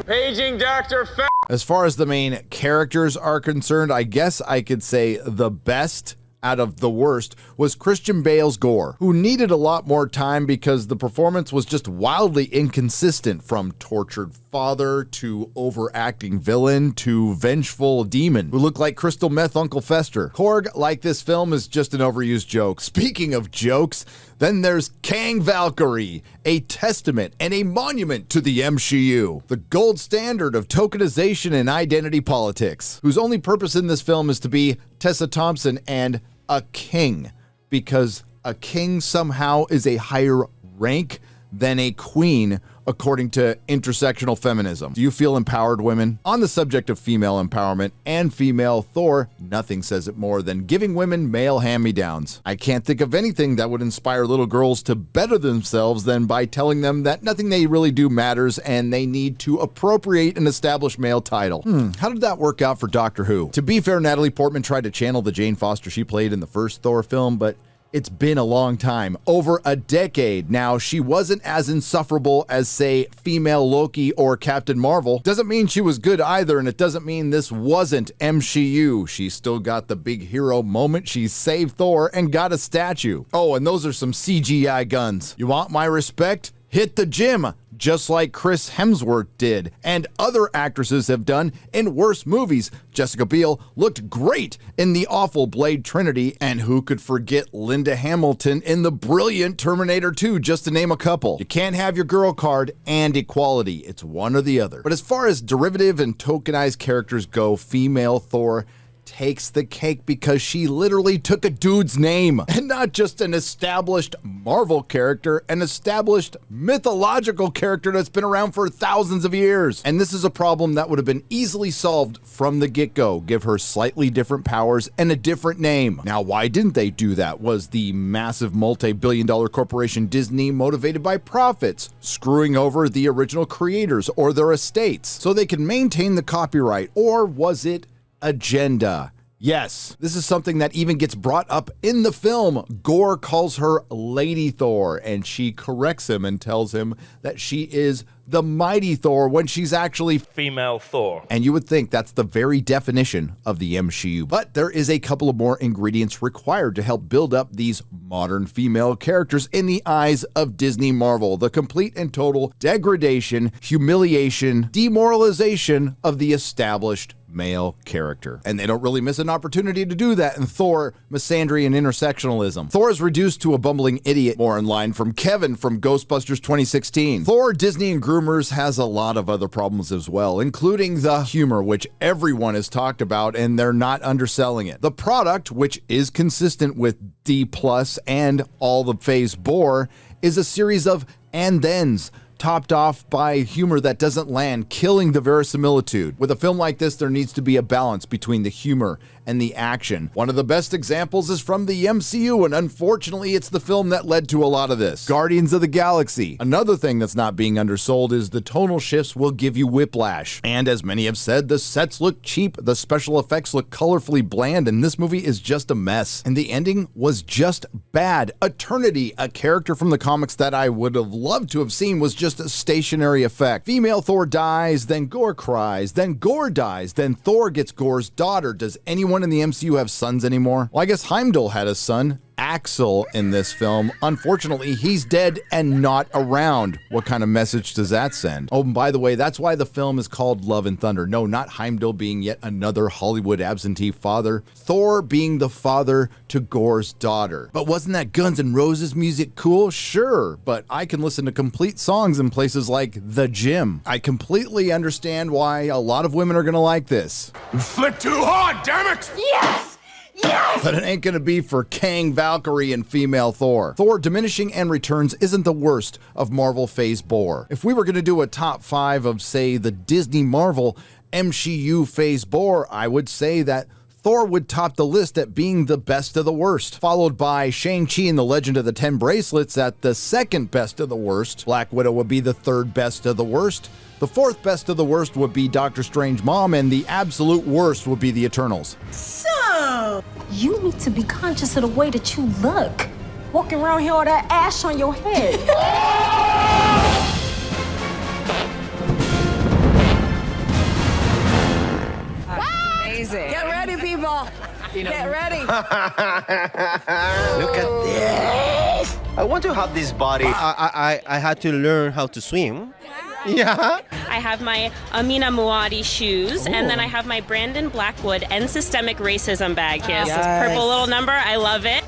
Paging Dr. As far as the main characters are concerned, I guess I could say the best out of the worst was Christian Bale's Gore, who needed a lot more time because the performance was just wildly inconsistent, from tortured father to overacting villain to vengeful demon who looked like crystal meth Uncle Fester. Korg, like this film, is just an overused joke. Speaking of jokes, then there's King Valkyrie, a testament and a monument to the MCU, the gold standard of tokenization and identity politics, whose only purpose in this film is to be Tessa Thompson and a king, because a king somehow is a higher rank than a queen, according to intersectional feminism. Do you feel empowered, women? On the subject of female empowerment and female Thor, nothing says it more than giving women male hand-me-downs. I can't think of anything that would inspire little girls to better themselves than by telling them that nothing they really do matters and they need to appropriate an established male title. How did that work out for Doctor Who? To be fair, Natalie Portman tried to channel the Jane Foster she played in the first Thor film, but it's been a long time, over a decade. Now, she wasn't as insufferable as, say, female Loki or Captain Marvel. Doesn't mean she was good either, and it doesn't mean this wasn't MCU. She still got the big hero moment. She saved Thor and got a statue. Oh, and those are some CGI guns. You want my respect? Hit the gym, just like Chris Hemsworth did, and other actresses have done in worse movies. Jessica Biel looked great in the awful Blade Trinity, and who could forget Linda Hamilton in the brilliant Terminator 2, just to name a couple. You can't have your girl card and equality. It's one or the other. But as far as derivative and tokenized characters go, female Thor takes the cake because she literally took a dude's name, and not just an established Marvel character, an established mythological character that's been around for thousands of years. And this is a problem that would have been easily solved from the get-go. Give her slightly different powers and a different name. Now, why didn't they do that? Was the massive multi-billion-dollar corporation Disney motivated by profits, screwing over the original creators or their estates so they could maintain the copyright? Or was it agenda? Yes, this is something that even gets brought up in the film. Gore calls her Lady Thor, and she corrects him and tells him that she is the Mighty Thor when she's actually female Thor. And you would think that's the very definition of the MCU. But there is a couple of more ingredients required to help build up these modern female characters in the eyes of Disney Marvel. The complete and total degradation, humiliation, demoralization of the established male character. And they don't really miss an opportunity to do that in Thor, misandry, and intersectionalism. Thor is reduced to a bumbling idiot, more in line from Kevin from Ghostbusters 2016. Thor, Disney, and Groomers has a lot of other problems as well, including the humor, which everyone has talked about, and they're not underselling it. The product, which is consistent with D+ and all the phase bore, is a series of and thens, topped off by humor that doesn't land, killing the verisimilitude. With a film like this, there needs to be a balance between the humor and the action. One of the best examples is from the MCU, and unfortunately, it's the film that led to a lot of this. Guardians of the Galaxy. Another thing that's not being undersold is the tonal shifts will give you whiplash. And as many have said, the sets look cheap, the special effects look colorfully bland, and this movie is just a mess. And the ending was just bad. Eternity, a character from the comics that I would have loved to have seen, was just a stationary effect. Female Thor dies, then Gore cries, then Gore dies, then Thor gets Gore's daughter. Does anyone in the MCU have sons anymore? Well, I guess Heimdall had a son, Axel, in this film. Unfortunately, he's dead and not around. What kind of message does that send? Oh, and by the way, that's why the film is called Love and Thunder. No, not Heimdall being yet another Hollywood absentee father. Thor being the father to Gore's daughter. But wasn't that Guns N' Roses music cool? Sure, but I can listen to complete songs in places like the gym. I completely understand why a lot of women are gonna like this. You flipped too hard, damn it! Yes! Yes! But it ain't gonna be for Kang, Valkyrie, and female Thor. Thor Diminishing and Returns isn't the worst of Marvel Phase Bore. If we were gonna do a top 5 of, say, the Disney Marvel MCU Phase Bore, I would say that Thor would top the list at being the best of the worst, followed by Shang-Chi and the Legend of the Ten Bracelets at the second best of the worst. Black Widow would be the third best of the worst. The fourth best of the worst would be Doctor Strange Mom, and the absolute worst would be the Eternals. So, you need to be conscious of the way that you look. Walking around here with that ash on your head. Amazing. Get ready, people. Get ready. Look at this. I want to have this body. I had to learn how to swim. Yeah. I have my Amina Muaddi shoes, and then I have my Brandon Blackwood End Systemic Racism bag here. Yes. This purple little number, I love it.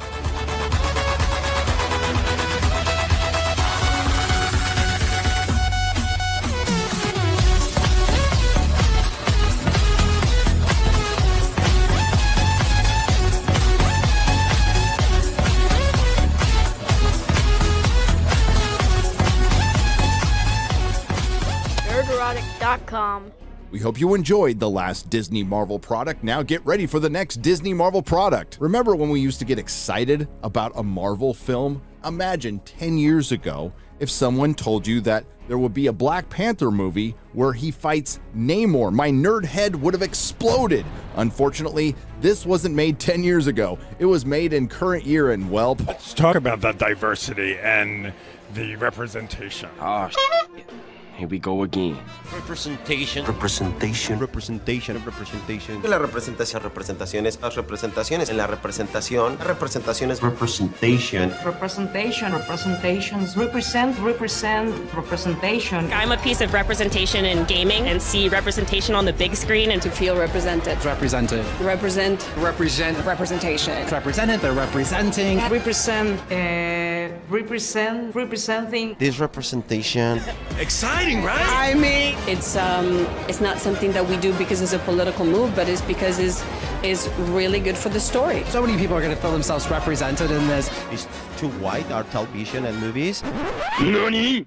Nerdrotic.com. We hope you enjoyed the last Disney Marvel product. Now get ready for the next Disney Marvel product. Remember when we used to get excited about a Marvel film? Imagine 10 years ago if someone told you that there would be a Black Panther movie where he fights Namor. My nerd head would have exploded. Unfortunately, this wasn't made 10 years ago. It was made in current year, and well, Let's talk about the diversity and the representation. Oh, here we go again. Representation. Representation. Representation. Representation. La representación, representaciones, las representaciones, en la representación, representaciones, representation. Representation, representations, represent, representation. I'm a piece of representation in gaming and see representation on the big screen and to feel represented. Represented. Represent. Represent. Representation. Represented. They're representing. Representing. This representation. Exciting, right? I mean, it's not something that we do because it's a political move, but it's because it's really good for the story. So many people are going to feel themselves represented in this. It's too white, our television and movies. NANI?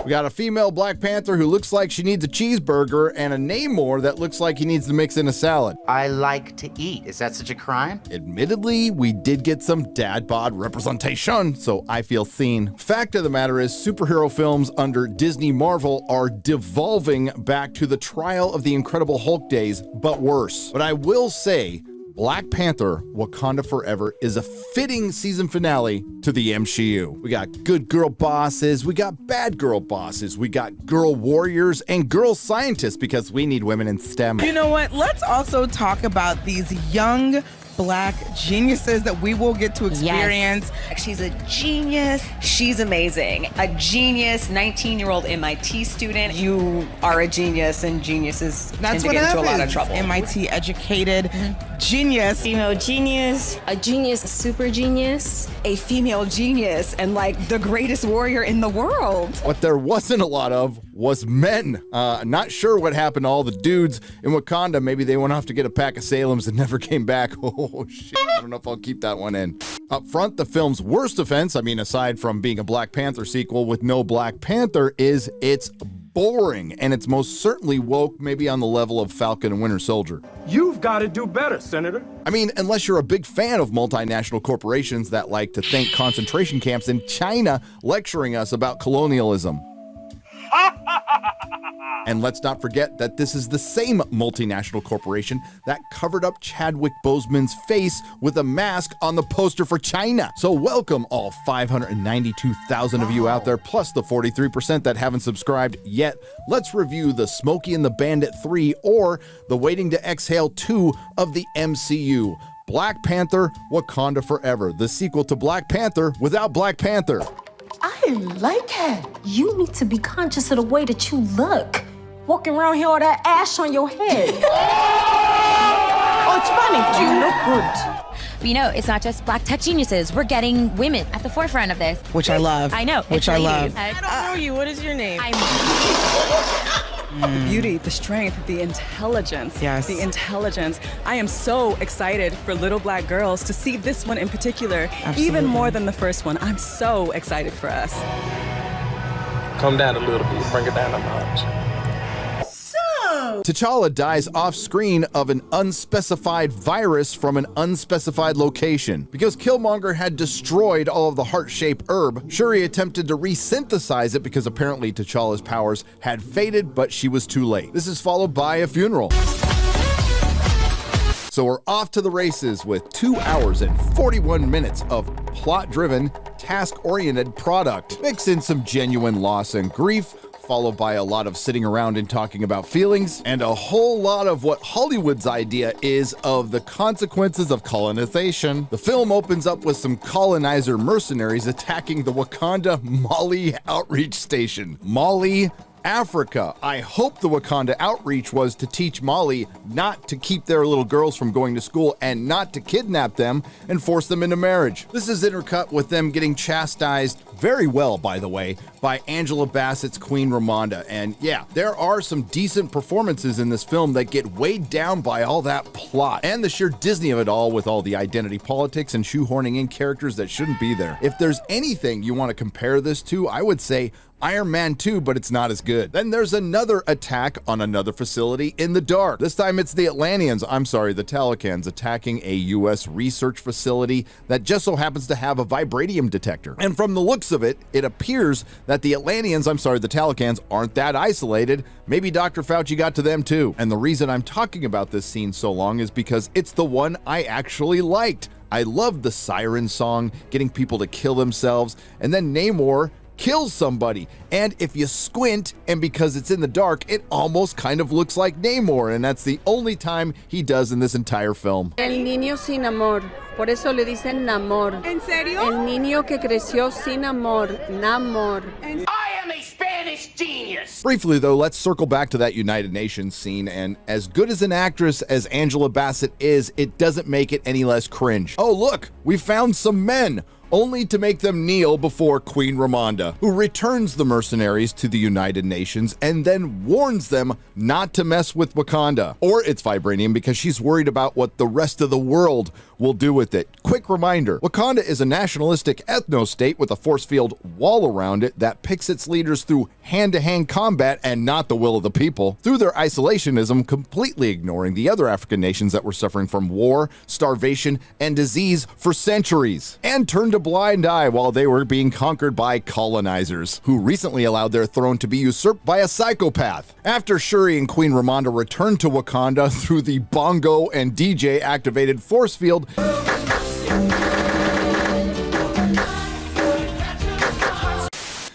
We got a female Black Panther who looks like she needs a cheeseburger and a Namor that looks like he needs to mix in a salad. I like to eat. Is that such a crime? Admittedly, we did get some dad bod representation, so I feel seen. Fact of the matter is, superhero films under Disney Marvel are devolving back to the Trial of the Incredible Hulk days, but worse. But I will say, Black Panther Wakanda Forever is a fitting season finale to the MCU. We got good girl bosses, we got bad girl bosses, we got girl warriors and girl scientists because we need women in STEM. You know what? Let's also talk about these young Black geniuses that we will get to experience. Yes. She's a genius. She's amazing. A genius 19-year-old MIT student. You are a genius, and geniuses tend to get into a lot of trouble. MIT educated genius. Female genius. A genius, a super genius. A female genius, and like the greatest warrior in the world. What there wasn't a lot of was men. Not sure what happened to all the dudes in Wakanda. Maybe they went off to get a pack of Salems and never came back. Oh, shit. I don't know if I'll keep that one in. Up front, the film's worst offense, I mean, aside from being a Black Panther sequel with no Black Panther, is it's boring. And it's most certainly woke, maybe on the level of Falcon and Winter Soldier. You've got to do better, Senator. I mean, unless you're a big fan of multinational corporations that like to thank concentration camps in China lecturing us about colonialism. And let's not forget that this is the same multinational corporation that covered up Chadwick Boseman's face with a mask on the poster for China. So welcome all 592,000 of you out there, plus the 43% that haven't subscribed yet. Let's review the Smokey and the Bandit 3 or the Waiting to Exhale 2 of the MCU. Black Panther Wakanda Forever, the sequel to Black Panther without Black Panther. I like it. You need to be conscious of the way that you look. Walking around here with that ash on your head. Oh, it's funny. You look good. But you know, it's not just Black tech geniuses. We're getting women at the forefront of this. Which I love. I know. Which I love. I don't know you. What is your name? The beauty, the strength, the intelligence. Yes. The intelligence. I am so excited for little Black girls to see this one in particular, even more than the first one. I'm so excited for us. Calm down a little bit. Bring it down a notch. T'Challa dies off-screen of an unspecified virus from an unspecified location. Because Killmonger had destroyed all of the heart-shaped herb, Shuri attempted to resynthesize it because apparently T'Challa's powers had faded, but she was too late. This is followed by a funeral. So we're off to the races with 2 hours and 41 minutes of plot-driven, task-oriented product. Mix in some genuine loss and grief, followed by a lot of sitting around and talking about feelings, and a whole lot of what Hollywood's idea is of the consequences of colonization. The film opens up with some colonizer mercenaries attacking the Wakanda Mali outreach station. Mali, Africa. I hope the Wakanda outreach was to teach Mali not to keep their little girls from going to school and not to kidnap them and force them into marriage. This is intercut with them getting chastised very well, by the way, by Angela Bassett's Queen Ramonda. And yeah, there are some decent performances in this film that get weighed down by all that plot and the sheer Disney of it all with all the identity politics and shoehorning in characters that shouldn't be there. If there's anything you want to compare this to, I would say Iron Man 2, but it's not as good. Then there's another attack on another facility in the dark. This time it's the the Talocans, attacking a U.S. research facility that just so happens to have a vibranium detector. And from the looks of it, it appears that the Talocans aren't that isolated. Maybe Dr. Fauci got to them too. And the reason I'm talking about this scene so long is because it's the one I actually liked. I loved the siren song, getting people to kill themselves, and then Namor kills somebody. And if you squint, and because it's in the dark, it almost kind of looks like Namor, and that's the only time he does in this entire film. El niño sin amor. Por eso le dicen Namor. ¿En serio? El niño que creció sin amor. Namor. I am a Spanish genius! Briefly though, let's circle back to that United Nations scene, and as good as an actress as Angela Bassett is, it doesn't make it any less cringe. Oh look, we found some men! Only to make them kneel before Queen Ramonda, who returns the mercenaries to the United Nations and then warns them not to mess with Wakanda or its vibranium because she's worried about what the rest of the world will do with it. Quick reminder, Wakanda is a nationalistic ethno-state with a force field wall around it that picks its leaders through hand-to-hand combat and not the will of the people, through their isolationism, completely ignoring the other African nations that were suffering from war, starvation, and disease for centuries, and turned a blind eye while they were being conquered by colonizers, who recently allowed their throne to be usurped by a psychopath. After Shuri and Queen Ramonda returned to Wakanda through the bongo and DJ activated force field,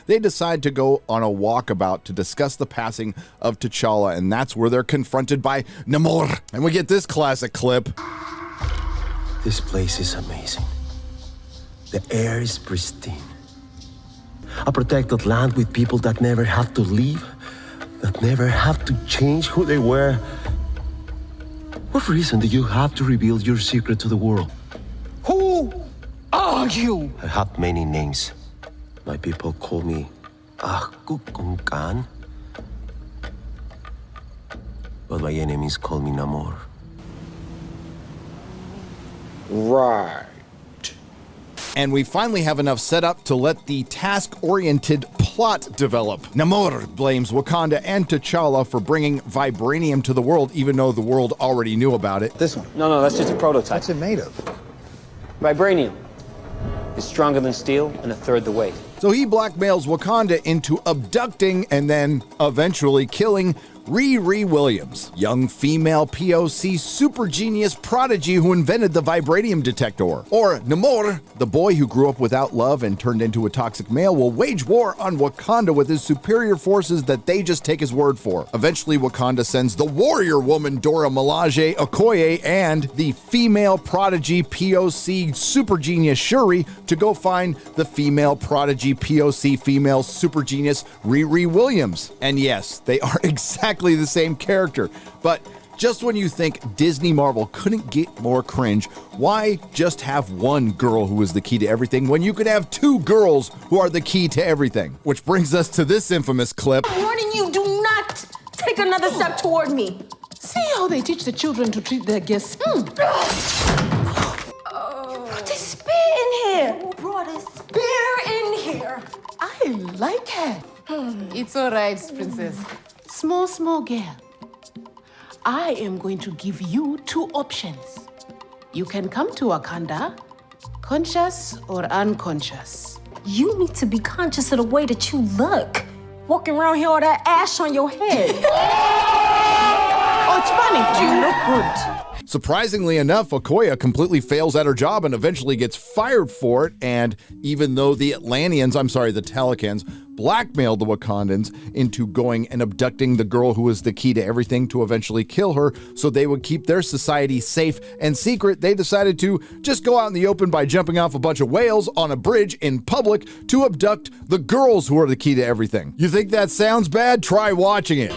they decide to go on a walkabout to discuss the passing of T'Challa, and that's where they're confronted by Namor. And we get this classic clip. This place is amazing. The air is pristine. A protected land with people that never have to leave, that never have to change who they were. What reason do you have to reveal your secret to the world? Who are you? I have many names. My people call me Khan, but my enemies call me Namor. Right. And we finally have enough set up to let the task-oriented plot develop. Namor blames Wakanda and T'Challa for bringing vibranium to the world, even though the world already knew about it. This one? No, that's just a prototype. What's it made of? Vibranium. It's stronger than steel and a third the weight. So he blackmails Wakanda into abducting and then eventually killing Riri Williams, young female POC super genius prodigy who invented the vibranium detector. Or Namor, the boy who grew up without love and turned into a toxic male, will wage war on Wakanda with his superior forces that they just take his word for. Eventually, Wakanda sends the warrior woman Dora Milaje Okoye and the female prodigy POC super genius Shuri to go find the female prodigy POC female super genius Riri Williams. And yes, they are exactly the same character, but just when you think Disney Marvel couldn't get more cringe, why just have one girl who is the key to everything when you could have two girls who are the key to everything? Which brings us to this infamous clip. I'm warning you, do not take another step toward me. See how they teach the children to treat their guests. Put the spear in here. Who brought a spear in here? I like her. It's all right, princess. Small girl. I am going to give you two options. You can come to Wakanda, conscious or unconscious. You need to be conscious of the way that you look. Walking around here with that ash on your head. Oh, it's funny. You look good. Surprisingly enough, Okoye completely fails at her job and eventually gets fired for it. And even though the Talocans blackmailed the Wakandans into going and abducting the girl who was the key to everything to eventually kill her so they would keep their society safe and secret, they decided to just go out in the open by jumping off a bunch of whales on a bridge in public to abduct the girls who are the key to everything. You think that sounds bad? Try watching it.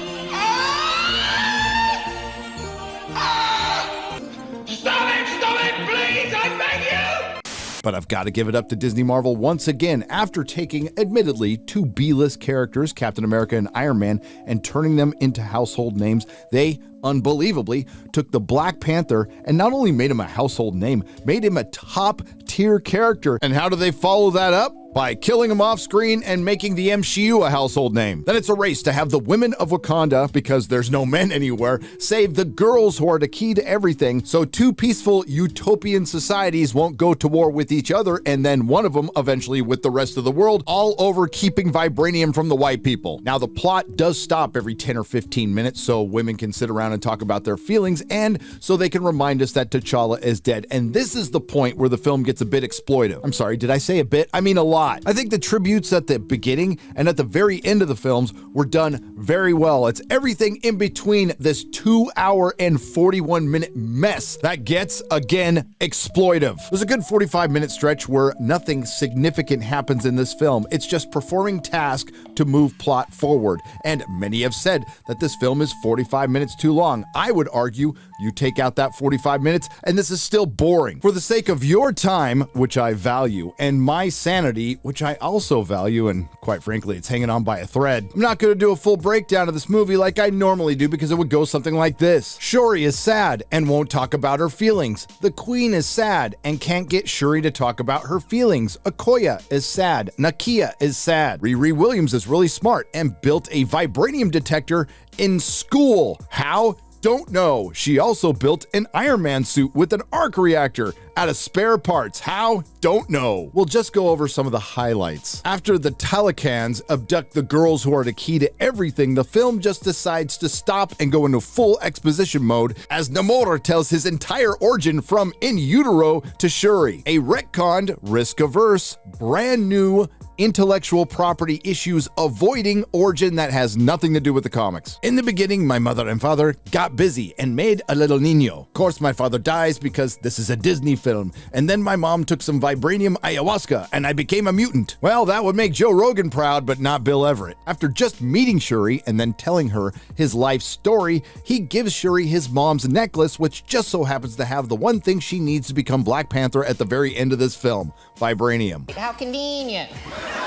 But I've got to give it up to Disney Marvel once again. After taking, admittedly, two B-list characters, Captain America and Iron Man, and turning them into household names, they, unbelievably, took the Black Panther and not only made him a household name, made him a top-tier character. And how do they follow that up? by killing him off screen and making the MCU a household name. Then it's a race to have the women of Wakanda, because there's no men anywhere, save the girls who are the key to everything, so two peaceful utopian societies won't go to war with each other, and then one of them eventually with the rest of the world, all over keeping vibranium from the white people. Now, the plot does stop every 10 or 15 minutes so women can sit around and talk about their feelings, and so they can remind us that T'Challa is dead. And this is the point where the film gets a bit exploitive. I'm sorry, did I say a bit? I mean a lot. I think the tributes at the beginning and at the very end of the films were done very well. It's everything in between this 2 hour and 41 minute mess that gets, again, exploitive. There's a good 45-minute stretch where nothing significant happens in this film. It's just performing tasks to move plot forward. And many have said that this film is 45 minutes too long. I would argue you take out that 45 minutes and this is still boring. For the sake of your time, which I value, and my sanity, which I also value, and quite frankly, it's hanging on by a thread, I'm not going to do a full breakdown of this movie like I normally do, because it would go something like this. Shuri is sad and won't talk about her feelings. The Queen is sad and can't get Shuri to talk about her feelings. Okoye is sad. Nakia is sad. Riri Williams is really smart and built a vibranium detector in school. How? Don't know. She also built an Iron Man suit with an arc reactor out of spare parts. How? Don't know. We'll just go over some of the highlights. After the Talakans abduct the girls who are the key to everything, the film just decides to stop and go into full exposition mode as Namor tells his entire origin from in utero to Shuri. A retconned, risk-averse, brand new, intellectual property issues avoiding origin that has nothing to do with the comics. In the beginning, my mother and father got busy and made a little niño. Of course, my father dies because this is a Disney film, and then my mom took some vibranium ayahuasca and I became a mutant. Well, that would make Joe Rogan proud, but not Bill Everett. After just meeting Shuri and then telling her his life story, he gives Shuri his mom's necklace, which just so happens to have the one thing she needs to become Black Panther at the very end of this film: vibranium. How convenient.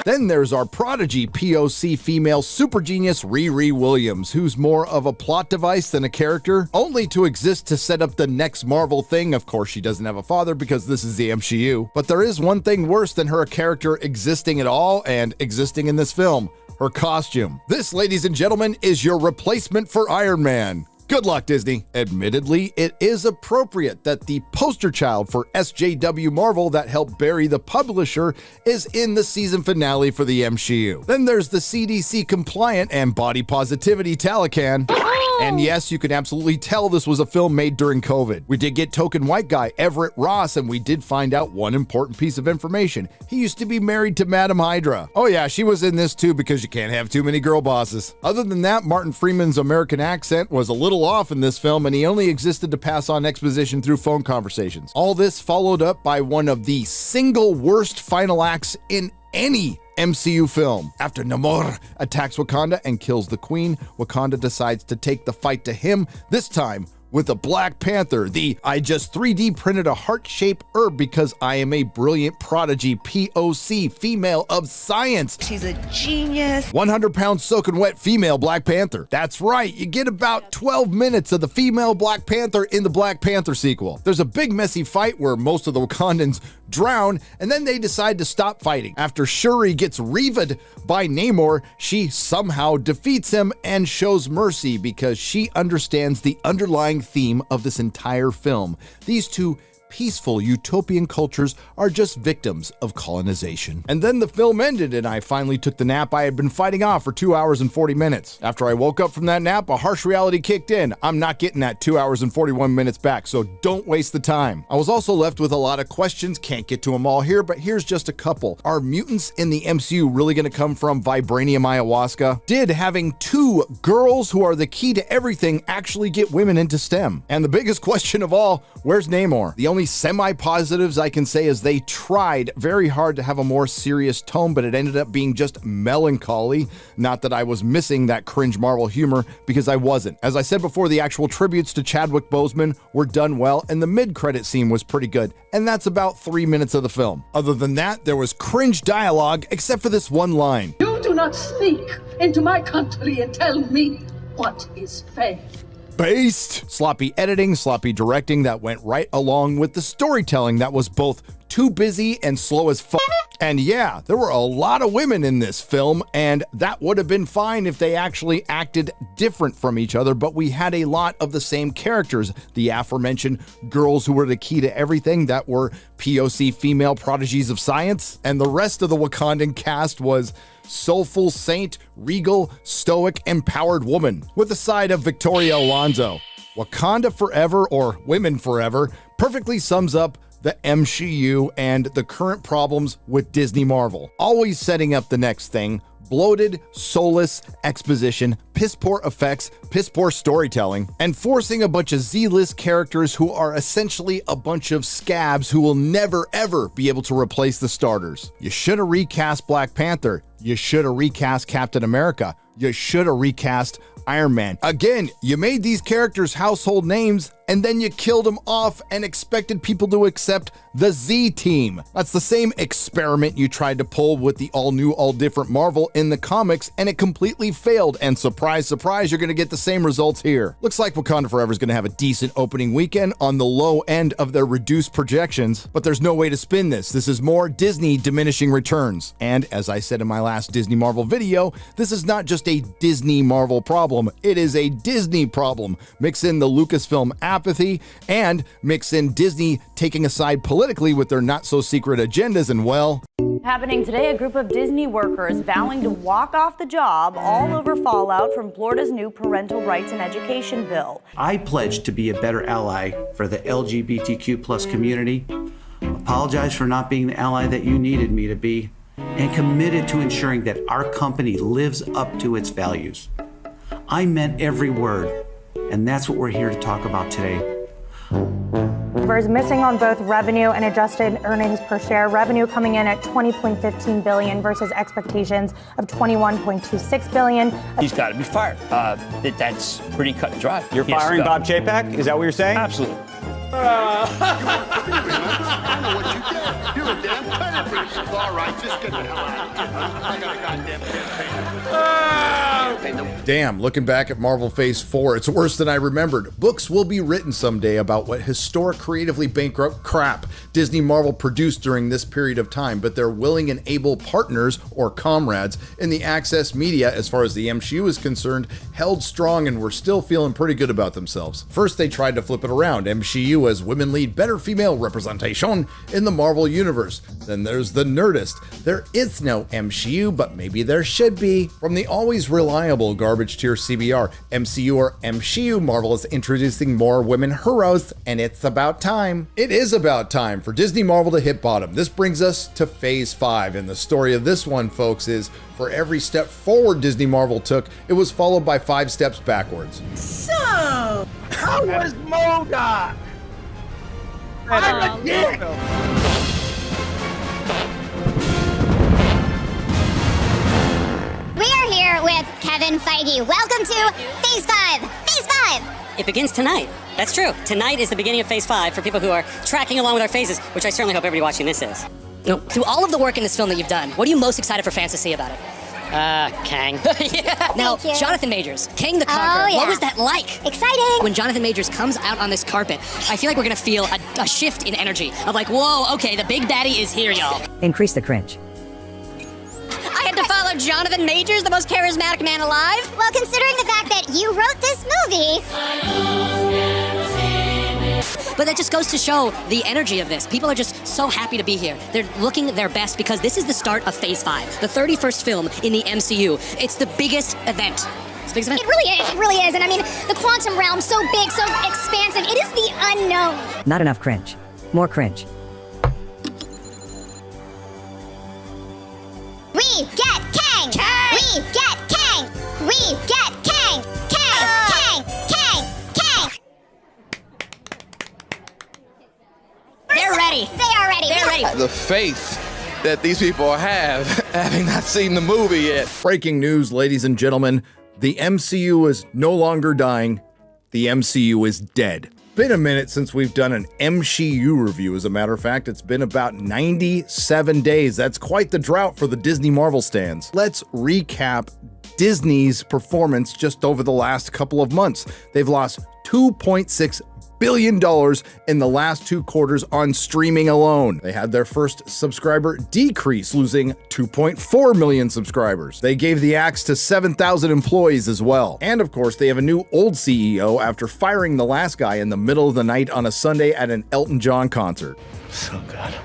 Then there's our prodigy POC female super genius Riri Williams, who's more of a plot device than a character, only to exist to set up the next Marvel thing. Of course, she doesn't have a father because this is the MCU. But there is one thing worse than her character existing at all and existing in this film: her costume. This, ladies and gentlemen, is your replacement for Iron Man. Good luck, Disney. Admittedly, it is appropriate that the poster child for SJW Marvel that helped bury the publisher is in the season finale for the MCU. Then there's the CDC compliant and body positivity Talakan. And yes, you can absolutely tell this was a film made during COVID. We did get token white guy Everett Ross, and we did find out one important piece of information. He used to be married to Madam Hydra. Oh yeah, she was in this too, because you can't have too many girl bosses. Other than that, Martin Freeman's American accent was a little off in this film, and he only existed to pass on exposition through phone conversations. All this followed up by one of the single worst final acts in any MCU film. After Namor attacks Wakanda and kills the Queen, Wakanda decides to take the fight to him, this time with a Black Panther. I just 3D printed a heart-shaped herb because I am a brilliant prodigy POC female of science. She's a genius. 100-pound soaking wet female Black Panther. That's right, you get about 12 minutes of the female Black Panther in the Black Panther sequel. There's a big messy fight where most of the Wakandans drown, and then they decide to stop fighting. After Shuri gets reaved by Namor, she somehow defeats him and shows mercy because she understands the underlying theme of this entire film. These two peaceful utopian cultures are just victims of colonization. And then the film ended and I finally took the nap I had been fighting off for 2 hours and 40 minutes. After I woke up from that nap, a harsh reality kicked in. I'm not getting that 2 hours and 41 minutes back, so don't waste the time. I was also left with a lot of questions. Can't get to them all here, but here's just a couple. Are mutants in the MCU really going to come from vibranium ayahuasca? Did having two girls who are the key to everything actually get women into STEM? And the biggest question of all, where's Namor? The only semi-positives I can say is they tried very hard to have a more serious tone, but it ended up being just melancholy. Not that I was missing that cringe Marvel humor, because I wasn't. As I said before, the actual tributes to Chadwick Boseman were done well, and the mid-credit scene was pretty good, and that's about 3 minutes of the film. Other than that, there was cringe dialogue, except for this one line. You do not sneak into my country and tell me what is fair. Based. Sloppy editing, sloppy directing that went right along with the storytelling that was both too busy and slow as fuck. And yeah, there were a lot of women in this film, and that would have been fine if they actually acted different from each other, but we had a lot of the same characters. The aforementioned girls who were the key to everything that were POC female prodigies of science, and the rest of the Wakandan cast was soulful saint, regal, stoic, empowered woman, with a side of Victoria Alonso. Wakanda Forever, or Women Forever, perfectly sums up the MCU and the current problems with Disney Marvel. Always setting up the next thing, bloated, soulless exposition, piss-poor effects, piss-poor storytelling, and forcing a bunch of Z-list characters who are essentially a bunch of scabs who will never ever be able to replace the starters. You should have recast Black Panther. You should have recast Captain America. You should have recast Iron Man. Again, you made these characters household names and then you killed them off and expected people to accept the Z team. That's the same experiment you tried to pull with the all new, all different Marvel in the comics, and it completely failed. And surprise, surprise, you're gonna get the same results here. Looks like Wakanda Forever is gonna have a decent opening weekend on the low end of their reduced projections, but there's no way to spin this. This is more Disney diminishing returns. And as I said in my last Disney Marvel video, this is not just a Disney Marvel problem, it is a Disney problem. Mix in the Lucasfilm apathy and mix in Disney taking a side politically with their not-so-secret agendas, and well... Happening today, a group of Disney workers vowing to walk off the job all over fallout from Florida's new parental rights and education bill. I pledge to be a better ally for the LGBTQ+ community, apologize for not being the ally that you needed me to be, and committed to ensuring that our company lives up to its values. I meant every word, and that's what we're here to talk about today. Is missing on both revenue and adjusted earnings per share. Revenue coming in at $20.15 billion versus expectations of $21.26 billion. He's got to be fired. That's pretty cut and dry. You're firing Bob Chapek? Is that what you're saying? Absolutely. I know what you did. You're a damn terrorist. All right, just get the hell out of here. I got a goddamn campaign. Damn, looking back at Marvel Phase 4, it's worse than I remembered. Books will be written someday about what historic, creatively bankrupt crap Disney Marvel produced during this period of time, but their willing and able partners, or comrades, in the Access media, as far as the MCU is concerned, held strong and were still feeling pretty good about themselves. First, they tried to flip it around. MCU as women lead better female representation in the Marvel Universe. Then there's the Nerdist. There is no MCU, but maybe there should be. From the always reliable garbage tier CBR, MCU or MCU, Marvel is introducing more women heroes, and it's about time. It is about time for Disney Marvel to hit bottom. This brings us to Phase 5, and the story of this one, folks, is for every step forward Disney Marvel took, it was followed by 5 steps backwards. So, how was MODOK? I'm a dick! We are here with Kevin Feige. Welcome to Phase 5. Phase 5! It begins tonight. That's true. Tonight is the beginning of Phase 5 for people who are tracking along with our phases, which I certainly hope everybody watching this is. Through all of the work in this film that you've done, what are you most excited for fans to see about it? Kang. Yeah. Now, Thank you. Jonathan Majors, King the Conqueror, Oh, yeah. what was that like? Exciting! When Jonathan Majors comes out on this carpet, I feel like we're gonna feel a shift in energy of like, whoa, okay, the big baddie is here, y'all. Increase the cringe. I had to follow Jonathan Majors, the most charismatic man alive. Well, considering the fact that you wrote this movie... But that just goes to show the energy of this. People are just so happy to be here. They're looking their best because this is the start of Phase 5, the 31st film in the MCU. It's the biggest event. It's the biggest event. It really is, it really is. And I mean, the quantum realm, so big, so expansive. It is the unknown. Not enough cringe. More cringe. We get Kang! Kang! We get Kang! We get Kang! Kang! Kang! Kang! Kang! They're ready. They are ready. They're ready. The faith that these people have, having not seen the movie yet. Breaking news, ladies and gentlemen. The MCU is no longer dying. The MCU is dead. Been a minute since we've done an MCU review. As a matter of fact, it's been about 97 days. That's quite the drought for the Disney Marvel stands. Let's recap Disney's performance just over the last couple of months. They've lost $2.6 billion in the last 2 quarters on streaming alone. They had their first subscriber decrease, losing 2.4 million subscribers. They gave the axe to 7,000 employees as well. And of course, they have a new old CEO after firing the last guy in the middle of the night on a Sunday at an Elton John concert. So good.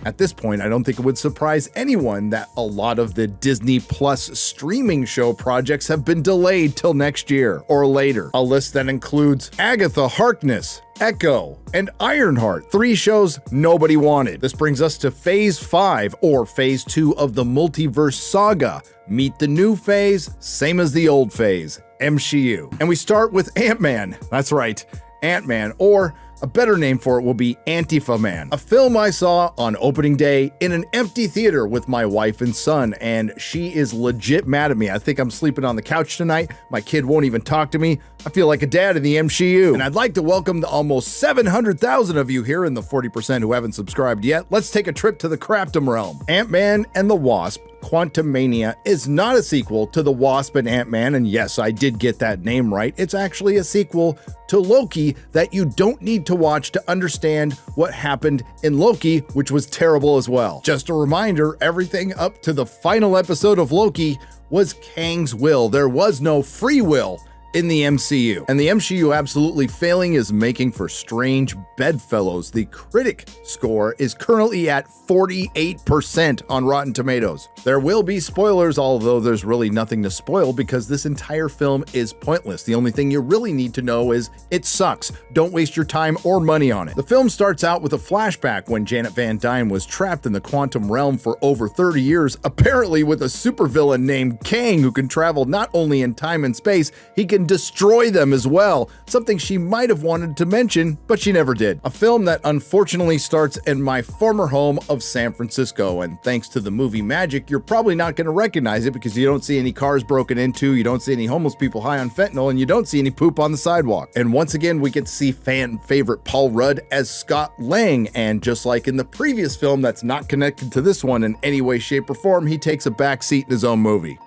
At this point, I don't think it would surprise anyone that a lot of the Disney Plus streaming show projects have been delayed till next year or later. A list that includes Agatha Harkness, Echo, and Ironheart, 3 shows nobody wanted. This brings us to Phase 5, or Phase 2 of the multiverse saga. Meet the new phase, same as the old phase, MCU. And we start with Ant-Man. That's right, Ant-Man, or a better name for it will be Antifa Man, a film I saw on opening day in an empty theater with my wife and son, and she is legit mad at me. I think I'm sleeping on the couch tonight. My kid won't even talk to me. I feel like a dad in the MCU. And I'd like to welcome the almost 700,000 of you here in the 40% who haven't subscribed yet. Let's take a trip to the Craftum realm. Ant-Man and the Wasp: Quantumania is not a sequel to The Wasp and Ant-Man, and yes, I did get that name right. It's actually a sequel to Loki that you don't need to watch to understand what happened in Loki, which was terrible as well. Just a reminder, everything up to the final episode of Loki was Kang's will. There was no free will in the MCU. And the MCU absolutely failing is making for strange bedfellows. The critic score is currently at 48% on Rotten Tomatoes. There will be spoilers, although there's really nothing to spoil because this entire film is pointless. The only thing you really need to know is it sucks. Don't waste your time or money on it. The film starts out with a flashback when Janet Van Dyne was trapped in the quantum realm for over 30 years, apparently with a supervillain named Kang who can travel not only in time and space, he can destroy them as well, something she might have wanted to mention, but she never did. A film that unfortunately starts in my former home of San Francisco, and thanks to the movie magic, you're probably not going to recognize it because you don't see any cars broken into, you don't see any homeless people high on fentanyl, and you don't see any poop on the sidewalk. And once again, we get to see fan favorite Paul Rudd as Scott Lang, and just like in the previous film that's not connected to this one in any way, shape, or form, he takes a back seat in his own movie.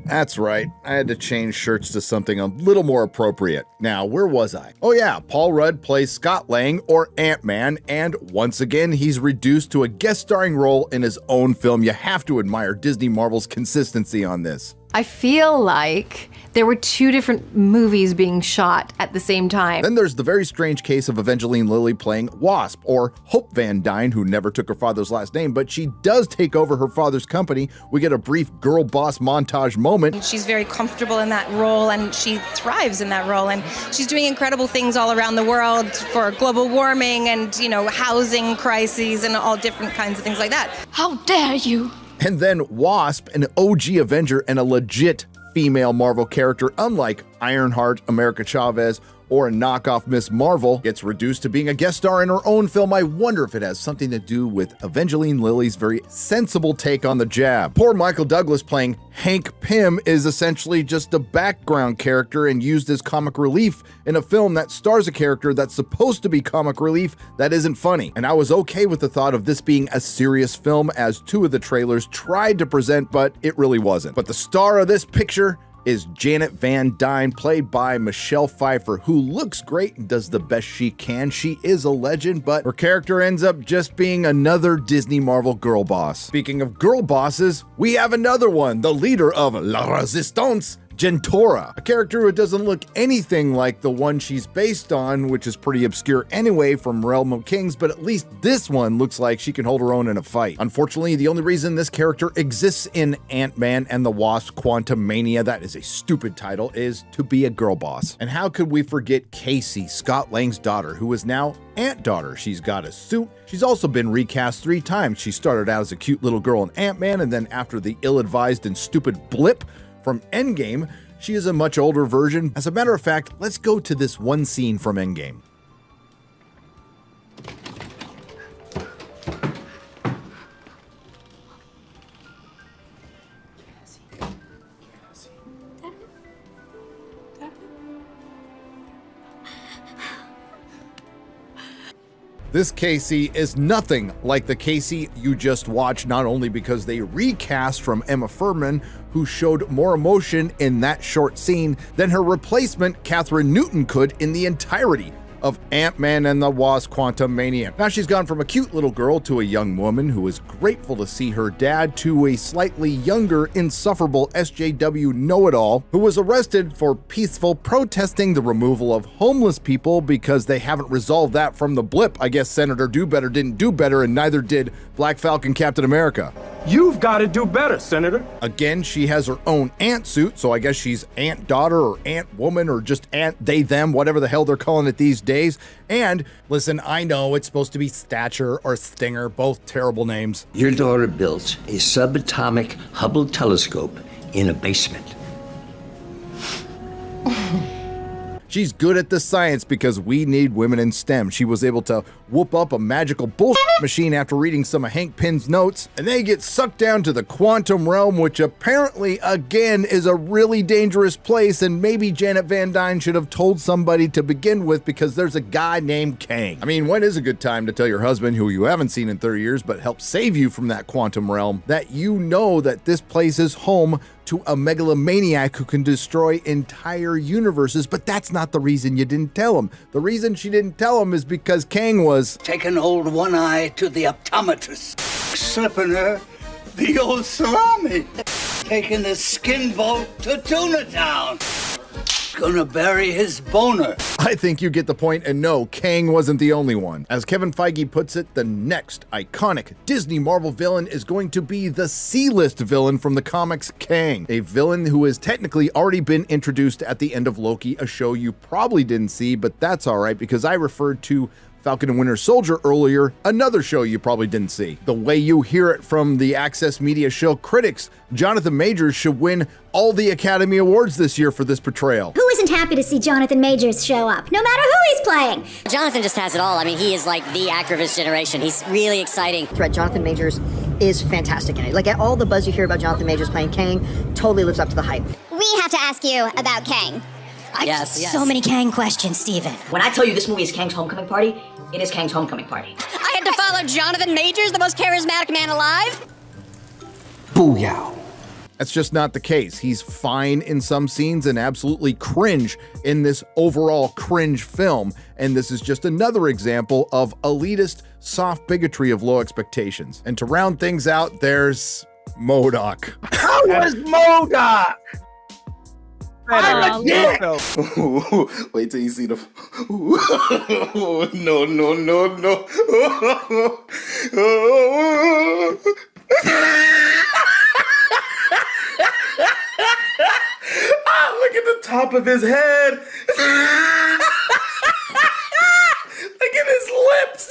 That's right, I had to change shirts to something a little more appropriate. Now, where was I? Oh yeah, Paul Rudd plays Scott Lang, or Ant-Man, and once again, he's reduced to a guest starring role in his own film. You have to admire Disney Marvel's consistency on this. I feel like there were 2 different movies being shot at the same time. Then there's the very strange case of Evangeline Lilly playing Wasp, or Hope Van Dyne, who never took her father's last name, but she does take over her father's company. We get a brief girl boss montage moment. She's very comfortable in that role, and she thrives in that role, and she's doing incredible things all around the world for global warming and, housing crises and all different kinds of things like that. How dare you! And then Wasp, an OG Avenger and a legit female Marvel character, unlike Ironheart, America Chavez, or a knockoff Miss Marvel, gets reduced to being a guest star in her own film. I wonder if it has something to do with Evangeline Lilly's very sensible take on the jab. Poor Michael Douglas playing Hank Pym is essentially just a background character and used as comic relief in a film that stars a character that's supposed to be comic relief that isn't funny. And I was okay with the thought of this being a serious film, as 2 of the trailers tried to present, but it really wasn't. But the star of this picture is Janet Van Dyne, played by Michelle Pfeiffer, who looks great and does the best she can. She is a legend, but her character ends up just being another Disney Marvel girl boss. Speaking of girl bosses, we have another one, the leader of La Resistance, Jentora, a character who doesn't look anything like the one she's based on, which is pretty obscure anyway from Realm of Kings, but at least this one looks like she can hold her own in a fight. Unfortunately, the only reason this character exists in Ant-Man and the Wasp: Quantumania, that is a stupid title, is to be a girl boss. And how could we forget Casey, Scott Lang's daughter, who is now Ant Daughter? She's got a suit. She's also been recast 3 times. She started out as a cute little girl in Ant-Man, and then after the ill-advised and stupid blip from Endgame, she is a much older version. As a matter of fact, let's go to this one scene from Endgame. This Casey is nothing like the Casey you just watched, not only because they recast from Emma Fuhrman, who showed more emotion in that short scene than her replacement, Catherine Newton, could in the entirety of Ant-Man and the Wasp: Quantumania. Now she's gone from a cute little girl to a young woman who is grateful to see her dad to a slightly younger, insufferable SJW know-it-all who was arrested for peaceful protesting the removal of homeless people because they haven't resolved that from the blip. I guess Senator Do Better didn't do better, and neither did Black Falcon Captain America. You've got to do better, Senator. Again, she has her own ant suit, so I guess she's ant daughter or ant woman or just ant they them, whatever the hell they're calling it these days. And listen, I know it's supposed to be Stature or Stinger, both terrible names. Your daughter built a subatomic Hubble telescope in a basement. She's good at the science because we need women in STEM. She was able to whoop up a magical bullshit machine after reading some of Hank Pym's notes, and they get sucked down to the quantum realm, which apparently, again, is a really dangerous place, and maybe Janet Van Dyne should have told somebody to begin with because there's a guy named Kang. I mean, when is a good time to tell your husband, who you haven't seen in 30 years, but helped save you from that quantum realm, that you know that this place is home to a megalomaniac who can destroy entire universes, but that's not the reason you didn't tell him. The reason she didn't tell him is because Kang was taking old One Eye to the optometrist, slipping her the old salami, taking the skin boat to Tuna Town, gonna bury his boner. I think you get the point, and no, Kang wasn't the only one. As Kevin Feige puts it, the next iconic Disney Marvel villain is going to be the C-list villain from the comics, Kang, a villain who has technically already been introduced at the end of Loki, a show you probably didn't see, but that's all right because I referred to Falcon and Winter Soldier earlier, another show you probably didn't see. The way you hear it from the Access Media show critics, Jonathan Majors should win all the Academy Awards this year for this portrayal. Who isn't happy to see Jonathan Majors show up, no matter who he's playing? Jonathan just has it all. I mean, he is like the actor of his generation. He's really exciting. Jonathan Majors is fantastic in it. Like, all the buzz you hear about Jonathan Majors playing Kang totally lives up to the hype. We have to ask you about Kang. Yes. So many Kang questions, Steven. When I tell you this movie is Kang's homecoming party, it is Kang's homecoming party. I had to follow Jonathan Majors, the most charismatic man alive. Booyah. That's just not the case. He's fine in some scenes and absolutely cringe in this overall cringe film. And this is just another example of elitist, soft bigotry of low expectations. And to round things out, there's MODOK. How was MODOK? I'm a dick. Wait till you see the. No. Look at the top of his head. Look at his lips.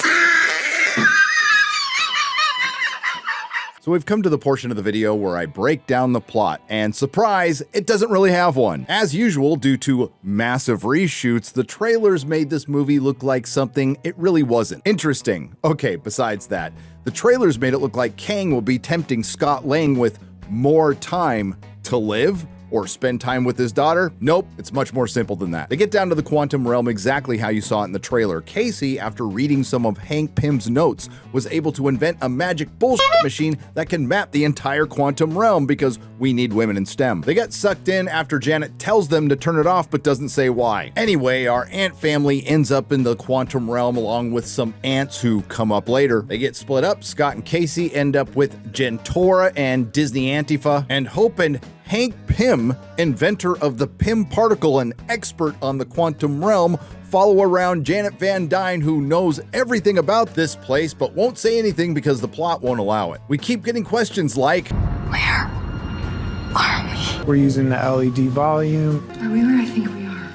So we've come to the portion of the video where I break down the plot, and surprise, it doesn't really have one. As usual, due to massive reshoots, the trailers made this movie look like something it really wasn't. Interesting. Okay, besides that, the trailers made it look like Kang will be tempting Scott Lang with more time to live or spend time with his daughter. Nope, it's much more simple than that. They get down to the quantum realm exactly how you saw it in the trailer. Casey, after reading some of Hank Pym's notes, was able to invent a magic bullshit machine that can map the entire quantum realm because we need women in STEM. They get sucked in after Janet tells them to turn it off but doesn't say why. Anyway, our ant family ends up in the quantum realm along with some ants who come up later. They get split up. Scott and Casey end up with Gentora and Disney Antifa, and Hope and Hank Pym, inventor of the Pym particle and expert on the quantum realm, follow around Janet Van Dyne, who knows everything about this place but won't say anything because the plot won't allow it. We keep getting questions like, where are we? We're using the LED volume. Are we where I think we are?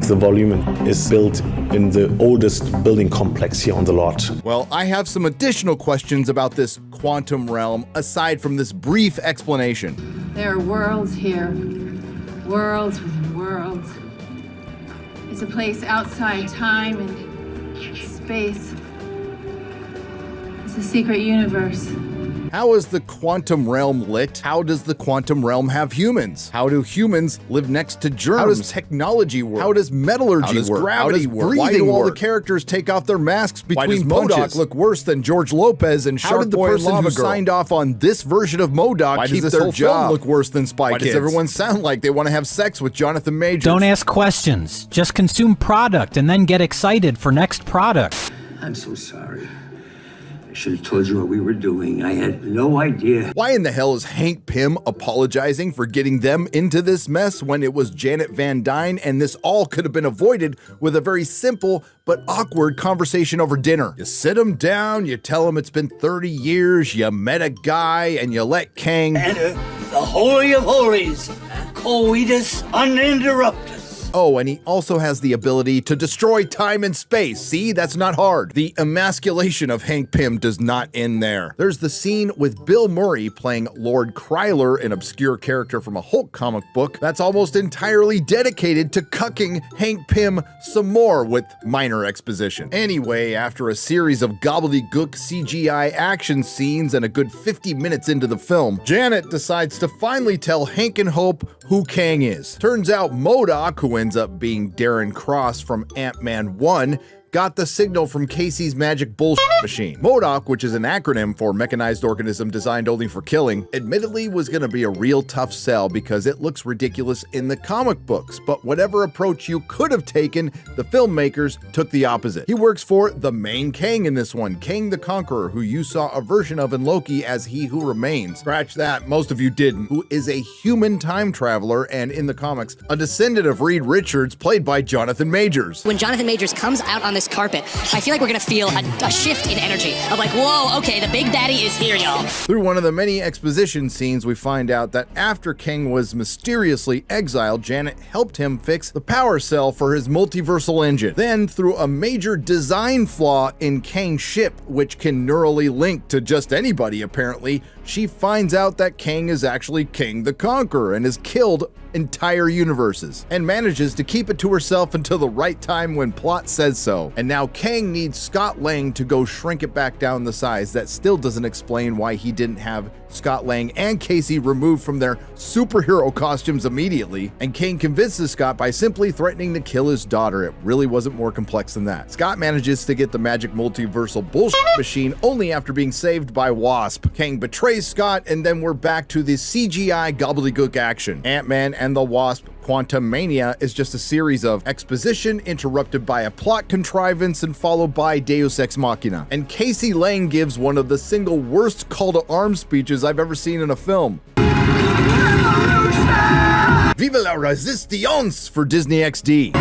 The volume is built in the oldest building complex here on the lot. Well, I have some additional questions about this quantum realm aside from this brief explanation. There are worlds here, worlds within worlds. It's a place outside time and space. It's a secret universe. How is the quantum realm lit? How does the quantum realm have humans? How do humans live next to germs? How does technology work? How does metallurgy How does work? gravity How does work? Why do Breathing all the work? characters take off their masks Why between does punches? MODOK Look worse than George Lopez and How did the Boy and person Lava who Girl? signed off on this version of MODOK Why does keep this their whole job? film Look worse than Spy Why Kids? does everyone sound like they want to have sex with Jonathan Majors? Don't ask questions. Just consume product and then get excited for next product. I'm so sorry. I should have told you what we were doing. I had no idea. Why in the hell is Hank Pym apologizing for getting them into this mess when it was Janet Van Dyne, and this all could have been avoided with a very simple but awkward conversation over dinner? You sit them down, you tell them it's been 30 years, you met a guy, and you let Kang Enter the Holy of Holies, coitus uninterruptus. Oh, and he also has the ability to destroy time and space. See, that's not hard. The emasculation of Hank Pym does not end there. There's the scene with Bill Murray playing Lord Kryler, an obscure character from a Hulk comic book that's almost entirely dedicated to cucking Hank Pym some more with minor exposition. Anyway, after a series of gobbledygook CGI action scenes and a good 50 minutes into the film, Janet decides to finally tell Hank and Hope who Kang is. Turns out MODOK, who ends up being Darren Cross from Ant-Man 1, got the signal from Casey's magic bullshit machine. MODOK, which is an acronym for mechanized organism designed only for killing, admittedly was gonna be a real tough sell because it looks ridiculous in the comic books, but whatever approach you could have taken, the filmmakers took the opposite. He works for the main Kang in this one, Kang the Conqueror, who you saw a version of in Loki as He Who Remains. Scratch that, most of you didn't, who is a human time traveler and in the comics, a descendant of Reed Richards, played by Jonathan Majors. When Jonathan Majors comes out on this carpet, I feel like we're gonna feel a shift in energy of like, whoa, okay, the big daddy is here, y'all. Through one of the many exposition scenes, we find out that after Kang was mysteriously exiled, Janet helped him fix the power cell for his multiversal engine. Then, through a major design flaw in Kang's ship, which can neurally link to just anybody apparently, she finds out that Kang is actually Kang the Conqueror and has killed entire universes, and manages to keep it to herself until the right time when plot says so. And now Kang needs Scott Lang to go shrink it back down the size. That still doesn't explain why he didn't have Scott Lang and Casey removed from their superhero costumes immediately, and Kang convinces Scott by simply threatening to kill his daughter. It really wasn't more complex than that. Scott manages to get the magic multiversal bullshit machine only after being saved by Wasp. Kang betrays Scott, and then we're back to the CGI gobbledygook action. Ant-Man and the Wasp Quantum Mania is just a series of exposition interrupted by a plot contrivance and followed by Deus Ex Machina. And Casey Lang gives one of the single worst call to arms speeches I've ever seen in a film. Vive la Resistance for Disney XD.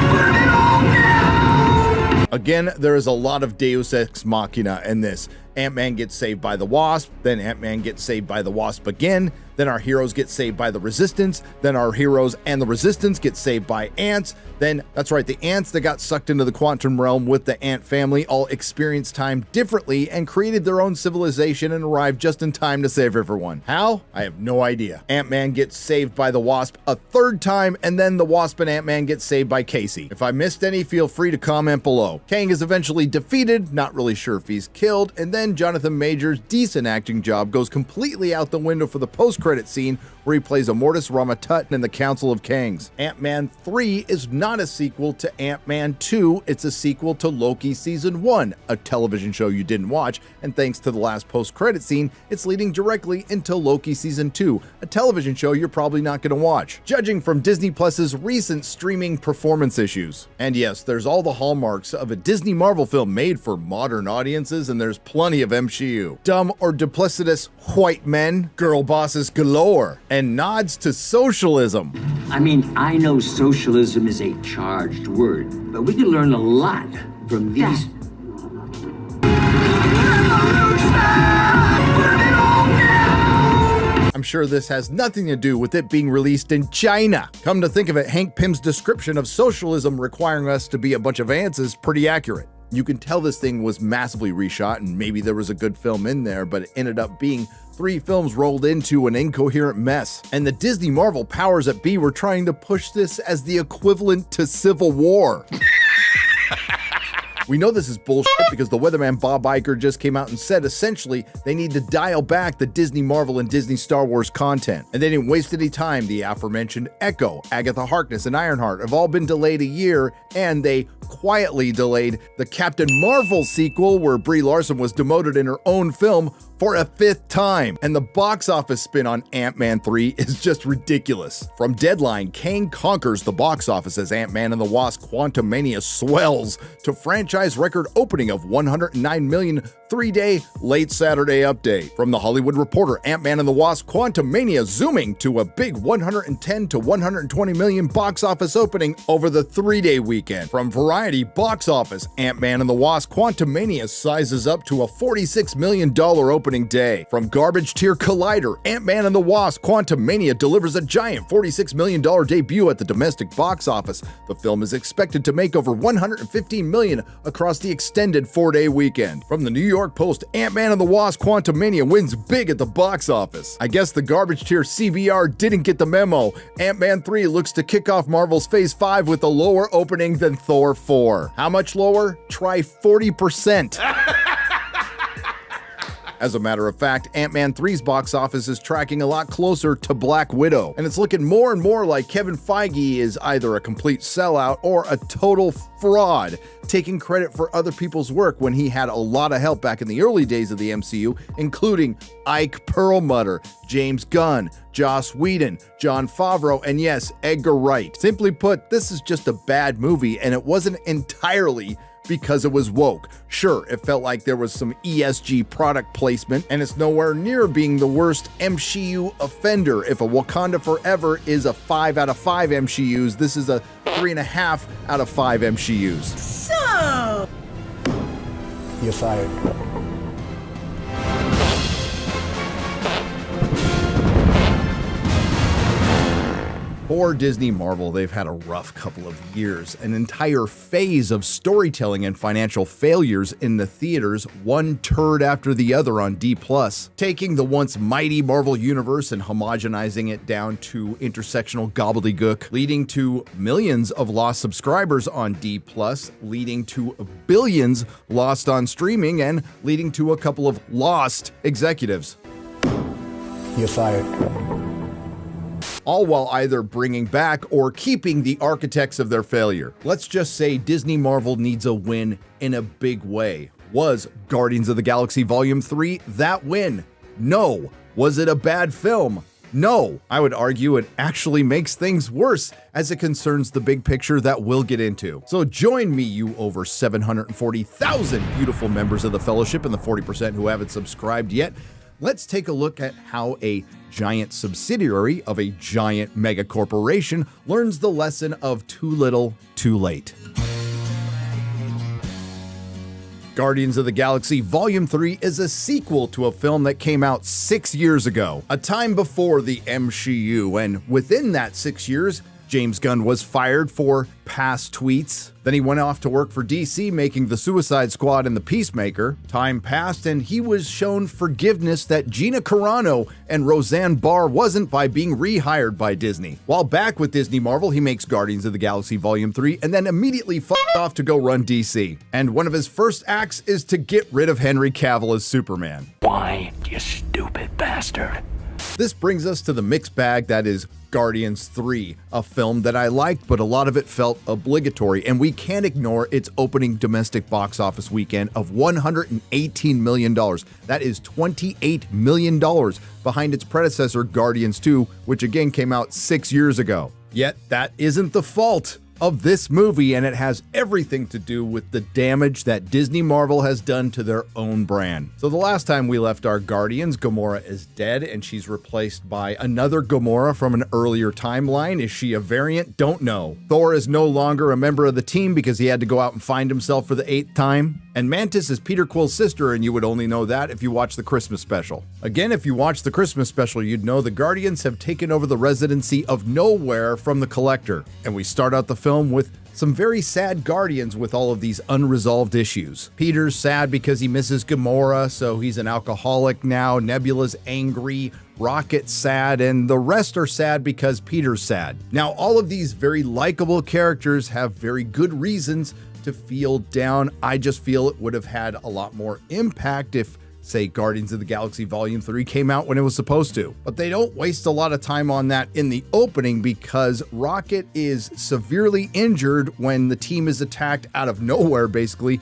Again, there is a lot of Deus Ex Machina in this. Ant-Man gets saved by the Wasp, then Ant-Man gets saved by the Wasp again, then our heroes get saved by the Resistance, then our heroes and the Resistance get saved by ants, then, that's right, the ants that got sucked into the quantum realm with the ant family all experienced time differently and created their own civilization and arrived just in time to save everyone. How? I have no idea. Ant-Man gets saved by the Wasp a third time, and then the Wasp and Ant-Man get saved by Casey. If I missed any, feel free to comment below. Kang is eventually defeated, not really sure if he's killed, and then Jonathan Majors' decent acting job goes completely out the window for the post-credit scene where he plays Immortus Ramatut in the Council of Kangs. Ant-Man 3 is not a sequel to Ant-Man 2, it's a sequel to Loki Season 1, a television show you didn't watch, and thanks to the last post-credit scene, it's leading directly into Loki Season 2, a television show you're probably not going to watch, judging from Disney Plus's recent streaming performance issues. And yes, there's all the hallmarks of a Disney Marvel film made for modern audiences, and there's plenty of MCU. Dumb or duplicitous white men, girl bosses galore, and nods to socialism. I mean, I know socialism is a charged word, but we can learn a lot from these. I'm sure this has nothing to do with it being released in China. Come to think of it, Hank Pym's description of socialism requiring us to be a bunch of ants is pretty accurate. You can tell this thing was massively reshot, and maybe there was a good film in there, but it ended up being 3 films rolled into an incoherent mess. And the Disney Marvel powers that be were trying to push this as the equivalent to Civil War. We know this is bullshit because the weatherman Bob Iger just came out and said essentially they need to dial back the Disney Marvel and Disney Star Wars content. And they didn't waste any time. The aforementioned Echo, Agatha Harkness, and Ironheart have all been delayed a year, and they quietly delayed the Captain Marvel sequel where Brie Larson was demoted in her own film for a 5th time. And the box office spin on Ant-Man 3 is just ridiculous. From Deadline, Kang conquers the box office as Ant-Man and the Wasp Quantumania swells to franchise record opening of $109 million 3-day late Saturday update. From The Hollywood Reporter, Ant-Man and the Wasp Quantumania zooming to a big 110 to 120 million box office opening over the 3-day weekend. From Variety, box office, Ant-Man and the Wasp Quantumania sizes up to a $46 million opening day. From Garbage Tier Collider, Ant-Man and the Wasp Quantumania delivers a giant $46 million debut at the domestic box office. The film is expected to make over $115 million across the extended 4-day weekend. From the New York Post, Ant-Man and the Wasp Quantumania wins big at the box office. I guess the Garbage Tier CBR didn't get the memo. Ant-Man 3 looks to kick off Marvel's Phase 5 with a lower opening than Thor 4. How much lower? Try 40%. As a matter of fact, Ant-Man 3's box office is tracking a lot closer to Black Widow, and it's looking more and more like Kevin Feige is either a complete sellout or a total fraud, taking credit for other people's work when he had a lot of help back in the early days of the MCU, including Ike Perlmutter, James Gunn, Joss Whedon, Jon Favreau, and yes, Edgar Wright. Simply put, this is just a bad movie, and it wasn't entirely because it was woke. Sure, it felt like there was some ESG product placement, and it's nowhere near being the worst MCU offender. If a Wakanda Forever is a 5 out of 5 MCUs, this is a 3.5 out of 5 MCUs. So, You're fired. For Disney Marvel, they've had a rough couple of years, an entire phase of storytelling and financial failures in the theaters, one turd after the other on D+, taking the once mighty Marvel Universe and homogenizing it down to intersectional gobbledygook, leading to millions of lost subscribers on D+, leading to billions lost on streaming, and leading to a couple of lost executives. You're fired. All while either bringing back or keeping the architects of their failure. Let's just say Disney Marvel needs a win in a big way. Was Guardians of the Galaxy Volume 3 that win? No. Was it a bad film? No. I would argue it actually makes things worse as it concerns the big picture that we'll get into. So join me, you over 740,000 beautiful members of the Fellowship and the 40% who haven't subscribed yet. Let's take a look at how a giant subsidiary of a giant mega corporation learns the lesson of too little, too late. Guardians of the Galaxy Volume 3 is a sequel to a film that came out 6 years ago, a time before the MCU, and within that 6 years, James Gunn was fired for past tweets. Then he went off to work for DC, making The Suicide Squad and The Peacemaker. Time passed, and he was shown forgiveness that Gina Carano and Roseanne Barr wasn't by being rehired by Disney. While back with Disney Marvel, he makes Guardians of the Galaxy Volume 3 and then immediately f***ed off to go run DC. And one of his first acts is to get rid of Henry Cavill as Superman. Why, you stupid bastard? This brings us to the mixed bag that is Guardians 3, a film that I liked, but a lot of it felt obligatory, and we can't ignore its opening domestic box office weekend of $118 million. That is $28 million behind its predecessor, Guardians 2, which again came out 6 years ago. Yet that isn't the fault of this movie, and it has everything to do with the damage that Disney Marvel has done to their own brand. So the last time we left our Guardians, Gamora is dead, and she's replaced by another Gamora from an earlier timeline. Is she a variant? Don't know. Thor is no longer a member of the team because he had to go out and find himself for the 8th time. And Mantis is Peter Quill's sister, and you would only know that if you watch the Christmas special. Again, if you watch the Christmas special, you'd know the Guardians have taken over the residency of Nowhere from the Collector. And we start out the film with some very sad Guardians with all of these unresolved issues. Peter's sad because he misses Gamora, so he's an alcoholic now. Nebula's angry. Rocket's sad, and the rest are sad because Peter's sad. Now, all of these very likable characters have very good reasons to feel down. I just feel it would have had a lot more impact if, say, Guardians of the Galaxy Volume 3 came out when it was supposed to. But they don't waste a lot of time on that in the opening because Rocket is severely injured when the team is attacked out of nowhere, basically,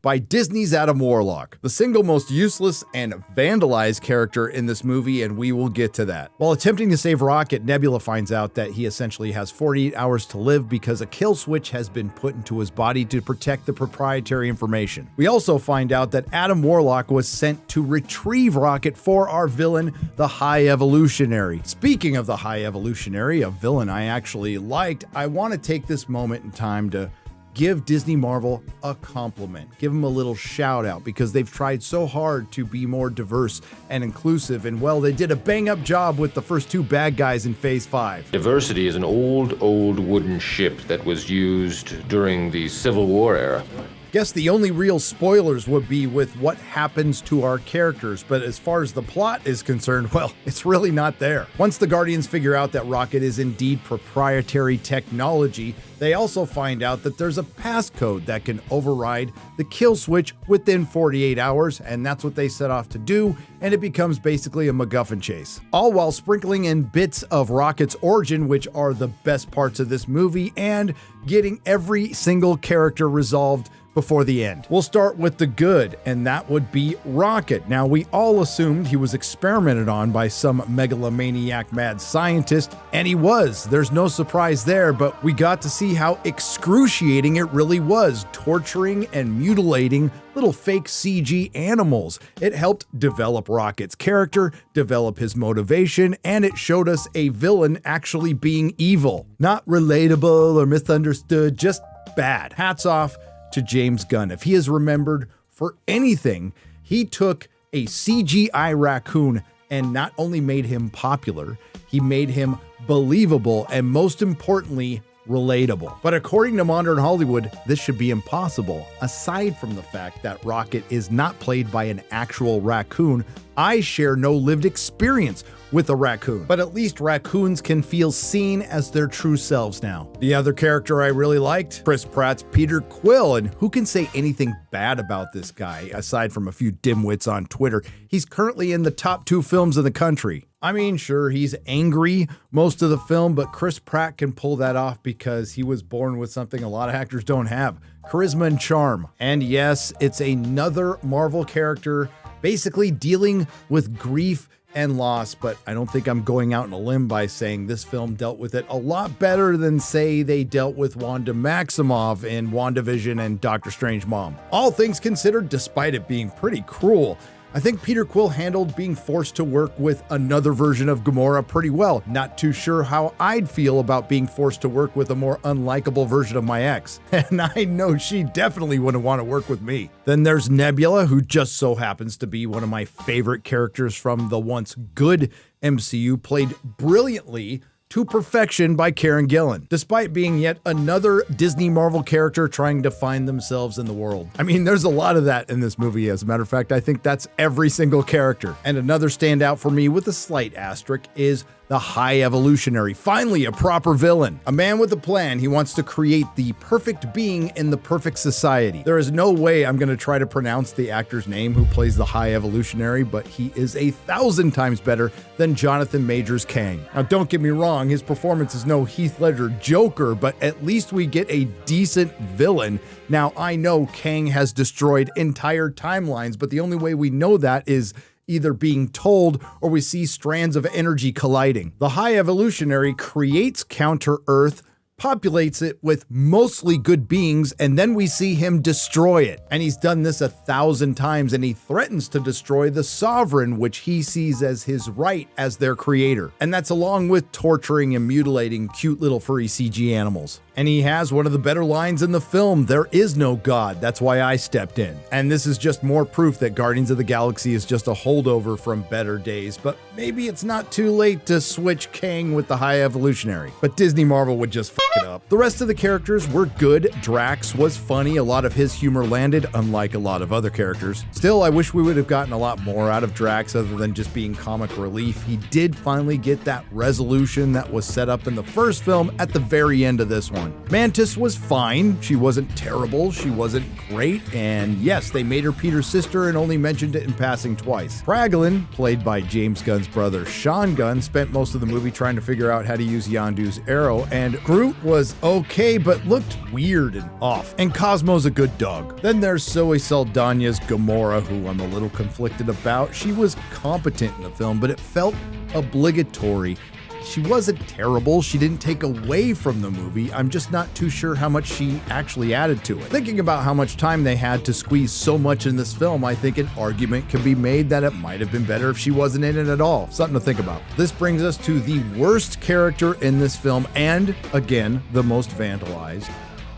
by Disney's Adam Warlock, the single most useless and vandalized character in this movie, and we will get to that. While attempting to save Rocket, Nebula finds out that he essentially has 48 hours to live because a kill switch has been put into his body to protect the proprietary information. We also find out that Adam Warlock was sent to retrieve Rocket for our villain, the High Evolutionary. Speaking of the High Evolutionary, a villain I actually liked, I want to take this moment in time to give Disney Marvel a compliment. Give them a little shout out because they've tried so hard to be more diverse and inclusive, and well, they did a bang up job with the first two bad guys in Phase 5. Diversity is an old wooden ship that was used during the Civil War era. Guess the only real spoilers would be with what happens to our characters, but as far as the plot is concerned, well, it's really not there. Once the Guardians figure out that Rocket is indeed proprietary technology, they also find out that there's a passcode that can override the kill switch within 48 hours, and that's what they set off to do, and it becomes basically a MacGuffin chase. All while sprinkling in bits of Rocket's origin, which are the best parts of this movie, and getting every single character resolved before the end. We'll start with the good, and that would be Rocket. Now, we all assumed he was experimented on by some megalomaniac mad scientist, and he was. There's no surprise there, but we got to see how excruciating it really was, torturing and mutilating little fake CG animals. It helped develop Rocket's character, develop his motivation, and it showed us a villain actually being evil. Not relatable or misunderstood, just bad. Hats off to James Gunn. If he is remembered for anything, he took a CGI raccoon and not only made him popular, he made him believable and, most importantly, relatable. But according to modern Hollywood, this should be impossible. Aside from the fact that Rocket is not played by an actual raccoon, I share no lived experience with a raccoon, but at least raccoons can feel seen as their true selves now. The other character I really liked, Chris Pratt's Peter Quill, and who can say anything bad about this guy, aside from a few dimwits on Twitter? He's currently in the top 2 films in the country. I mean, sure, he's angry most of the film, but Chris Pratt can pull that off because he was born with something a lot of actors don't have: charisma and charm. And yes, it's another Marvel character basically dealing with grief and loss, but I don't think I'm going out on a limb by saying this film dealt with it a lot better than, say, they dealt with Wanda Maximoff in WandaVision and Doctor Strange Mom. All things considered, despite it being pretty cruel, I think Peter Quill handled being forced to work with another version of Gamora pretty well. Not too sure how I'd feel about being forced to work with a more unlikable version of my ex. And I know she definitely wouldn't want to work with me. Then there's Nebula, who just so happens to be one of my favorite characters from the once good MCU, played brilliantly to perfection by Karen Gillan, despite being yet another Disney Marvel character trying to find themselves in the world. I mean, there's a lot of that in this movie. As a matter of fact, I think that's every single character. And another standout for me with a slight asterisk is the High Evolutionary, finally a proper villain. A man with a plan. He wants to create the perfect being in the perfect society. There is no way I'm going to try to pronounce the actor's name who plays the High Evolutionary, but he is 1,000 times better than Jonathan Majors Kang. Now, don't get me wrong, his performance is no Heath Ledger Joker, but at least we get a decent villain. Now, I know Kang has destroyed entire timelines, but the only way we know that is either being told or we see strands of energy colliding. The High Evolutionary creates Counter-Earth, populates it with mostly good beings, and then we see him destroy it. And he's done this 1,000 times, and he threatens to destroy the Sovereign, which he sees as his right as their creator. And that's along with torturing and mutilating cute little furry CG animals. And he has one of the better lines in the film: "There is no God, that's why I stepped in." And this is just more proof that Guardians of the Galaxy is just a holdover from better days, but maybe it's not too late to switch Kang with the High Evolutionary. But Disney Marvel would just it up. The rest of the characters were good. Drax was funny. A lot of his humor landed, unlike a lot of other characters. Still, I wish we would have gotten a lot more out of Drax other than just being comic relief. He did finally get that resolution that was set up in the first film at the very end of this one. Mantis was fine. She wasn't terrible. She wasn't great. And yes, they made her Peter's sister and only mentioned it in passing twice. Kraglin, played by James Gunn's brother Sean Gunn, spent most of the movie trying to figure out how to use Yondu's arrow, and Groot was okay but looked weird and off. And Cosmo's a good dog. Then there's Zoe Saldana's Gamora, who I'm a little conflicted about. She was competent in the film, but it felt obligatory. She wasn't terrible. She didn't take away from the movie. I'm just not too sure how much she actually added to it. Thinking about how much time they had to squeeze so much in this film, I think an argument can be made that it might have been better if she wasn't in it at all. Something to think about. This brings us to the worst character in this film, and again, the most vandalized.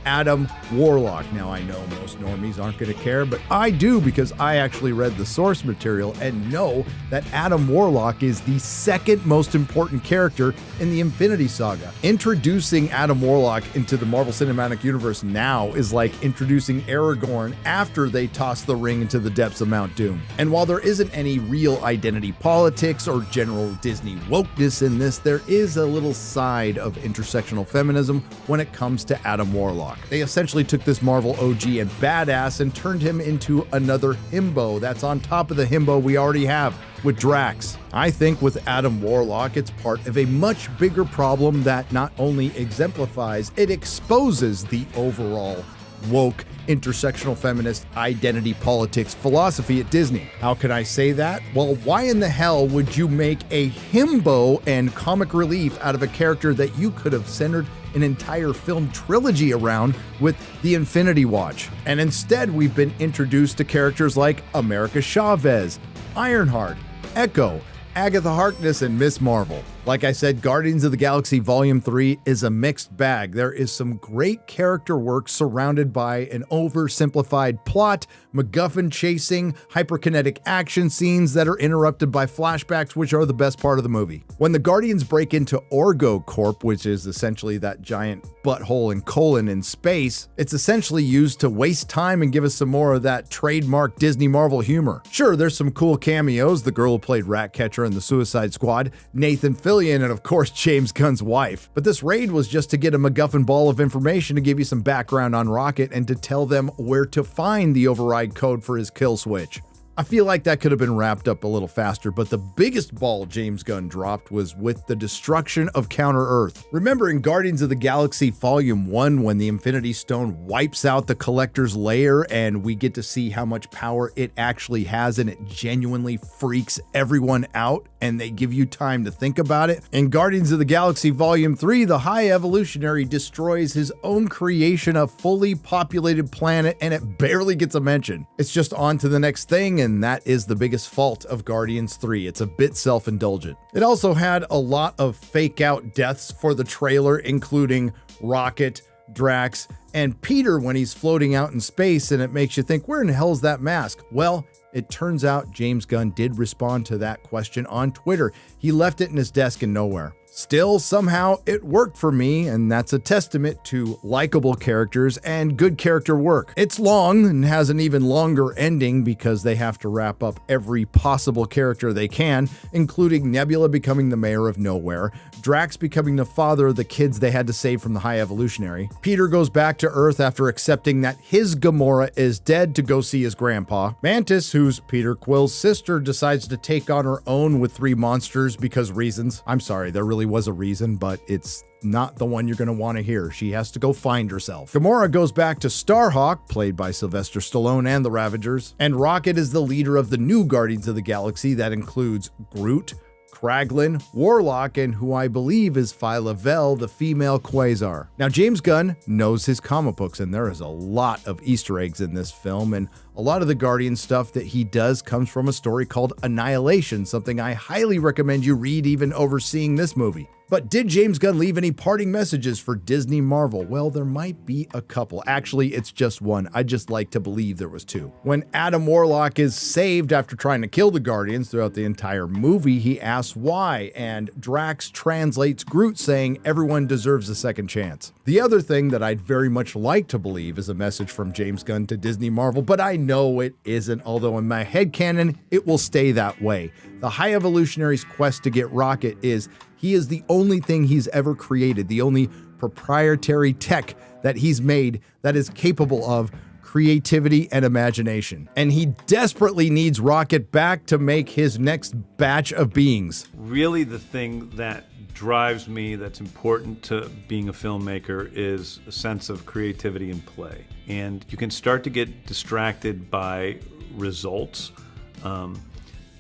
Adam Warlock. Now, I know most normies aren't going to care, but I do because I actually read the source material and know that Adam Warlock is the second most important character in the Infinity Saga. Introducing Adam Warlock into the Marvel Cinematic Universe now is like introducing Aragorn after they toss the ring into the depths of Mount Doom. And while there isn't any real identity politics or general Disney wokeness in this, there is a little side of intersectional feminism when it comes to Adam Warlock. They essentially took this Marvel OG and badass and turned him into another himbo that's on top of the himbo we already have with Drax. I think with Adam Warlock, it's part of a much bigger problem that not only exemplifies, it exposes the overall woke, intersectional feminist identity politics philosophy at Disney. How can I say that? Well, why in the hell would you make a himbo and comic relief out of a character that you could have centered an entire film trilogy around with the Infinity Watch? And instead, we've been introduced to characters like America Chavez, Ironheart, Echo, Agatha Harkness, and Miss Marvel. Like I said, Guardians of the Galaxy Volume 3 is a mixed bag. There is some great character work surrounded by an oversimplified plot, MacGuffin chasing, hyperkinetic action scenes that are interrupted by flashbacks, which are the best part of the movie. When the Guardians break into Orgo Corp, which is essentially that giant butthole and colon in space, it's essentially used to waste time and give us some more of that trademark Disney Marvel humor. Sure, there's some cool cameos, the girl who played Ratcatcher in the Suicide Squad, Nathan Fillion, and of course James Gunn's wife. But this raid was just to get a MacGuffin ball of information to give you some background on Rocket and to tell them where to find the override code for his kill switch. I feel like that could have been wrapped up a little faster, but the biggest ball James Gunn dropped was with the destruction of Counter-Earth. Remember in Guardians of the Galaxy Volume 1 when the Infinity Stone wipes out the Collector's lair and we get to see how much power it actually has and it genuinely freaks everyone out and they give you time to think about it? In Guardians of the Galaxy Volume 3, the High Evolutionary destroys his own creation, a fully populated planet, and it barely gets a mention. It's just on to the next thing, and that is the biggest fault of Guardians 3. It's a bit self-indulgent. It also had a lot of fake out deaths for the trailer, including Rocket, Drax, and Peter when he's floating out in space, and it makes you think, where in the hell is that mask? Well, it turns out James Gunn did respond to that question on Twitter. He left it in his desk in nowhere. Still, somehow it worked for me, and that's a testament to likable characters and good character work. It's long and has an even longer ending because they have to wrap up every possible character they can, including Nebula becoming the mayor of nowhere, Drax becoming the father of the kids they had to save from the High Evolutionary, Peter goes back to Earth after accepting that his Gamora is dead to go see his grandpa, Mantis, who's Peter Quill's sister, decides to take on her own with 3 monsters because reasons. I'm sorry, there really was a reason, but it's not the one you're going to want to hear. She has to go find herself. Gamora goes back to Starhawk, played by Sylvester Stallone and the Ravagers, and Rocket is the leader of the new Guardians of the Galaxy that includes Groot, Kraglin, Warlock, and who I believe is Phyla Vell, the female Quasar. Now, James Gunn knows his comic books, and there is a lot of Easter eggs in this film, and A lot of the Guardian stuff that he does comes from a story called Annihilation, something I highly recommend you read even over seeing this movie. But did James Gunn leave any parting messages for Disney Marvel? Well, there might be a couple. Actually, it's just one. I just like to believe there was two. When Adam Warlock is saved after trying to kill the Guardians throughout the entire movie, he asks why, and Drax translates Groot saying everyone deserves a second chance. The other thing that I'd very much like to believe is a message from James Gunn to Disney Marvel, but I know it isn't, although in my headcanon, it will stay that way. The High Evolutionary's quest to get Rocket is he is the only thing he's ever created, the only proprietary tech that he's made that is capable of creativity and imagination. And he desperately needs Rocket back to make his next batch of beings. Really, the thing that drives me, that's important to being a filmmaker, is a sense of creativity and play. And you can start to get distracted by results,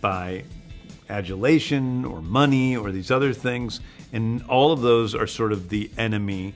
by adulation or money or these other things, and all of those are sort of the enemy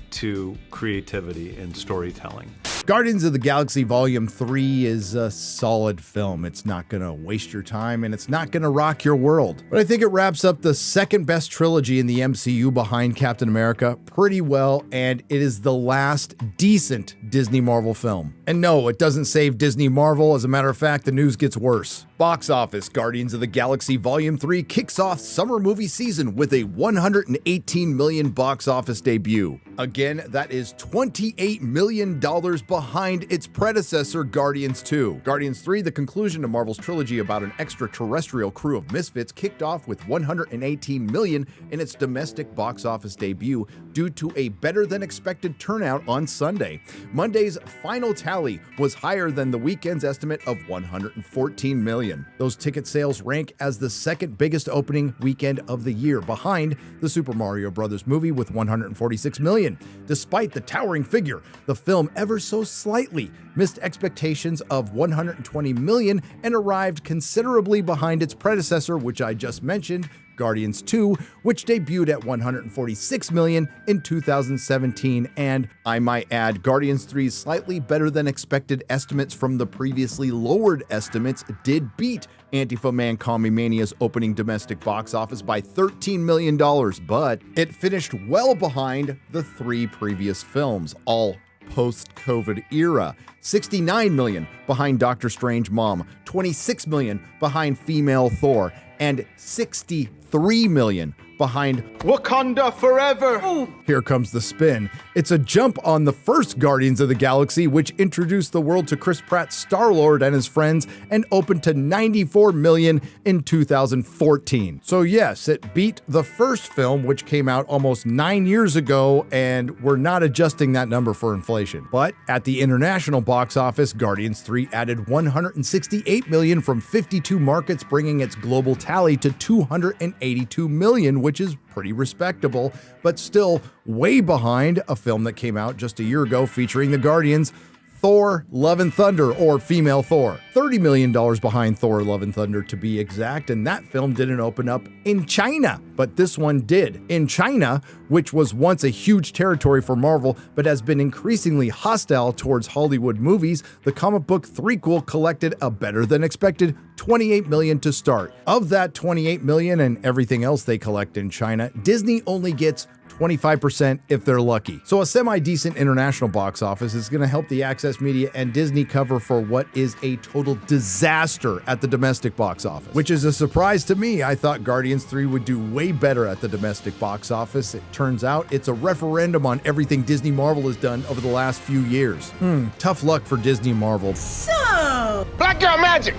to creativity and storytelling. Guardians of the Galaxy Volume 3 is a solid film. It's not going to waste your time and it's not going to rock your world. But I think it wraps up the second best trilogy in the MCU behind Captain America pretty well, and it is the last decent Disney Marvel film. And no, it doesn't save Disney Marvel. As a matter of fact, the news gets worse. Box office, Guardians of the Galaxy Volume 3 kicks off summer movie season with a $118 million box office debut. Again, that is $28 million behind its predecessor, Guardians 2. Guardians 3, the conclusion to Marvel's trilogy about an extraterrestrial crew of misfits, kicked off with $118 million in its domestic box office debut due to a better-than-expected turnout on Sunday. Monday's final tally was higher than the weekend's estimate of $114 million. Those ticket sales rank as the second biggest opening weekend of the year, behind the Super Mario Bros. Movie with $146 million. Despite the towering figure, the film ever so slightly missed expectations of $120 million and arrived considerably behind its predecessor, which I just mentioned, Guardians 2, which debuted at $146 million in 2017, and I might add, Guardians 3's slightly better than expected estimates from the previously lowered estimates did beat Antifa Man Kami Mania's opening domestic box office by $13 million, but it finished well behind the three previous films, all post-COVID era. $69 million behind Doctor Strange Mom, $26 million behind Female Thor, and $63 million behind Wakanda Forever. Here comes the spin. It's a jump on the first Guardians of the Galaxy, which introduced the world to Chris Pratt's Star-Lord and his friends and opened to $94 million in 2014. So yes, it beat the first film, which came out almost 9 years ago, and we're not adjusting that number for inflation. But at the international box office, Guardians 3 added $168 million from 52 markets, bringing its global tally to $282 million, which is pretty respectable, but still way behind a film that came out just a year ago featuring the Guardians, Thor Love and Thunder, or Female Thor. $30 million behind Thor Love and Thunder to be exact, and that film didn't open up in China, but this one did. In China, which was once a huge territory for Marvel, but has been increasingly hostile towards Hollywood movies, the comic book threequel collected a better than expected $28 million to start. Of that $28 million and everything else they collect in China, Disney only gets 25% if they're lucky. So a semi-decent international box office is going to help the Access Media and Disney cover for what is a total disaster at the domestic box office, which is a surprise to me. I thought Guardians 3 would do way better at the domestic box office. It turns out it's a referendum on everything Disney Marvel has done over the last few years. Tough luck for Disney Marvel. So, Black Girl Magic!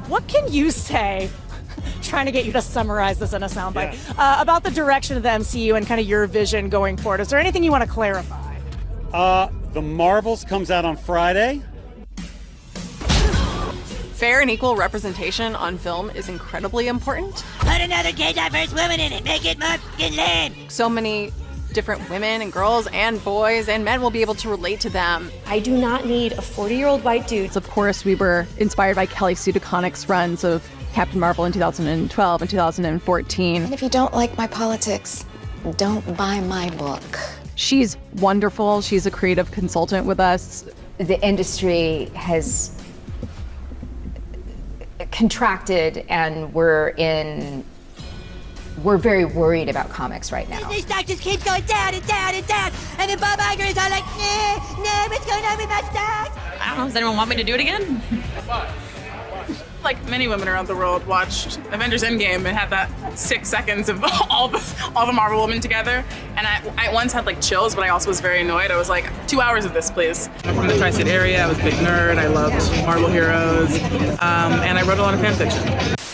What can you say, trying to get you to summarize this in a soundbite, about the direction of the MCU and kind of your vision going forward? Is there anything you want to clarify? The Marvels comes out on Friday. Fair and equal representation on film is incredibly important. Put another gay diverse woman in it. Make it more fucking lame. So many different women and girls and boys and men will be able to relate to them. I do not need a 40-year-old white dude. Of course, we were inspired by Kelly Sue DeConnick's runs of Captain Marvel in 2012 and 2014. And if you don't like my politics, don't buy my book. She's wonderful. She's a creative consultant with us. The industry has contracted, and we're very worried about comics right now. This stock just keeps going down and down and down, and then Bob Iger is all like, nah, what's going on with my stock? I don't know, does anyone want me to do it again? Like many women around the world watched Avengers Endgame and had that 6 seconds of all the Marvel women together. And I once had like chills, but I also was very annoyed. I was like, 2 hours of this, please. I'm from the Tri-State area. I was a big nerd. I loved Marvel heroes. And I wrote a lot of fan fiction.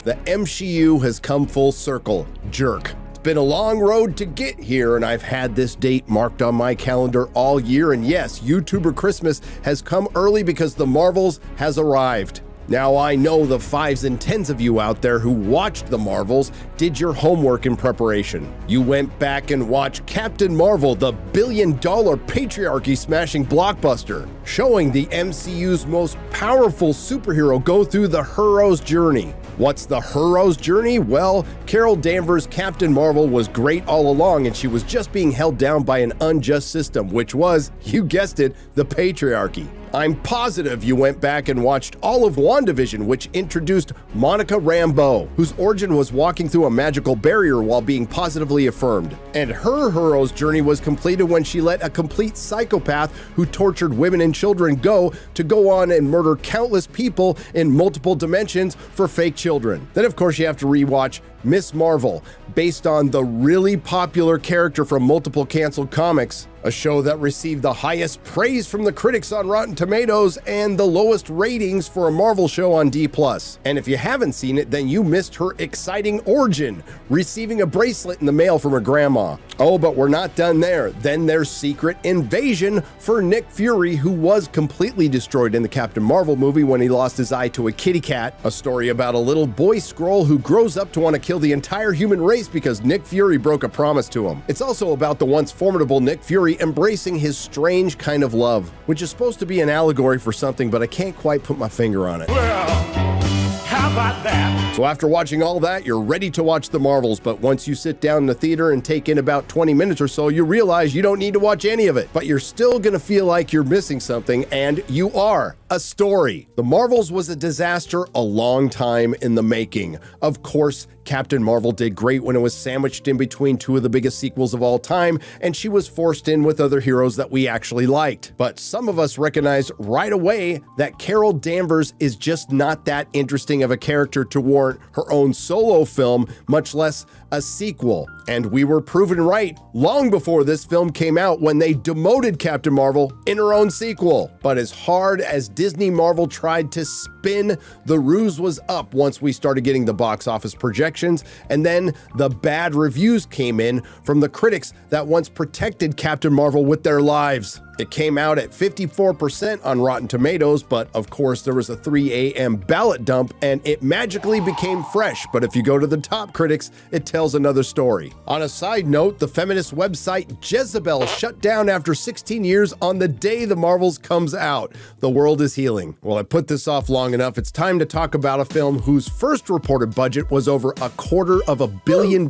The MCU has come full circle. Jerk. It's been a long road to get here, and I've had this date marked on my calendar all year. And yes, YouTuber Christmas has come early because the Marvels has arrived. Now, I know the 5s and 10s of you out there who watched the Marvels did your homework in preparation. You went back and watched Captain Marvel, the billion-dollar patriarchy-smashing blockbuster, showing the MCU's most powerful superhero go through the hero's journey. What's the hero's journey? Well, Carol Danvers' Captain Marvel was great all along, and she was just being held down by an unjust system, which was, you guessed it, the patriarchy. I'm positive you went back and watched all of WandaVision, which introduced Monica Rambeau, whose origin was walking through a magical barrier while being positively affirmed. And her hero's journey was completed when she let a complete psychopath who tortured women and children go on and murder countless people in multiple dimensions for fake children. Then, of course, you have to rewatch Miss Marvel, based on the really popular character from multiple canceled comics, a show that received the highest praise from the critics on Rotten Tomatoes and the lowest ratings for a Marvel show on D+. And if you haven't seen it, then you missed her exciting origin, receiving a bracelet in the mail from her grandma. Oh, but we're not done there. Then there's Secret Invasion for Nick Fury, who was completely destroyed in the Captain Marvel movie when he lost his eye to a kitty cat, a story about a little boy Skrull who grows up to want to kill the entire human race because Nick Fury broke a promise to him. It's also about the once formidable Nick Fury embracing his strange kind of love, which is supposed to be an allegory for something, but I can't quite put my finger on it. How about that? So after watching all that, you're ready to watch the Marvels, but once you sit down in the theater and take in about 20 minutes or so, you realize you don't need to watch any of it, but you're still gonna feel like you're missing something, and you are. A story. The Marvels was a disaster a long time in the making. Of course, Captain Marvel did great when it was sandwiched in between two of the biggest sequels of all time, and she was forced in with other heroes that we actually liked. But some of us recognized right away that Carol Danvers is just not that interesting of a character to warrant her own solo film, much less a sequel. And we were proven right long before this film came out when they demoted Captain Marvel in her own sequel. But as hard as Disney Marvel tried to spin, the ruse was up once we started getting the box office projections, and then the bad reviews came in from the critics that once protected Captain Marvel with their lives. It came out at 54% on Rotten Tomatoes, but of course there was a 3 a.m. ballot dump and it magically became fresh. But if you go to the top critics, it tells another story. On a side note, the feminist website Jezebel shut down after 16 years on the day the Marvels comes out. The world is healing. Well, I put this off long enough. It's time to talk about a film whose first reported budget was over $250 million,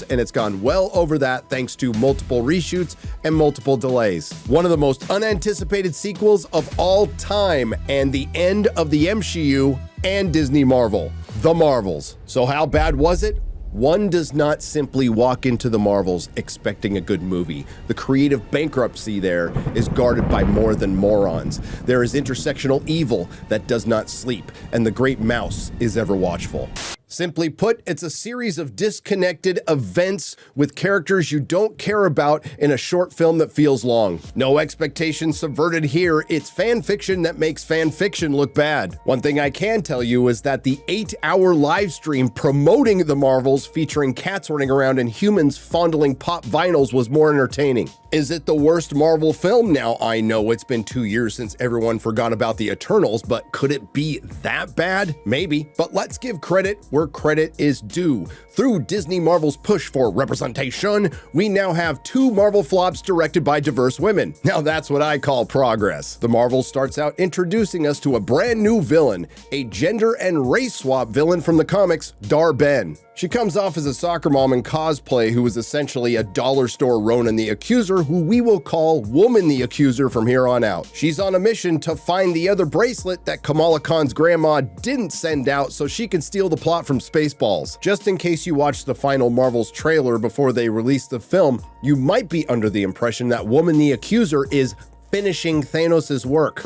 and it's gone well over that thanks to multiple reshoots and multiple delays. One of the most unanticipated sequels of all time, and the end of the MCU and Disney Marvel, The Marvels. So how bad was it? One does not simply walk into the Marvels expecting a good movie. The creative bankruptcy there is guarded by more than morons. There is intersectional evil that does not sleep, and the great mouse is ever watchful. Simply put, it's a series of disconnected events with characters you don't care about in a short film that feels long. No expectations subverted here. It's fan fiction that makes fan fiction look bad. One thing I can tell you is that the 8-hour live stream promoting the Marvels featuring cats running around and humans fondling pop vinyls was more entertaining. Is it the worst Marvel film? Now, I know it's been 2 years since everyone forgot about the Eternals, but could it be that bad? Maybe, but let's give credit where credit is due. Through Disney Marvel's push for representation, we now have 2 Marvel flops directed by diverse women. Now that's what I call progress. The Marvel starts out introducing us to a brand new villain, a gender and race swap villain from the comics, Dar-Ben. She comes off as a soccer mom in cosplay who is essentially a dollar store Ronan the Accuser, who we will call Woman the Accuser from here on out. She's on a mission to find the other bracelet that Kamala Khan's grandma didn't send out so she can steal the plot from Spaceballs. Just in case you watched the final Marvel's trailer before they released the film, you might be under the impression that Woman the Accuser is finishing Thanos' work.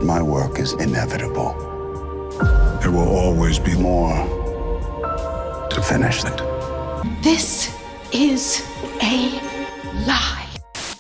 My work is inevitable. There will always be more to finish it. This is a lie.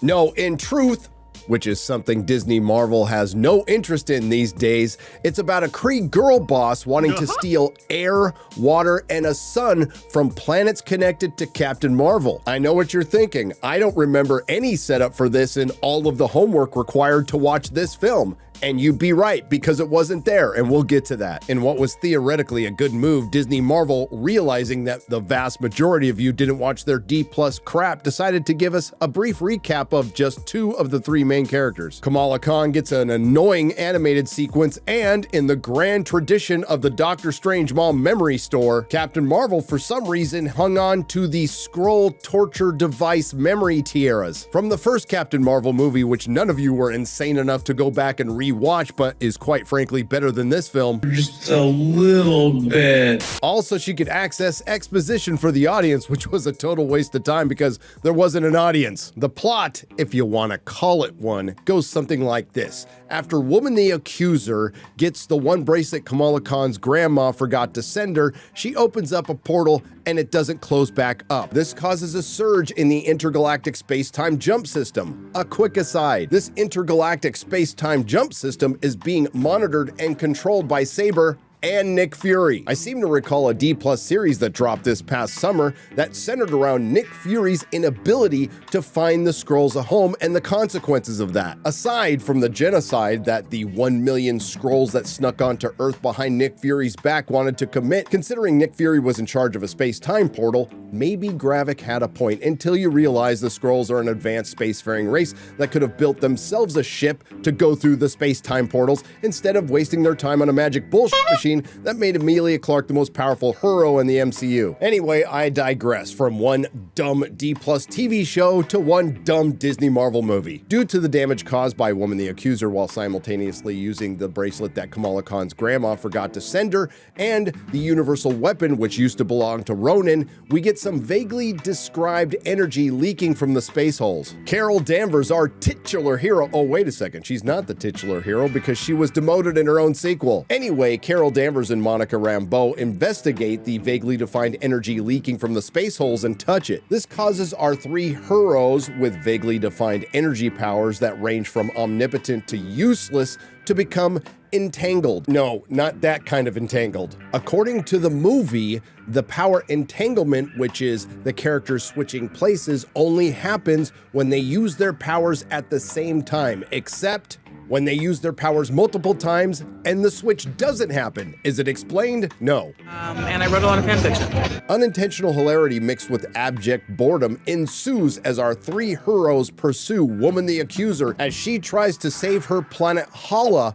No, in truth, which is something Disney Marvel has no interest in these days, it's about a Kree girl boss wanting to steal air, water, and a sun from planets connected to Captain Marvel. I know what you're thinking. I don't remember any setup for this in all of the homework required to watch this film. And you'd be right, because it wasn't there, and we'll get to that. In what was theoretically a good move, Disney Marvel, realizing that the vast majority of you didn't watch their D+ crap, decided to give us a brief recap of just 2 of the 3 main characters. Kamala Khan gets an annoying animated sequence, and in the grand tradition of the Doctor Strange Mom memory store, Captain Marvel for some reason hung on to the scroll torture device memory tiaras. From the first Captain Marvel movie, which none of you were insane enough to go back and rewatch, but is quite frankly better than this film. Just a little bit. Also, she could access exposition for the audience, which was a total waste of time because there wasn't an audience. The plot, if you want to call it one, goes something like this. After Woman the Accuser gets the one bracelet Kamala Khan's grandma forgot to send her, she opens up a portal and it doesn't close back up. This causes a surge in the intergalactic space-time jump system. A quick aside, this intergalactic space-time jump system is being monitored and controlled by Saber and Nick Fury. I seem to recall a D+ series that dropped this past summer that centered around Nick Fury's inability to find the Skrulls a home and the consequences of that. Aside from the genocide that the 1 million Skrulls that snuck onto Earth behind Nick Fury's back wanted to commit, considering Nick Fury was in charge of a space-time portal, maybe Gravik had a point until you realize the Skrulls are an advanced spacefaring race that could have built themselves a ship to go through the space-time portals instead of wasting their time on a magic bullshit machine that made Emilia Clarke the most powerful hero in the MCU. Anyway, I digress from one dumb D+ TV show to one dumb Disney Marvel movie. Due to the damage caused by Woman the Accuser while simultaneously using the bracelet that Kamala Khan's grandma forgot to send her, and the universal weapon which used to belong to Ronan, we get some vaguely described energy leaking from the space holes. Carol Danvers, our titular hero— oh wait a second, she's not the titular hero because she was demoted in her own sequel. Anyway, Carol Danvers and Monica Rambeau investigate the vaguely defined energy leaking from the space holes and touch it. This causes our 3 heroes with vaguely defined energy powers that range from omnipotent to useless to become entangled. No, not that kind of entangled. According to the movie, the power entanglement, which is the characters switching places, only happens when they use their powers at the same time, except when they use their powers multiple times and the switch doesn't happen. Is it explained? No. And I wrote a lot of fan fiction. Unintentional hilarity mixed with abject boredom ensues as our 3 heroes pursue Woman the Accuser as she tries to save her planet Hala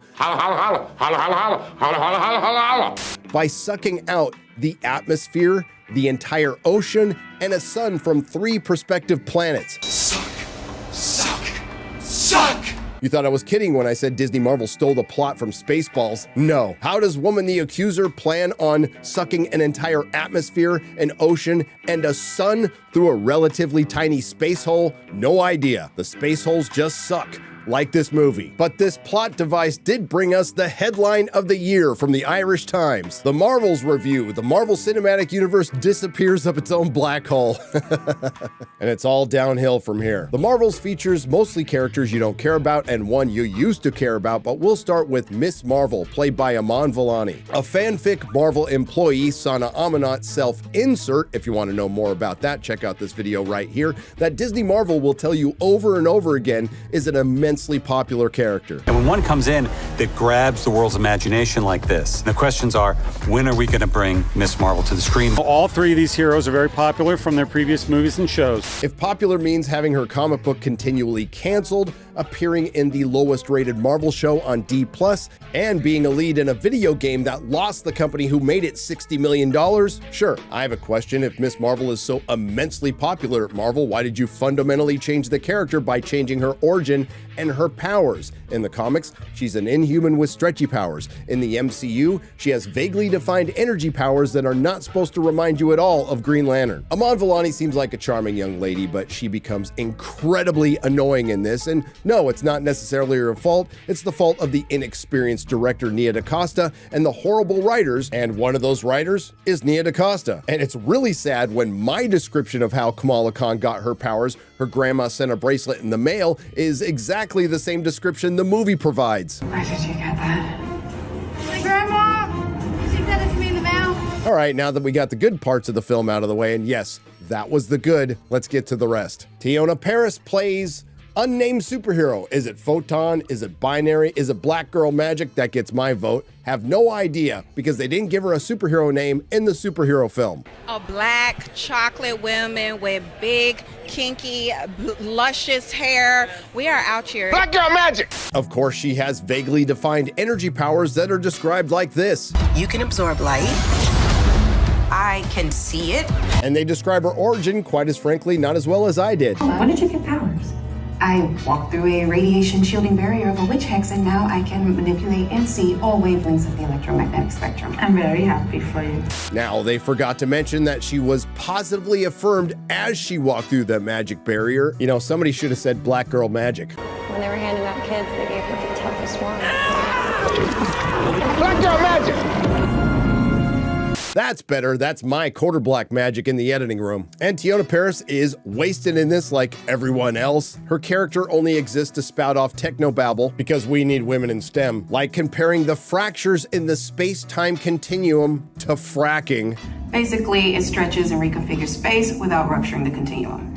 by sucking out the atmosphere, the entire ocean, and a sun from 3 prospective planets. Suck. You thought I was kidding when I said Disney Marvel stole the plot from Spaceballs. No. How does Woman the Accuser plan on sucking an entire atmosphere, an ocean, and a sun through a relatively tiny space hole? No idea. The space holes just suck. Like this movie. But this plot device did bring us the headline of the year from the Irish Times. The Marvels review: the Marvel Cinematic Universe disappears up its own black hole. And it's all downhill from here. The Marvels features mostly characters you don't care about and one you used to care about, but we'll start with Miss Marvel, played by Iman Vellani. A fanfic Marvel employee, Sana Amanat self-insert, if you want to know more about that, check out this video right here, that Disney Marvel will tell you over and over again is an immense immensely popular character. And when one comes in that grabs the world's imagination like this, the questions are, when are we going to bring Miss Marvel to the screen? All three of these heroes are very popular from their previous movies and shows. If popular means having her comic book continually canceled, appearing in the lowest rated Marvel show on D+, and being a lead in a video game that lost the company who made it $60 million, sure, I have a question. If Miss Marvel is so immensely popular at Marvel, why did you fundamentally change the character by changing her origin and her powers? In the comics, she's an inhuman with stretchy powers. In the MCU, she has vaguely defined energy powers that are not supposed to remind you at all of Green Lantern. Iman Vellani seems like a charming young lady, but she becomes incredibly annoying in this, and no, it's not necessarily her fault. It's the fault of the inexperienced director Nia DaCosta and the horrible writers, and one of those writers is Nia DaCosta. And it's really sad when my description of how Kamala Khan got her powers, her grandma sent a bracelet in the mail, is exactly the same description the movie provides. Where did you get that? My grandma! She sent it to me in the mail. All right, now that we got the good parts of the film out of the way, and yes, that was the good, let's get to the rest. Teyonah Parris plays unnamed superhero. Is it Photon? Is it Binary? Is it Black Girl Magic? That gets my vote. Have no idea because they didn't give her a superhero name in the superhero film. A black chocolate woman with big, kinky, luscious hair. We are out here. Black Girl Magic! Of course, she has vaguely defined energy powers that are described like this. You can absorb light. I can see it. And they describe her origin, quite as frankly, not as well as I did. When did you get powers? I walked through a radiation shielding barrier of a witch hex, and now I can manipulate and see all wavelengths of the electromagnetic spectrum. I'm very happy for you. Now, they forgot to mention that she was positively affirmed as she walked through the magic barrier. You know, somebody should have said Black Girl Magic. When they were handing out kids, they gave her the toughest one. Black Girl Magic! That's better. That's my quarter black magic in the editing room. And Teyonah Parris is wasted in this like everyone else. Her character only exists to spout off technobabble because we need women in STEM, like comparing the fractures in the space-time continuum to fracking. Basically, it stretches and reconfigures space without rupturing the continuum.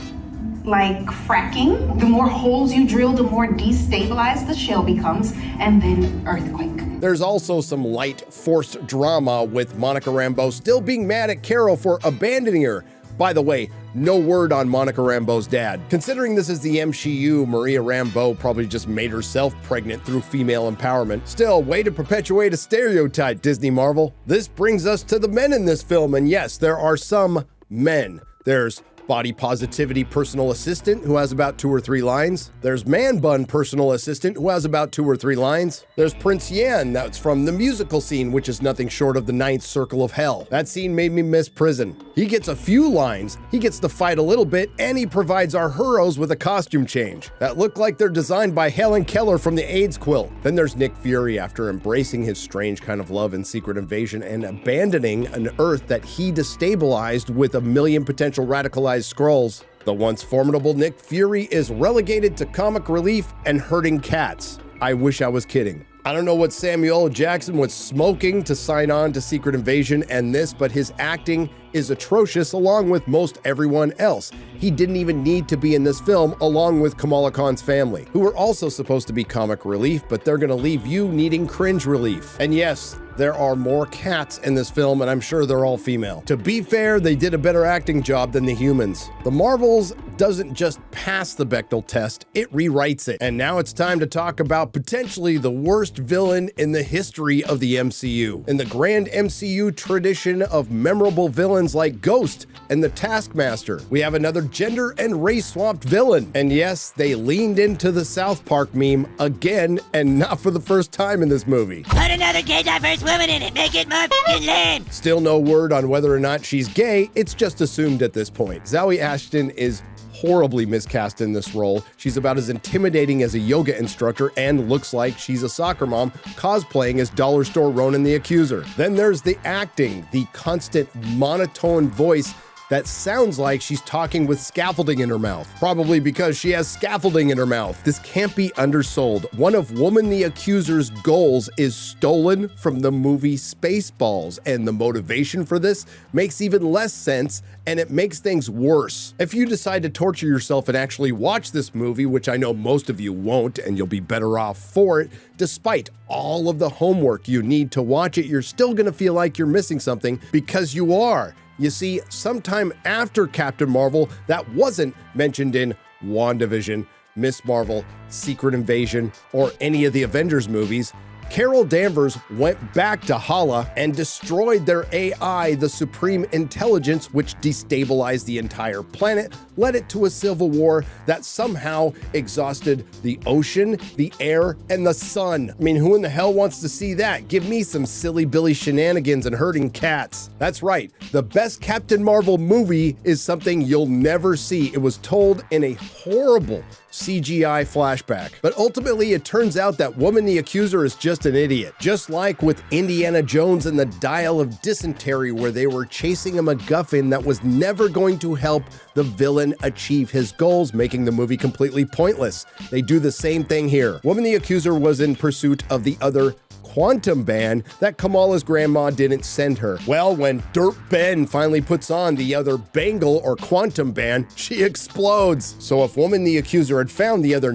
Like fracking, the more holes you drill, the more destabilized the shell becomes, and then earthquake. There's also some light, forced drama with Monica Rambeau still being mad at Carol for abandoning her. By the way, no word on Monica Rambeau's dad. Considering this is the MCU, Maria Rambeau probably just made herself pregnant through female empowerment. Still, way to perpetuate a stereotype, Disney Marvel. This brings us to the men in this film, and yes, there are some men. There's body positivity personal assistant who has about 2 or 3 lines. There's man bun personal assistant who has about 2 or 3 lines. There's Prince Yan, that's from the musical scene, which is nothing short of the 9th circle of hell. That scene made me miss prison. He gets a few lines, he gets to fight a little bit, and he provides our heroes with a costume change that look like they're designed by Helen Keller from the AIDS quilt. Then there's Nick Fury after embracing his strange kind of love in Secret Invasion and abandoning an Earth that he destabilized with a million potential radicalized Skrulls. The once formidable Nick Fury is relegated to comic relief and herding cats. I wish I was kidding. I don't know what Samuel L. Jackson was smoking to sign on to Secret Invasion and this, but his acting is atrocious along with most everyone else. He didn't even need to be in this film along with Kamala Khan's family, who are also supposed to be comic relief, but they're gonna leave you needing cringe relief. And yes, there are more cats in this film, and I'm sure they're all female. To be fair, they did a better acting job than the humans. The Marvels doesn't just pass the Bechdel test, it rewrites it. And now it's time to talk about potentially the worst villain in the history of the MCU. In the grand MCU tradition of memorable villains like Ghost and the Taskmaster, we have another gender and race swapped villain. And yes, they leaned into the South Park meme again, and not for the first time in this movie. Put another gay diverse woman in it, make it more f***ing lame. Still no word on whether or not she's gay, it's just assumed at this point. Zoe Ashton is horribly miscast in this role. She's about as intimidating as a yoga instructor and looks like she's a soccer mom cosplaying as Dollar Store Ronan the Accuser. Then there's the acting, the constant monotone voice that sounds like she's talking with scaffolding in her mouth. Probably because she has scaffolding in her mouth. This can't be undersold. One of Woman the Accuser's goals is stolen from the movie Spaceballs, and the motivation for this makes even less sense, and it makes things worse. If you decide to torture yourself and actually watch this movie, which I know most of you won't, and you'll be better off for it, despite all of the homework you need to watch it, you're still gonna feel like you're missing something, because you are. You see, sometime after Captain Marvel that wasn't mentioned in WandaVision, Miss Marvel, Secret Invasion, or any of the Avengers movies, Carol Danvers went back to Hala and destroyed their AI, the Supreme Intelligence, which destabilized the entire planet, led it to a civil war that somehow exhausted the ocean, the air, and the sun. I mean, who in the hell wants to see that? Give me some silly Billy shenanigans and herding cats. That's right, the best Captain Marvel movie is something you'll never see. It was told in a horrible CGI flashback. But ultimately, it turns out that Woman the Accuser is just an idiot. Just like with Indiana Jones and the Dial of Dysentery, where they were chasing a MacGuffin that was never going to help the villain achieve his goals, making the movie completely pointless. They do the same thing here. Woman the Accuser was in pursuit of the other quantum band that Kamala's grandma didn't send her. Well, when Dirt Ben finally puts on the other bangle or quantum band, she explodes. So if Woman the Accuser had found the other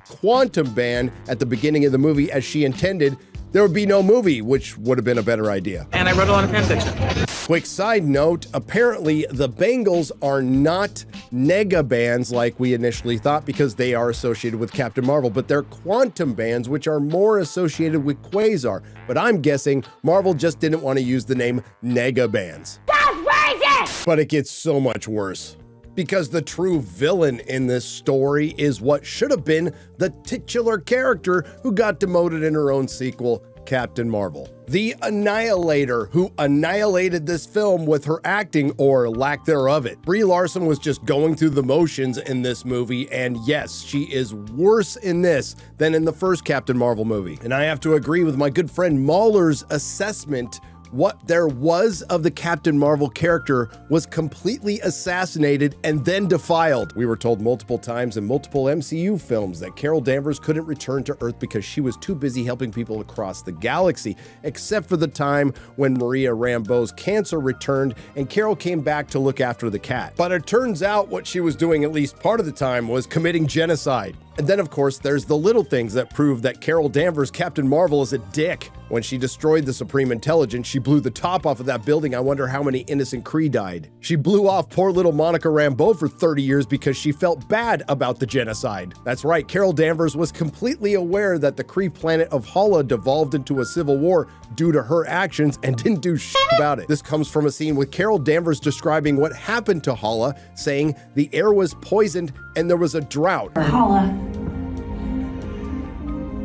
quantum band at the beginning of the movie as she intended, there would be no movie, which would have been a better idea. And I wrote a lot of fan fiction. Quick side note, apparently the Bangles are not nega bands like we initially thought, because they are associated with Captain Marvel, but they're quantum bands, which are more associated with Quasar. But I'm guessing Marvel just didn't want to use the name nega bands. That's racist! But it gets so much worse, because the true villain in this story is what should have been the titular character who got demoted in her own sequel, Captain Marvel. The Annihilator, who annihilated this film with her acting, or lack thereof it. Brie Larson was just going through the motions in this movie, and yes, she is worse in this than in the first Captain Marvel movie. And I have to agree with my good friend Mahler's assessment. What there was of the Captain Marvel character was completely assassinated and then defiled. We were told multiple times in multiple MCU films that Carol Danvers couldn't return to Earth because she was too busy helping people across the galaxy, except for the time when Maria Rambeau's cancer returned and Carol came back to look after the cat. But it turns out what she was doing at least part of the time was committing genocide. And then, of course, there's the little things that prove that Carol Danvers, Captain Marvel, is a dick. When she destroyed the Supreme Intelligence, she blew the top off of that building. I wonder how many innocent Kree died. She blew off poor little Monica Rambeau for 30 years because she felt bad about the genocide. That's right, Carol Danvers was completely aware that the Kree planet of Hala devolved into a civil war due to her actions and didn't do shit about it. This comes from a scene with Carol Danvers describing what happened to Hala, saying the air was poisoned and there was a drought. Hala.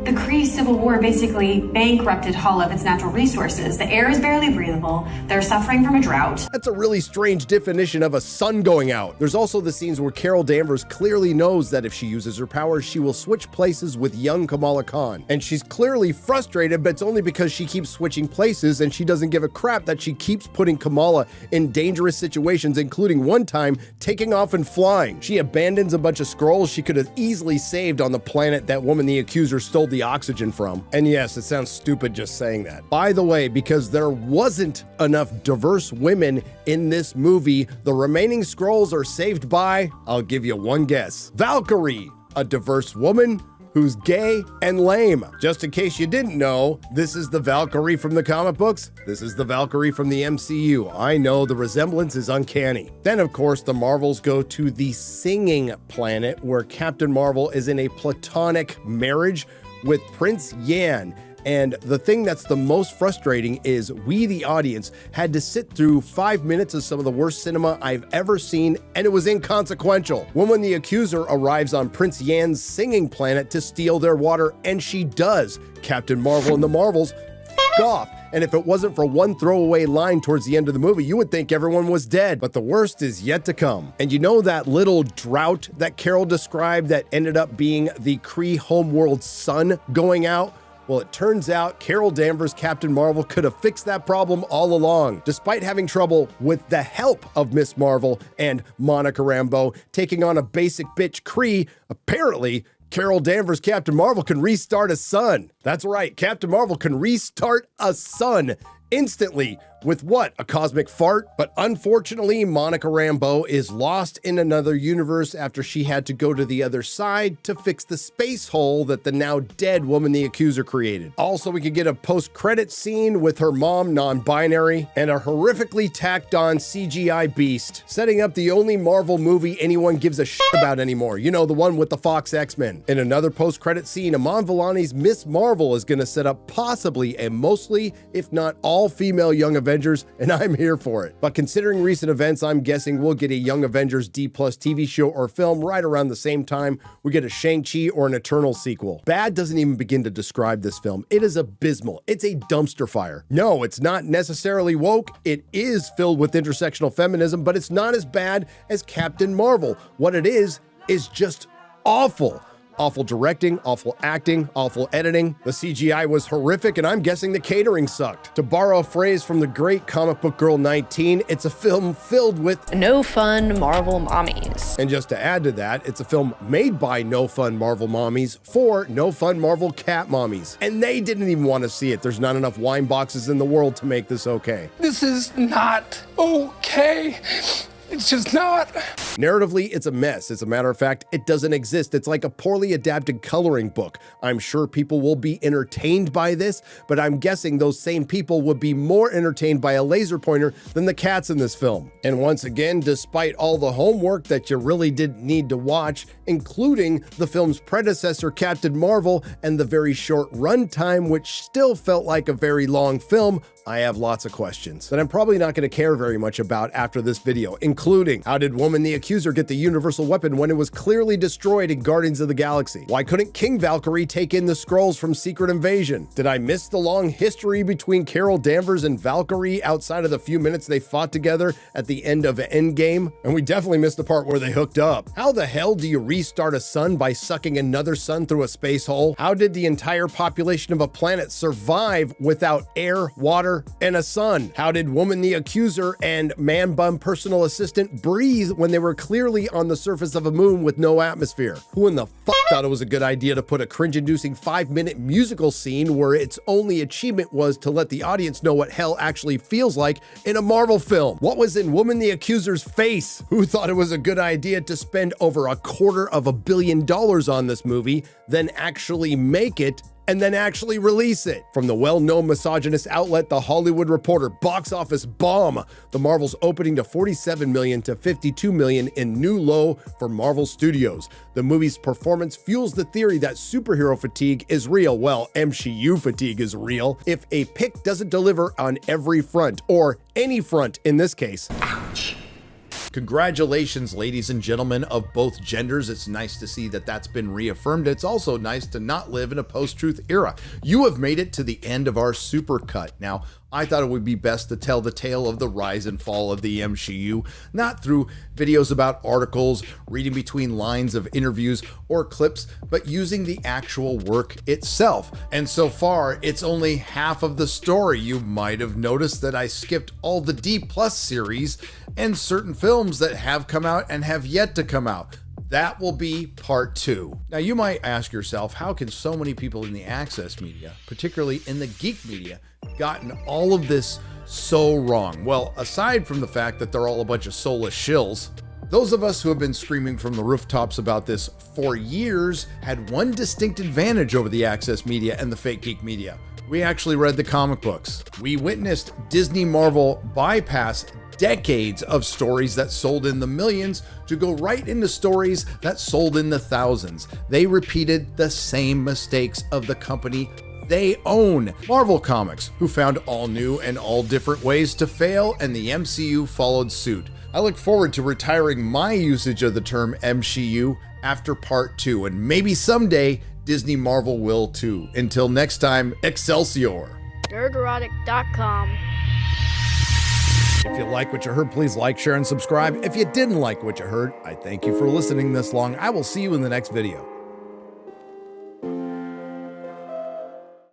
The Kree Civil War basically bankrupted Hala of its natural resources. The air is barely breathable. They're suffering from a drought. That's a really strange definition of a sun going out. There's also the scenes where Carol Danvers clearly knows that if she uses her powers, she will switch places with young Kamala Khan. And she's clearly frustrated, but it's only because she keeps switching places and she doesn't give a crap that she keeps putting Kamala in dangerous situations, including one time taking off and flying. She abandons a bunch of Skrulls she could have easily saved on the planet that Woman the Accuser stole the oxygen from. And yes, it sounds stupid just saying that. By the way, because there wasn't enough diverse women in this movie, the remaining Skrulls are saved by, I'll give you one guess, Valkyrie, a diverse woman who's gay and lame. Just in case you didn't know, this is the Valkyrie from the comic books. This is the Valkyrie from the MCU. I know the resemblance is uncanny. Then, of course, the Marvels go to the Singing Planet, where Captain Marvel is in a platonic marriage with Prince Yan. And the thing that's the most frustrating is we, the audience, had to sit through 5 minutes of some of the worst cinema I've ever seen, and it was inconsequential. Woman the Accuser arrives on Prince Yan's singing planet to steal their water, and she does. Captain Marvel and the Marvels f*** off. And if it wasn't for one throwaway line towards the end of the movie, you would think everyone was dead. But the worst is yet to come. And you know that little drought that Carol described that ended up being the Kree homeworld sun going out? Well, it turns out Carol Danvers' Captain Marvel could have fixed that problem all along. Despite having trouble with the help of Miss Marvel and Monica Rambeau taking on a basic bitch Kree, apparently Carol Danvers' Captain Marvel can restart a sun. That's right, Captain Marvel can restart a sun instantly with what? A cosmic fart? But unfortunately, Monica Rambeau is lost in another universe after she had to go to the other side to fix the space hole that the now dead Woman the Accuser created. Also, we could get a post-credit scene with her mom, non-binary, and a horrifically tacked-on CGI beast, setting up the only Marvel movie anyone gives a shit about anymore. You know, the one with the Fox X-Men. In another post-credit scene, Iman Vellani's Miss Marvel is going to set up possibly a mostly, if not all-female Young Avengers, and I'm here for it. But considering recent events, I'm guessing we'll get a Young Avengers D+ TV show or film right around the same time we get a Shang-Chi or an Eternal sequel. Bad doesn't even begin to describe this film. It is abysmal. It's a dumpster fire. No, it's not necessarily woke. It is filled with intersectional feminism, but it's not as bad as Captain Marvel. What it is just awful. Awful directing, awful acting, awful editing. The CGI was horrific, and I'm guessing the catering sucked. To borrow a phrase from the great comic book girl 19, it's a film filled with no fun Marvel mommies. And just to add to that, it's a film made by no fun Marvel mommies for no fun Marvel cat mommies. And they didn't even want to see it. There's not enough wine boxes in the world to make this okay. This is not okay. It's just not. Narratively, it's a mess. As a matter of fact, it doesn't exist. It's like a poorly adapted coloring book. I'm sure people will be entertained by this, but I'm guessing those same people would be more entertained by a laser pointer than the cats in this film. And once again, despite all the homework that you really didn't need to watch, including the film's predecessor, Captain Marvel, and the very short runtime, which still felt like a very long film, I have lots of questions that I'm probably not going to care very much about after this video, including how did Woman the Accuser get the universal weapon when it was clearly destroyed in Guardians of the Galaxy? Why couldn't King Valkyrie take in the scrolls from Secret Invasion? Did I miss the long history between Carol Danvers and Valkyrie outside of the few minutes they fought together at the end of Endgame? And we definitely missed the part where they hooked up. How the hell do you restart a sun by sucking another sun through a space hole? How did the entire population of a planet survive without air, water, and a sun? How did Woman the Accuser and man-bun personal assistant breathe when they were clearly on the surface of a moon with no atmosphere? Who in the fuck thought it was a good idea to put a cringe-inducing 5-minute musical scene where its only achievement was to let the audience know what hell actually feels like in a Marvel film? What was in Woman the Accuser's face? Who thought it was a good idea to spend over $250 million on this movie, then actually make it, and then actually release it? From the well-known misogynist outlet The Hollywood Reporter, box office bomb. The Marvel's opening to $47 million to $52 million in new low for Marvel Studios. The movie's performance fuels the theory that superhero fatigue is real. Well, MCU fatigue is real. If a pick doesn't deliver on every front, or any front in this case. Ouch. Congratulations, ladies and gentlemen of both genders. It's nice to see that that's been reaffirmed. It's also nice to not live in a post-truth era. You have made it to the end of our Supercut. Now, I thought it would be best to tell the tale of the rise and fall of the MCU, not through videos about articles, reading between lines of interviews or clips, but using the actual work itself. And so far, it's only half of the story. You might have noticed that I skipped all the D+ series and certain films that have come out and have yet to come out. That will be part 2. Now, you might ask yourself, how can so many people in the access media, particularly in the geek media, gotten all of this so wrong? Well, aside from the fact that they're all a bunch of soulless shills, those of us who have been screaming from the rooftops about this for years had one distinct advantage over the access media and the fake geek media. We actually read the comic books. We witnessed Disney Marvel bypass decades of stories that sold in the millions to go right into stories that sold in the thousands. They repeated the same mistakes of the company they own, Marvel Comics, who found all new and all different ways to fail, and the MCU followed suit. I look forward to retiring my usage of the term MCU after part 2, and maybe someday Disney Marvel will too. Until next time, Excelsior! Nerdrotic.com. If you like what you heard, please like, share, and subscribe. If you didn't like what you heard, I thank you for listening this long. I will see you in the next video.